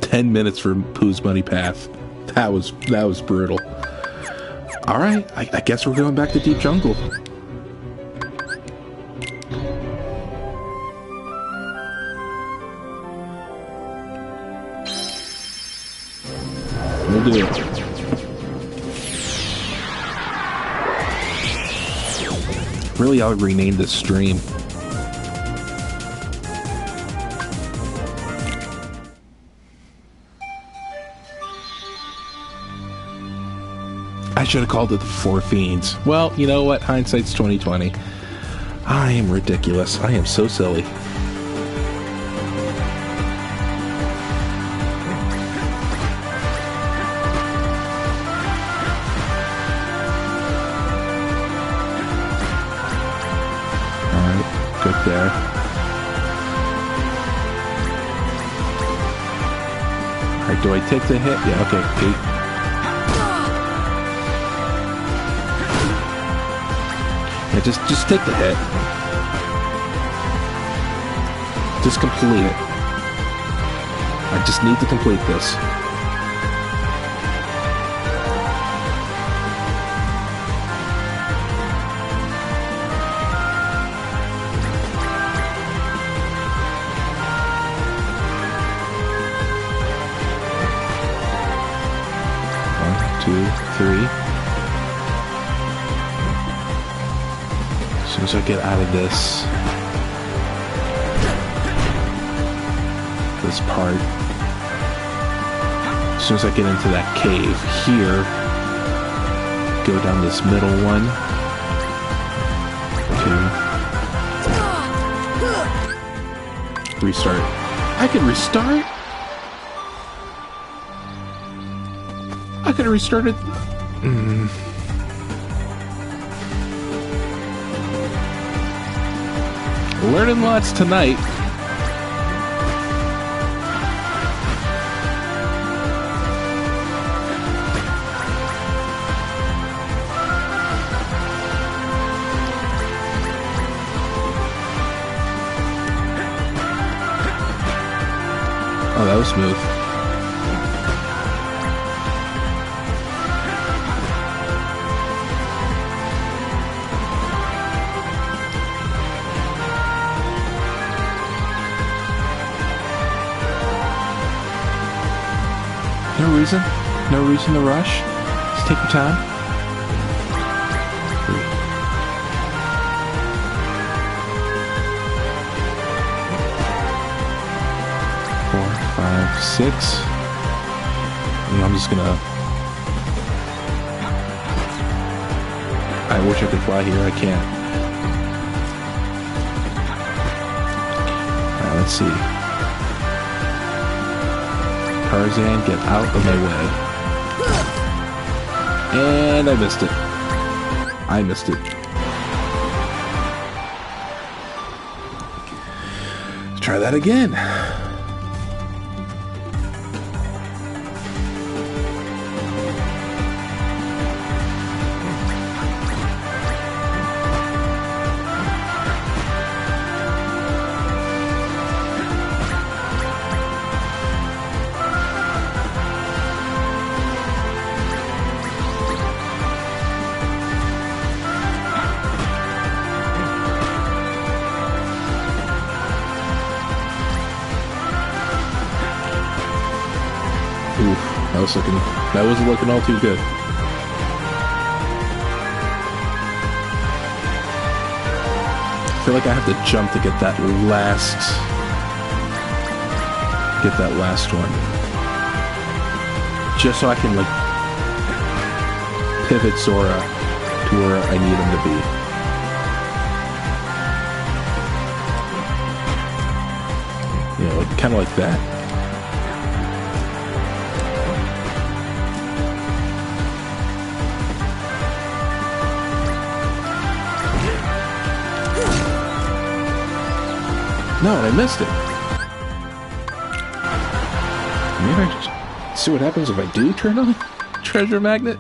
$10 for Pooh's Money Path. That was brutal. Alright, I guess we're going back to Deep Jungle. We'll do it. Really, I'll rename this stream. I should have called it the Four Fiends. Well, you know what? Hindsight's 2020. I am ridiculous. I am so silly. Alright, good there. Alright, do I take the hit? Yeah, okay, 8. Yeah, just take the hit. Just complete it. I just need to complete this. 2, 3. As soon as I get out of this part, as soon as I get into that cave here, go down this middle one. 2. Restart. I can restart? I could have restarted. Learning lots tonight. Oh, that was smooth. No reason to rush. Just take your time. 3. 4, 5, 6. And I'm just gonna... I wish I could fly here. I can't. Alright, let's see. Tarzan, get out of my way. And I missed it. I missed it. Let's try that again. That wasn't looking all too good. I feel like I have to jump to get that last one. Just so I can like pivot Sora to where I need him to be. You know, kind of like that. No, I missed it. Maybe I just see what happens if I do turn on treasure magnet.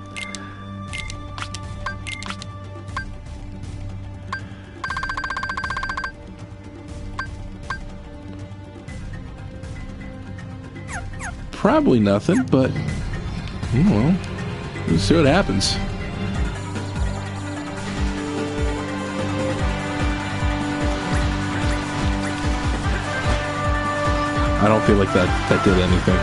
Probably nothing, but well, we'll see what happens. I don't feel like that did anything.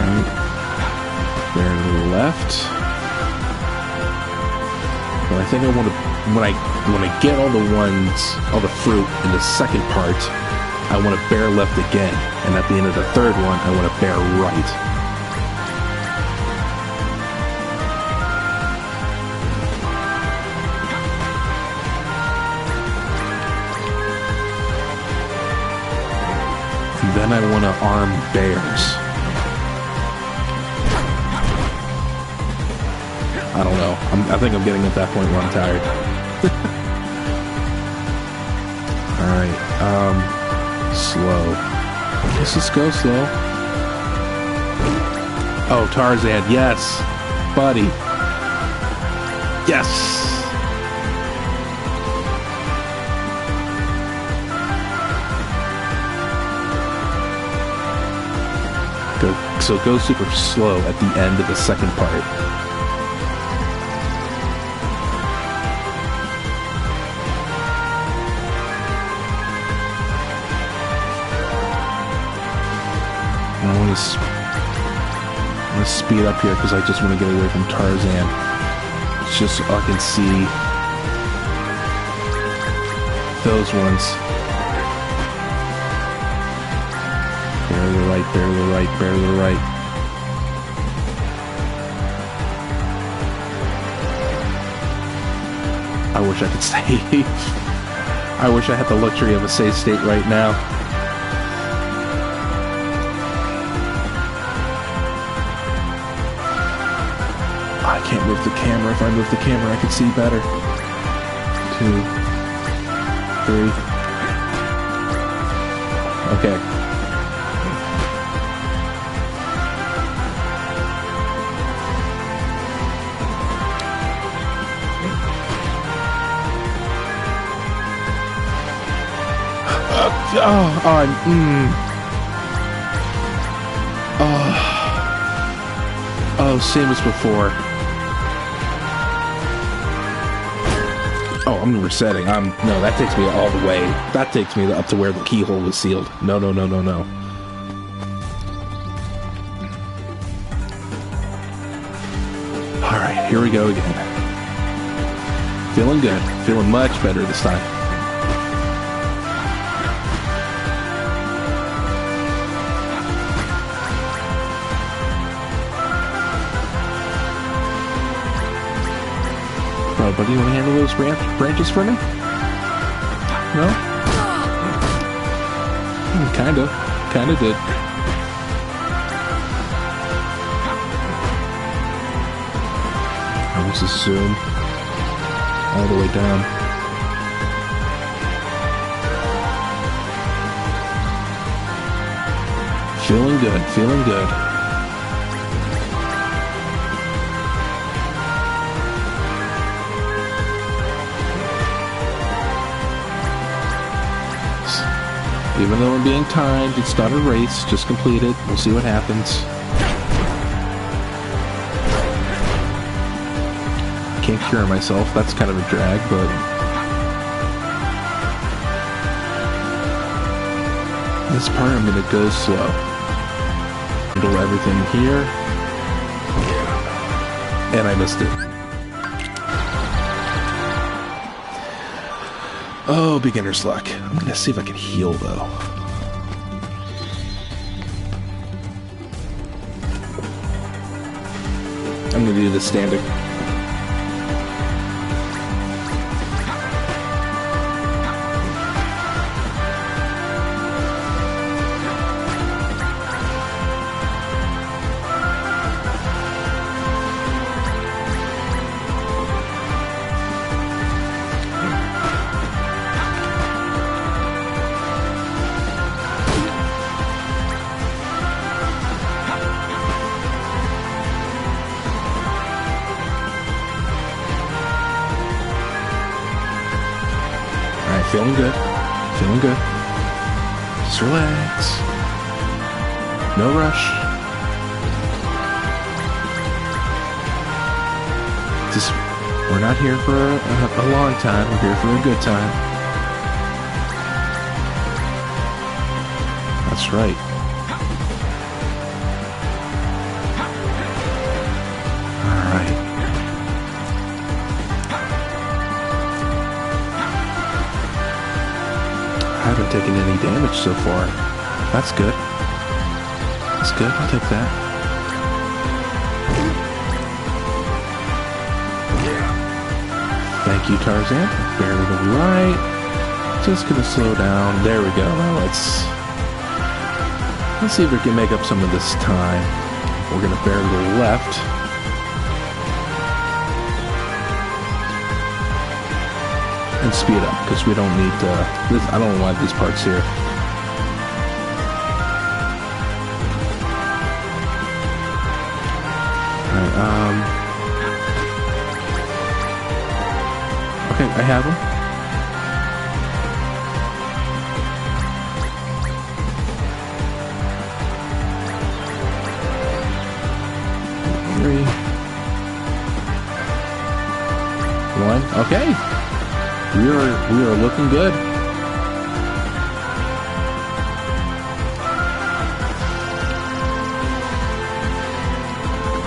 Right. There to the left. But I think I want to when I get all the fruit in the second part, I want to bear left again. And at the end of the third one, I want to bear right. And then I want to arm bears. I don't know. I think I'm getting at that point where I'm tired. Alright, slow. Let's just go slow. Oh, Tarzan, yes! Buddy. Yes! So go super slow at the end of the second part. gonna speed up here because I just want to get away from Tarzan. It's just so I can see those ones. Bear to the right, bear to the right, bear to the right. I wish I could save. I wish I had the luxury of a save state right now. I can't move the camera. If I move the camera, I can see better. 2, 3. Okay. Oh, same as before. Oh, I'm resetting. No, that takes me all the way. That takes me up to where the keyhole was sealed. No. Alright, here we go again. Feeling good. Feeling much better this time. Oh, buddy, you want to handle those branches for me? No? Kinda did. I was assumed all the way down. Feeling good, feeling good. Even though I'm being timed, it's not a race, just complete it. We'll see what happens. Can't cure myself, that's kind of a drag, but... this part I'm gonna go slow. Handle everything here. And I missed it. Oh, beginner's luck. I'm gonna see if I can heal, though. I'm gonna do this standing. Feeling good. Feeling good. Just relax. No rush. We're not here for a long time. We're here for a good time. That's right. I haven't taken any damage so far. That's good. That's good. I'll take that. Thank you, Tarzan. Bear to the right. Just gonna slow down. There we go. Now let's see if we can make up some of this time. We're gonna bear to the left. And speed up, because we don't need this. I don't want these parts here. Alright, okay, I have them. Three. 1, okay. We are looking good.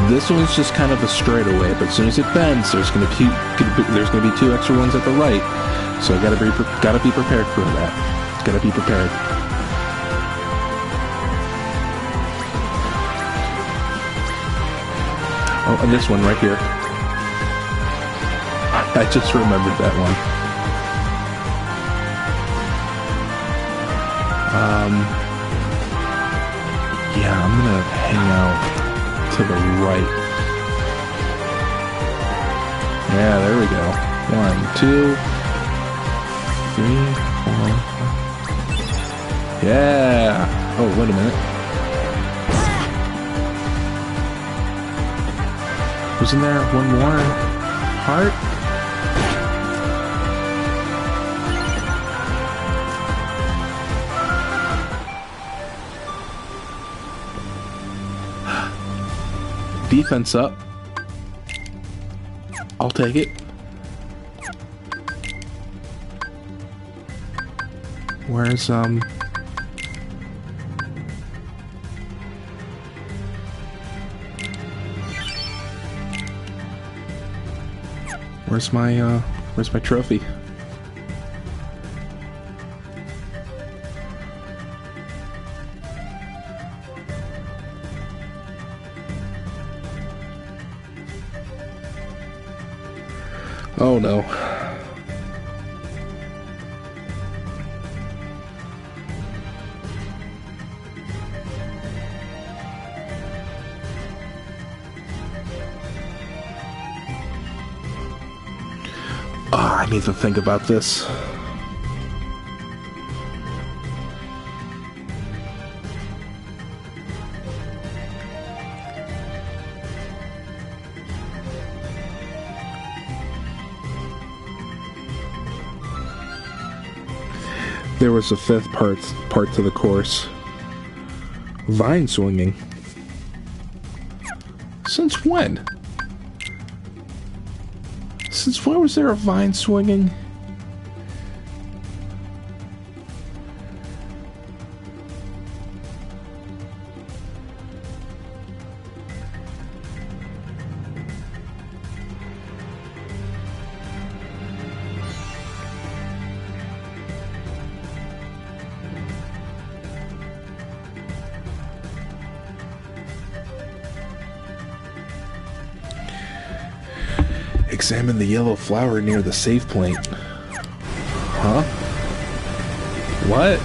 This one's just kind of a straightaway, but as soon as it bends, there's gonna be 2 extra ones at the right. So I gotta be prepared for that. Gotta be prepared. Oh, and this one right here. I just remembered that one. Yeah, I'm gonna hang out to the right. Yeah, there we go. 1, 2, 3, 4. Yeah. Oh, wait a minute. Wasn't there one more heart? Defense up. I'll take it. Where's where's my trophy? Oh no. I need to think about this. There was a 5th part to the course. Vine swinging. Since when? Since when was there a vine swinging? Examine the yellow flower near the save point. Huh? What?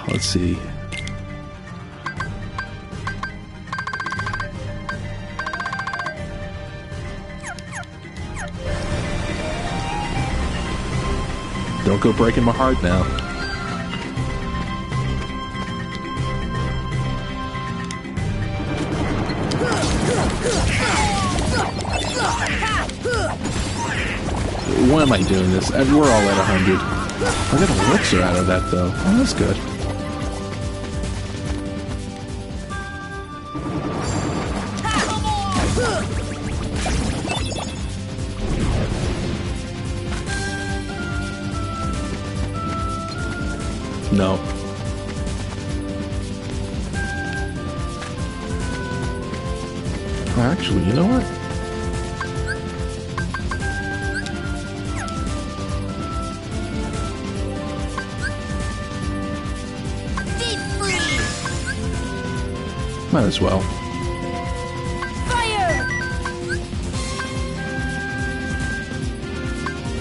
Let's see. Don't go breaking my heart now. Why am I doing this? We're all at 100. I got an elixir out of that, though. Oh, that's good. No. Actually, you know what? Might as well. Fire!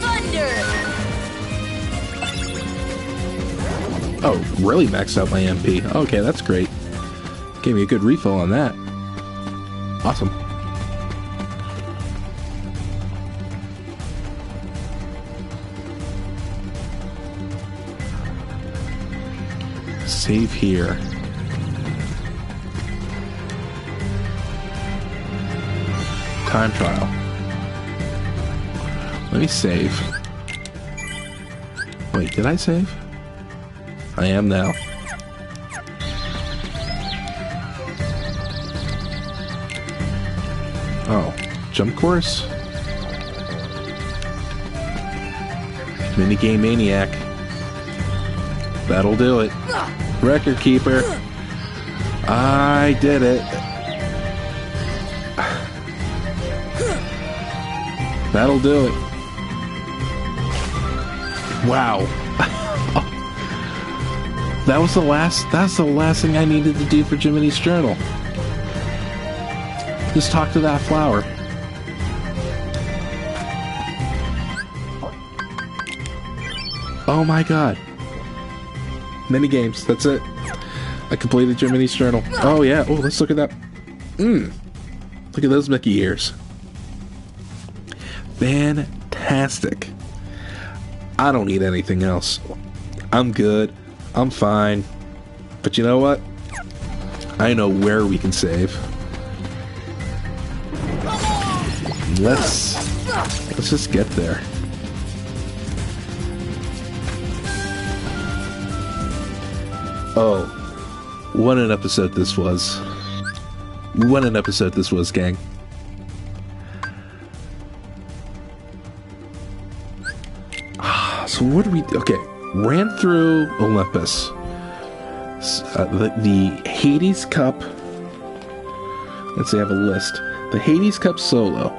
Thunder! Oh, really maxed out my MP. Okay, that's great. Gave me a good refill on that. Awesome. Save here. Time trial. Let me save. Wait, did I save? I am now. Oh, jump course? Minigame Maniac. That'll do it. Record keeper. I did it. That'll do it. Wow. That's the last thing I needed to do for Jiminy's Journal. Just talk to that flower. Oh my god. Mini games, that's it. I completed Jiminy's Journal. Oh yeah, oh let's look at that. Look at those Mickey ears. Fantastic. I don't need anything else. I'm good. I'm fine. But you know what? I know where we can save. Let's just get there. Oh, what an episode this was. What an episode this was, gang. So what do we... Okay, ran through Olympus. The Hades Cup... Let's see, I have a list. The Hades Cup solo.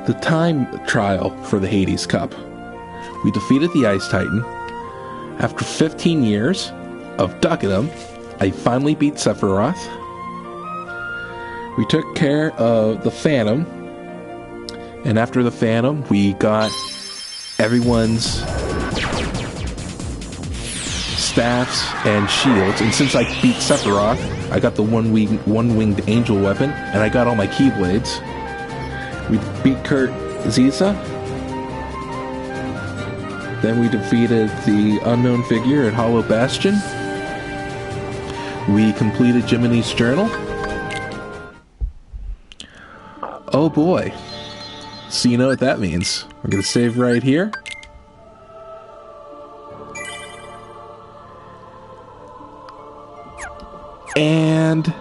The time trial for the Hades Cup. We defeated the Ice Titan. After 15 years of ducking him, I finally beat Sephiroth. We took care of the Phantom. And after the Phantom, we got everyone's staffs and shields. And since I beat Sephiroth, I got the one-winged angel weapon, and I got all my Keyblades. We beat Zisa. Then we defeated the unknown figure at Hollow Bastion. We completed Jiminy's Journal. Oh boy. So you know what that means. We're going to save right here. And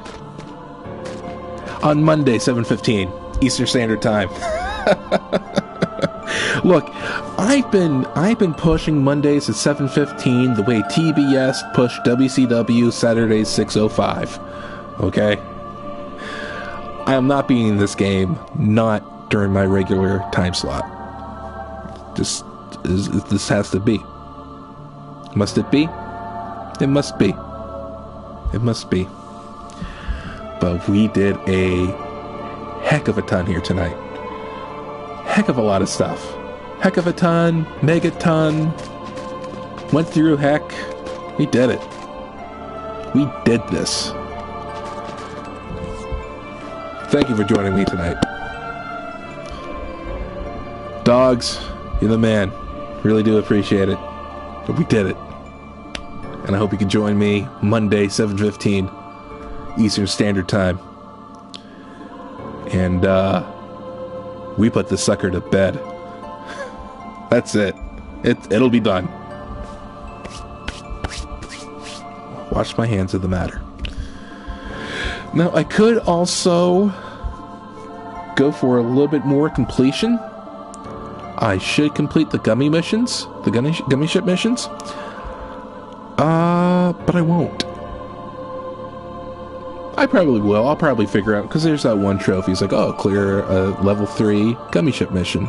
on Monday, 7:15 Eastern Standard Time. Look, I've been pushing Mondays at 7:15 the way TBS pushed WCW Saturdays 6:05. Okay? I am not beating this game not during my regular time slot. This has to be. Must it be? It must be. It must be. But we did a heck of a ton here tonight. Heck of a lot of stuff. Heck of a ton. Megaton. Went through heck. We did it. We did this. Thank you for joining me tonight. Dogs, you're the man. Really do appreciate it. But we did it. And I hope you can join me Monday, 7:15 Eastern Standard Time. And we put this sucker to bed. That's it. It'll be done. Wash my hands of the matter. Now, I could also go for a little bit more completion. I should complete the gummy missions, the gummy ship missions. But I won't. I probably will. I'll probably figure out, because there's that one trophy. It's like, oh, clear a level 3 gummy ship mission.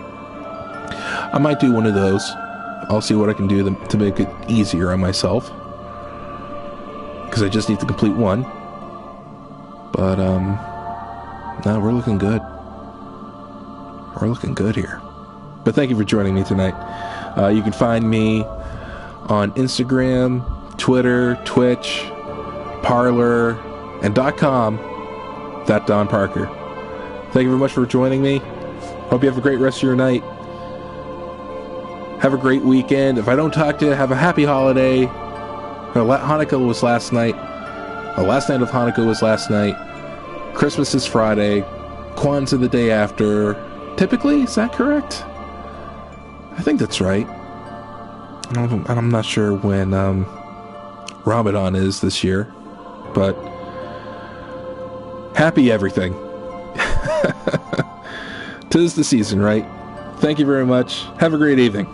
I might do one of those. I'll see what I can do to make it easier on myself. Because I just need to complete one. But, no, we're looking good. We're looking good here. But thank you for joining me tonight. You can find me on Instagram, Twitter, Twitch, Parler, and .com, that Don Parker. Thank you very much for joining me. Hope you have a great rest of your night. Have a great weekend. If I don't talk to you, have a happy holiday. Hanukkah was last night. The last night of Hanukkah was last night. Christmas is Friday. Kwanzaa the day after. Typically, is that correct? I think that's right. I'm not sure when Ramadan is this year, but happy everything. 'Tis the season, right? Thank you very much. Have a great evening.